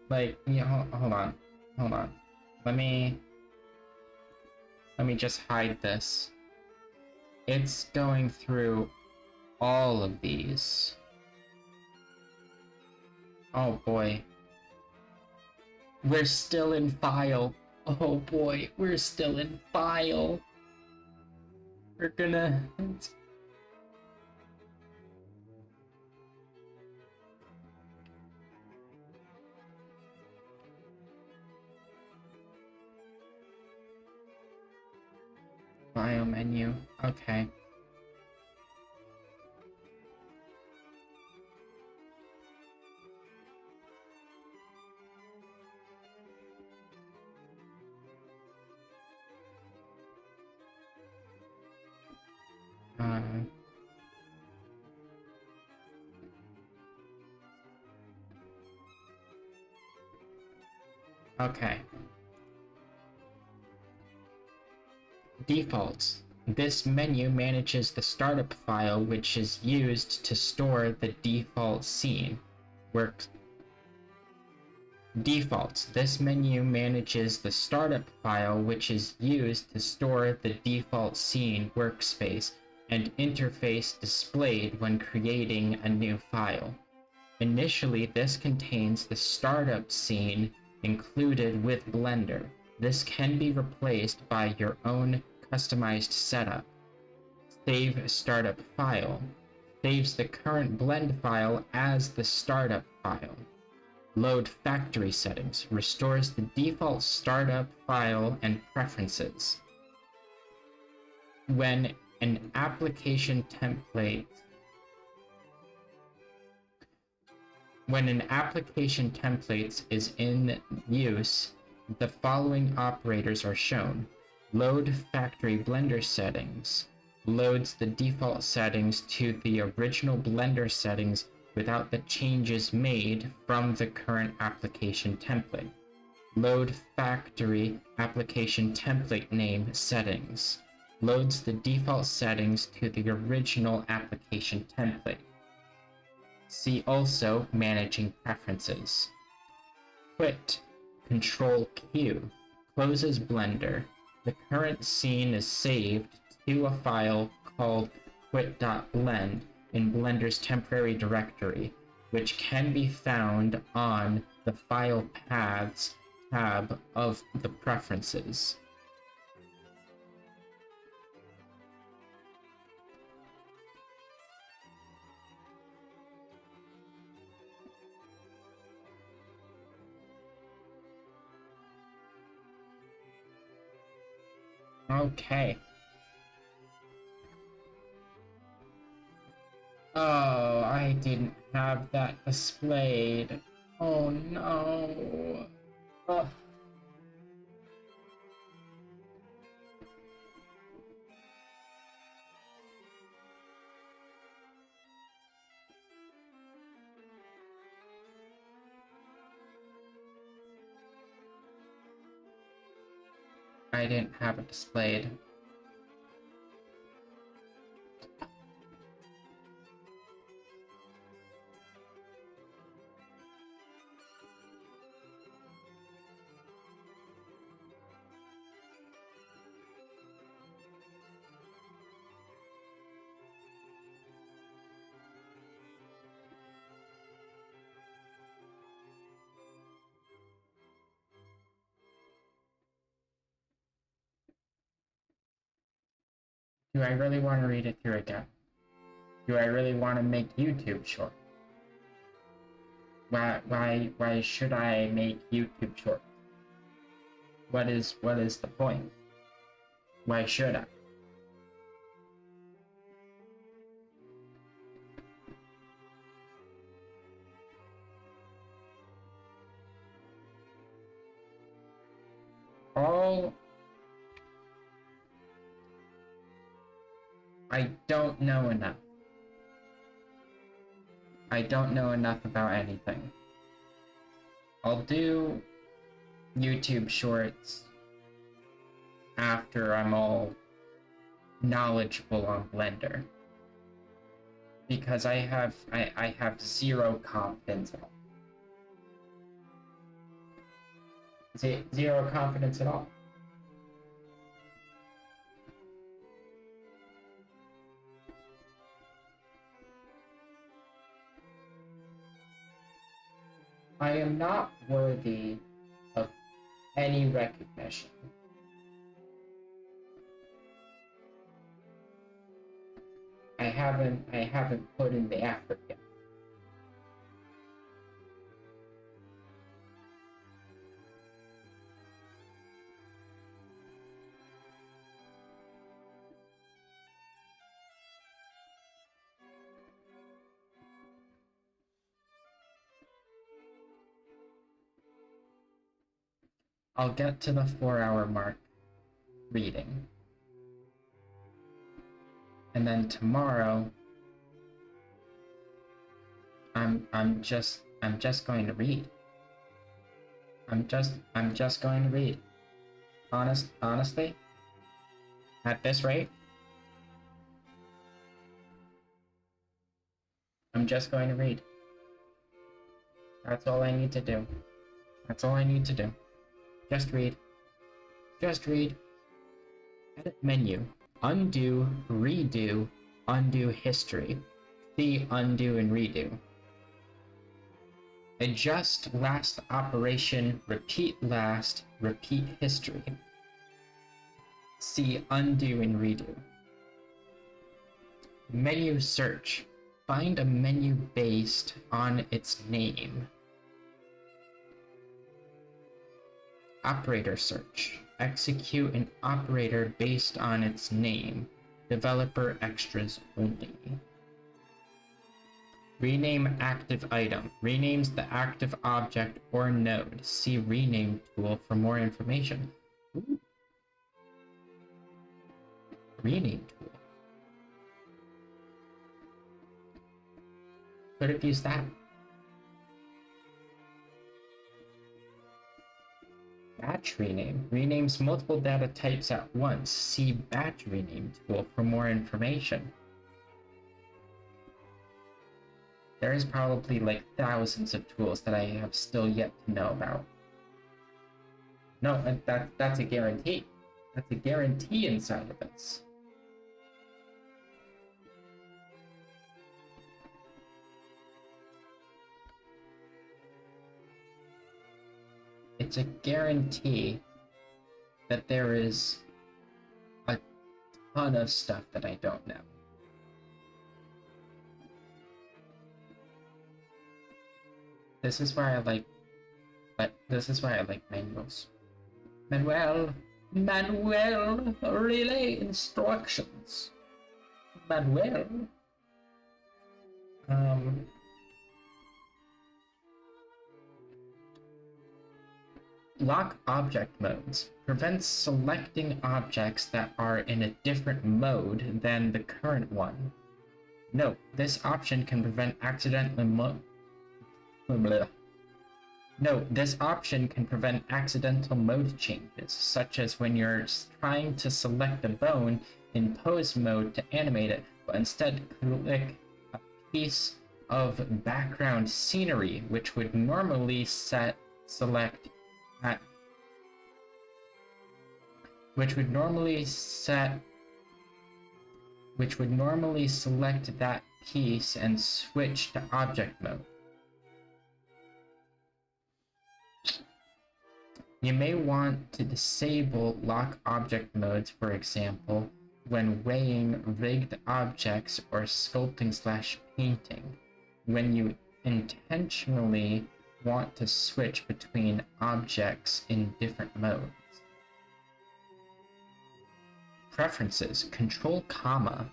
Like, yeah, hold on. Hold on. Let me just hide this. It's going through all of these. Oh boy. We're still in file. Oh boy, we're still in file. We're gonna... File menu. Okay. Okay. Defaults. This menu manages the startup file which is used to store the default scene. Defaults. This menu manages the startup file which is used to store the default scene workspace and interface displayed when creating a new file. Initially, this contains the startup scene included with Blender. This can be replaced by your own customized setup. Save startup file. Saves the current blend file as the startup file. Load factory settings. Restores the default startup file and preferences. When an application template is in use, the following operators are shown. Load factory Blender settings. Loads the default settings to the original Blender settings without the changes made from the current application template. Load factory application template name settings. Loads the default settings to the original application template. See also Managing Preferences. Quit. Control Q. Closes Blender. The current scene is saved to a file called quit.blend in Blender's temporary directory, which can be found on the File Paths tab of the Preferences. Okay. Oh, I didn't have that displayed. Oh no. Ugh. I didn't have it displayed. Do I really want to read it through again? Do I really want to make YouTube short? Why should I make YouTube short? What is the point? Why should I? I don't know enough. I don't know enough about anything. I'll do YouTube shorts after I'm all knowledgeable on Blender. because I have zero confidence at all. Zero confidence at all. I am not worthy of any recognition. I haven't put in the effort yet. I'll get to the 4-hour mark reading. And then tomorrow I'm just going to read. I'm just going to read. Honestly, at this rate, I'm just going to read. That's all I need to do. That's all I need to do. Just read. Just read. Edit menu. Undo, redo, undo history. See undo and redo. Adjust last operation, repeat last, repeat history. See undo and redo. Menu search. Find a menu based on its name. Operator search. Execute an operator based on its name. Developer extras only. Rename active item. Renames the active object or node. See rename tool for more information. Ooh. Rename tool. Could have used that. Batch rename. Renames multiple data types at once. See batch rename tool for more information. There is probably like thousands of tools that I have still yet to know about. No, that's a guarantee. That's a guarantee inside of this. It's a guarantee that there is a ton of stuff that I don't know. This is why I like manuals. Manuel, relay instructions. Manuel. Lock object modes. Prevents selecting objects that are in a different mode than the current one. Note, this option can prevent accidental mode changes, such as when you're trying to select a bone in pose mode to animate it, but instead click a piece of background scenery, which would normally select that piece and switch to object mode. You may want to disable lock object modes, for example, when weighing rigged objects or sculpting/painting, when you intentionally want to switch between objects in different modes. Preferences, Control comma.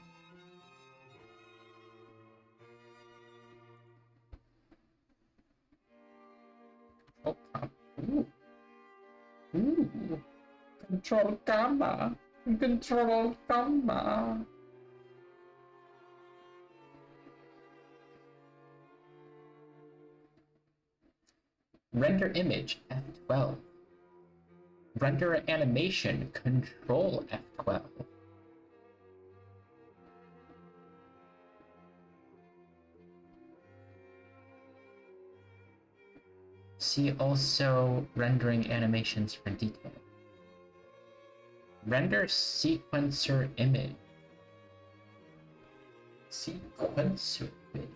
Control comma. Ooh. Control comma. Control comma. Render image, F12. Render animation, Control F12. See also rendering animations for detail. Render sequencer image. Sequencer image.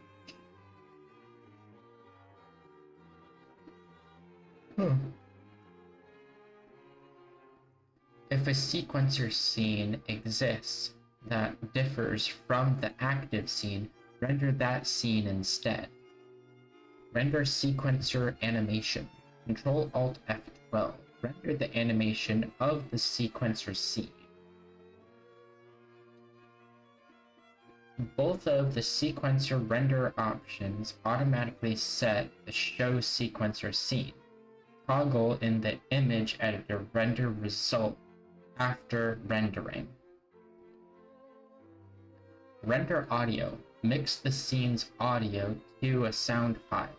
If a sequencer scene exists that differs from the active scene, render that scene instead. Render sequencer animation. Control-Alt F12. Render the animation of the sequencer scene. Both of the sequencer render options automatically set the show sequencer scene. Toggle in the image editor render result after rendering. Render audio. Mix the scene's audio to a sound file.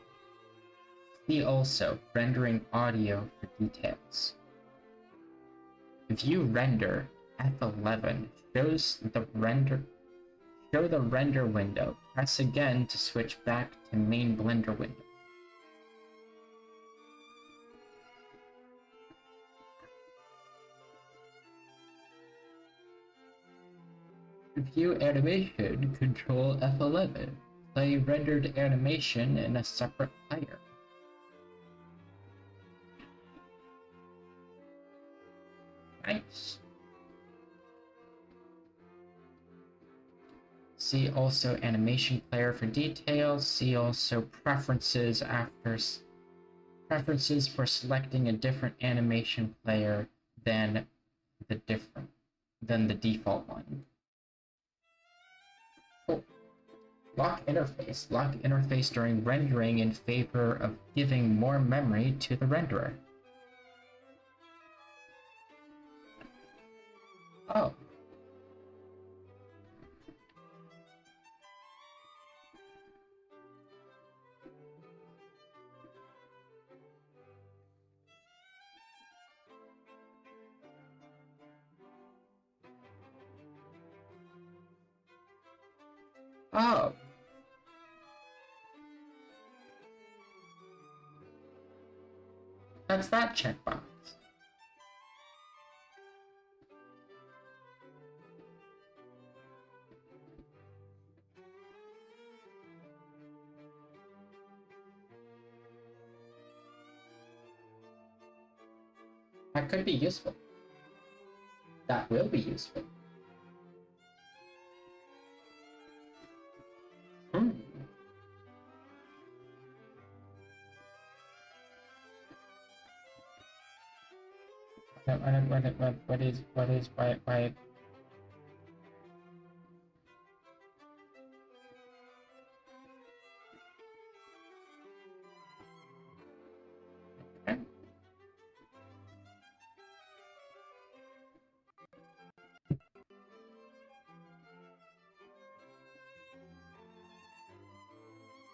See also rendering audio for details. View render F11 shows the render window. Press again to switch back to main Blender window. View animation, Control F11. Play rendered animation in a separate player. Nice. See also animation player for details. See also preferences for selecting a different animation player than the default one. Cool. Lock interface. Lock interface during rendering in favor of giving more memory to the renderer. Oh. Oh. That's that checkbox. That could be useful. That will be useful. What is why okay.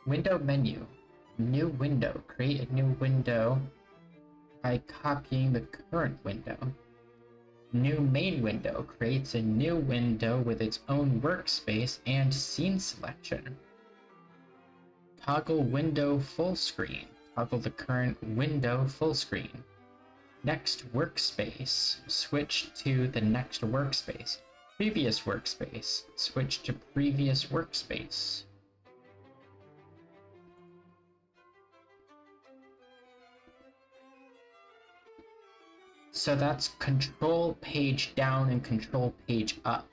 Window menu. New window. Create a new window by copying the current window. New main window creates a new window with its own workspace and scene selection. Toggle window full screen. Toggle the current window full screen. Next workspace. Switch to the next workspace. Previous workspace. Switch to previous workspace. So that's control page down and control page up.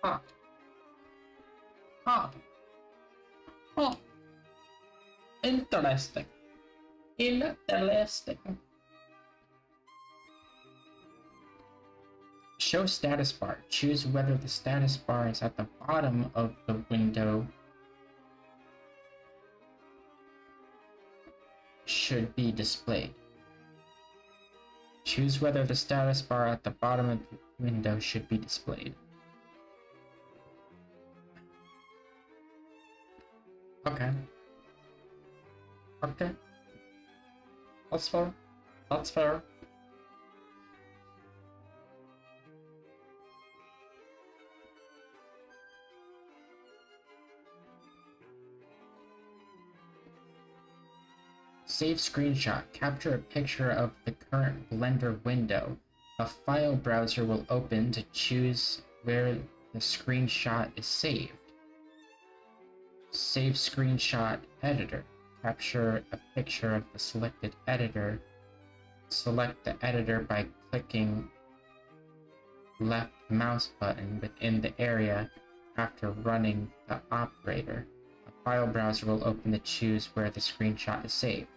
Huh. Huh. Huh. Interesting. Interesting. Show status bar. Choose whether the status bar is at the bottom of the window. Should be displayed. Choose whether the status bar at the bottom of the window should be displayed. Okay. Okay. That's fair. That's fair. Save screenshot. Capture a picture of the current Blender window. A file browser will open to choose where the screenshot is saved. Save screenshot editor. Capture a picture of the selected editor. Select the editor by clicking left mouse button within the area after running the operator. A file browser will open to choose where the screenshot is saved.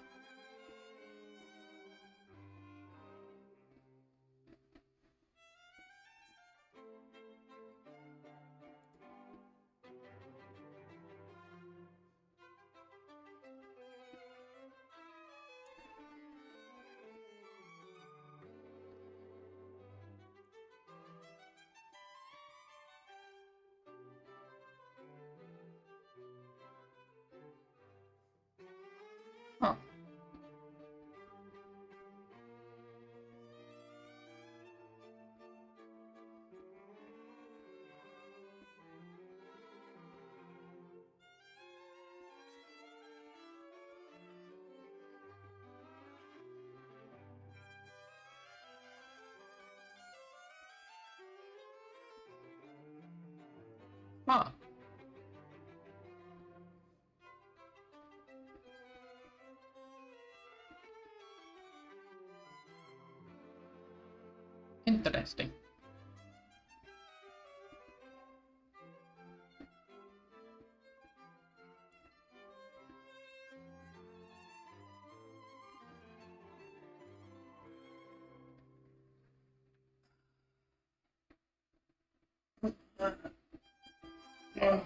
Oh. Huh. Interesting. Ugh.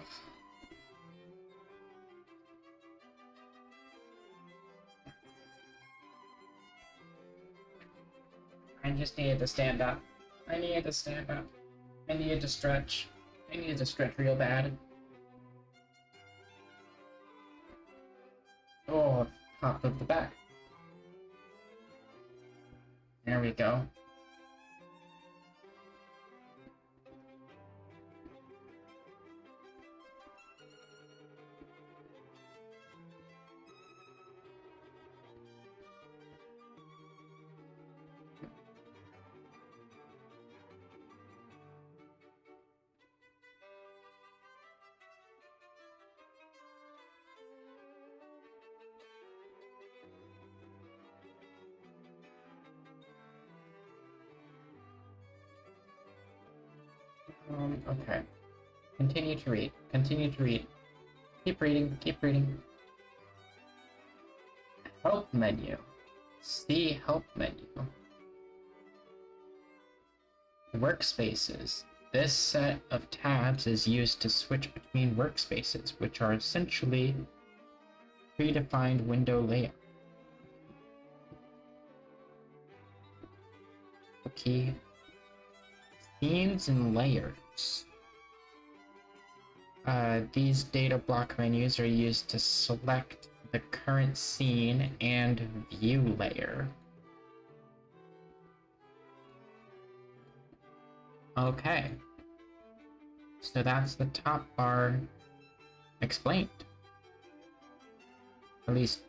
I just needed to stand up. I needed to stand up. I needed to stretch. I needed to stretch real bad. Oh, top of the back. There we go. Okay. Continue to read. Continue to read. Keep reading. Keep reading. Help menu. See help menu. Workspaces. This set of tabs is used to switch between workspaces, which are essentially predefined window layout. Okay. Scenes and layers. These data block menus are used to select the current scene and view layer. Okay. So that's the top bar explained. At least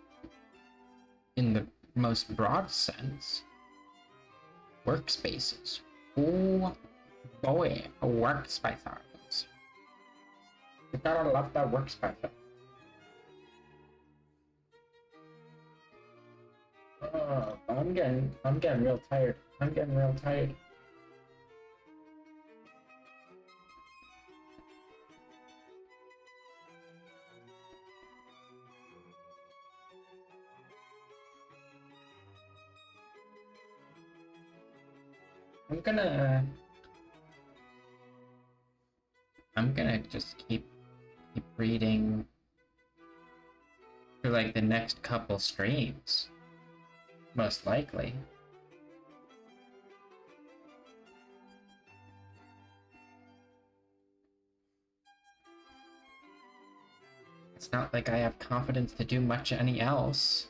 in the most broad sense. Workspaces. Oh boy, workspaces. You gotta love that workspace. Oh, I'm getting real tired. I'm getting real tired. I'm gonna just keep reading for like the next couple streams, most likely. It's not like I have confidence to do much any else.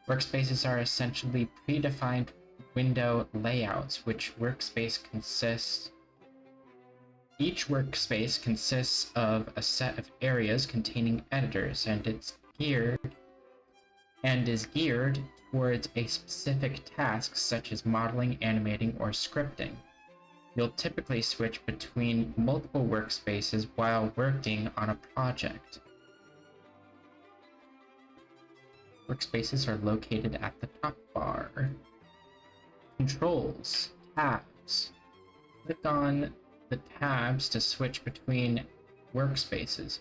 Workspaces are essentially predefined window layouts, which each workspace consists of a set of areas containing editors, and is geared towards a specific task such as modeling, animating, or scripting. You'll typically switch between multiple workspaces while working on a project. Workspaces are located at the top bar. Controls, tabs. Click on the tabs to switch between workspaces.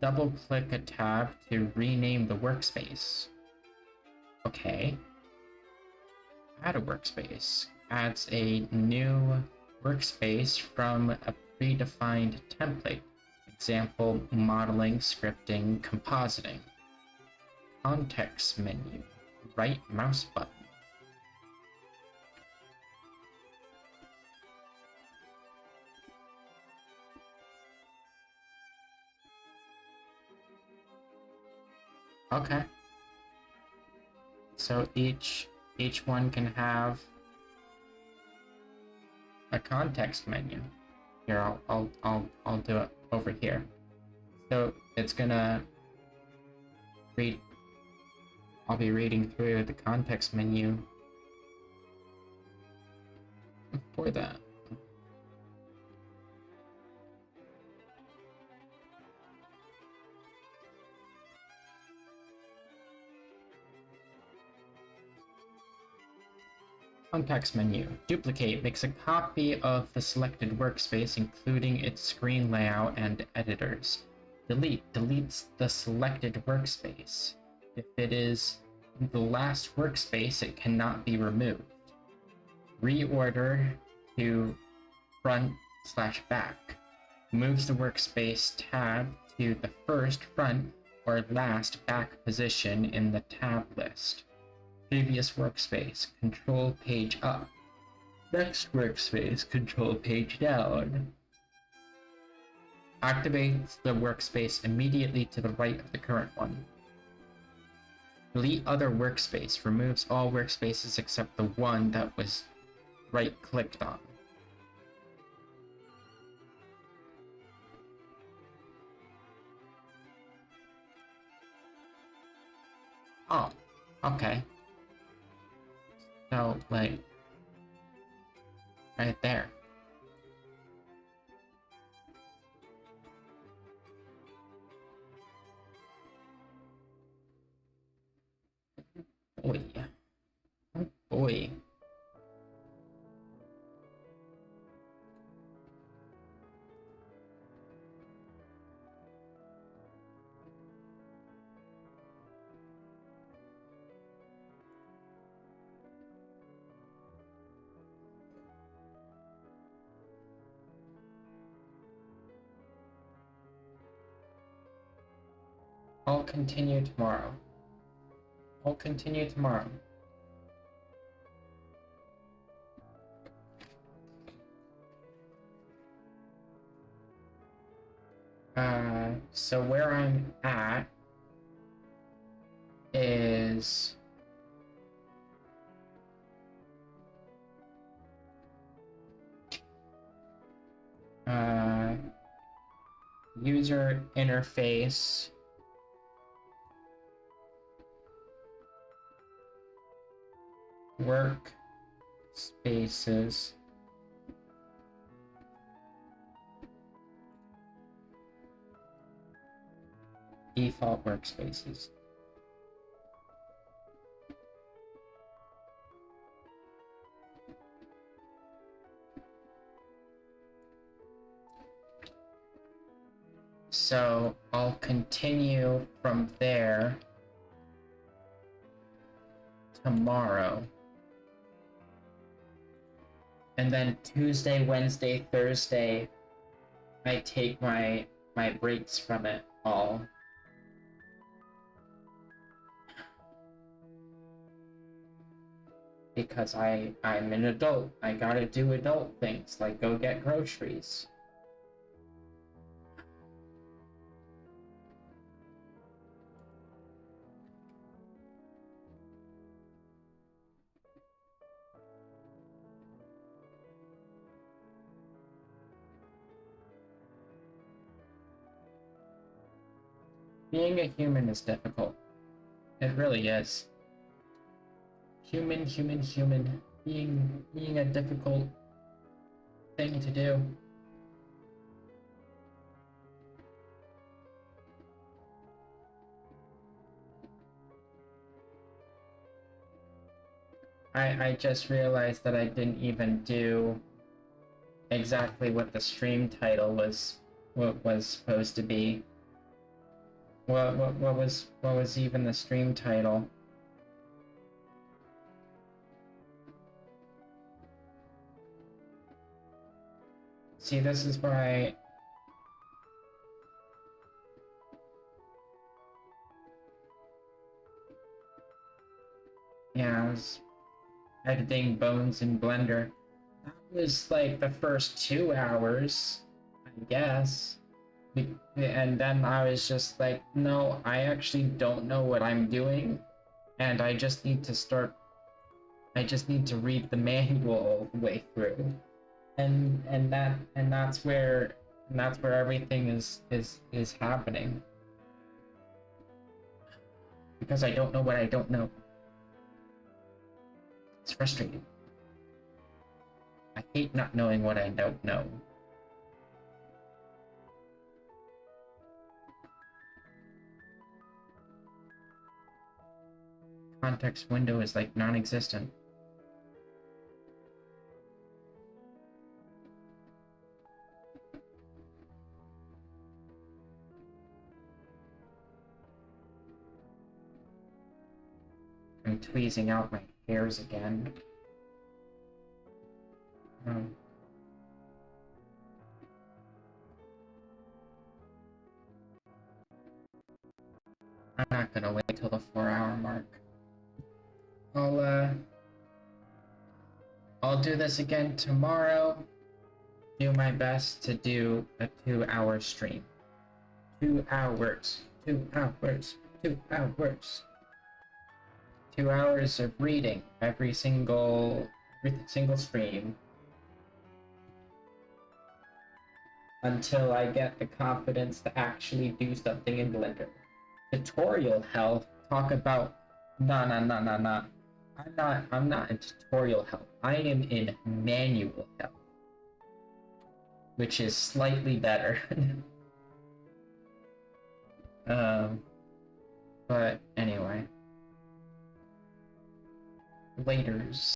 Double-click a tab to rename the workspace. Okay. Add a workspace. Adds a new workspace from a predefined template. Example, modeling, scripting, compositing. Context menu. Right mouse button. Okay. So each one can have a context menu. Here, I'll do it over here. So it's gonna read. I'll be reading through the context menu for that. Context menu. Duplicate makes a copy of the selected workspace, including its screen layout and editors. Delete deletes the selected workspace. If it is the last workspace, it cannot be removed. Reorder to front/back. Moves the workspace tab to the first front or last back position in the tab list. Previous workspace, control page up. Next workspace, control page down. Activates the workspace immediately to the right of the current one. Delete other workspace, removes all workspaces except the one that was right-clicked on. Oh, okay. So, like, right there. Boy. Oh boy. I'll continue tomorrow. I'll continue tomorrow. So where I'm at is user interface, work spaces, default workspaces. So I'll continue from there tomorrow. And then Tuesday, Wednesday, Thursday, I take my breaks from it all. Because I'm an adult. I gotta do adult things, like go get groceries. Being a human is difficult. It really is. Human. Being a difficult thing to do. I just realized that I didn't even do exactly what the stream title was supposed to be. What was even the stream title? See, this is why I was editing Bones in Blender. That was like the first 2 hours, I guess. And then I was just like, no, I actually don't know what I'm doing, and I just need to read the manual all the way through. That's where everything is happening. Because I don't know what I don't know. It's frustrating. I hate not knowing what I don't know. Context window is like non-existent. I'm tweezing out my hairs again. I'm not gonna wait till the 4-hour mark. I'll do this again tomorrow. Do my best to do a 2-hour stream. 2 hours. 2 hours. 2 hours. 2 hours of reading every single stream. Until I get the confidence to actually do something in Blender. Tutorial hell, talk about nah. I'm not in tutorial hell. I am in manual hell. Which is slightly better. But anyway. Laters.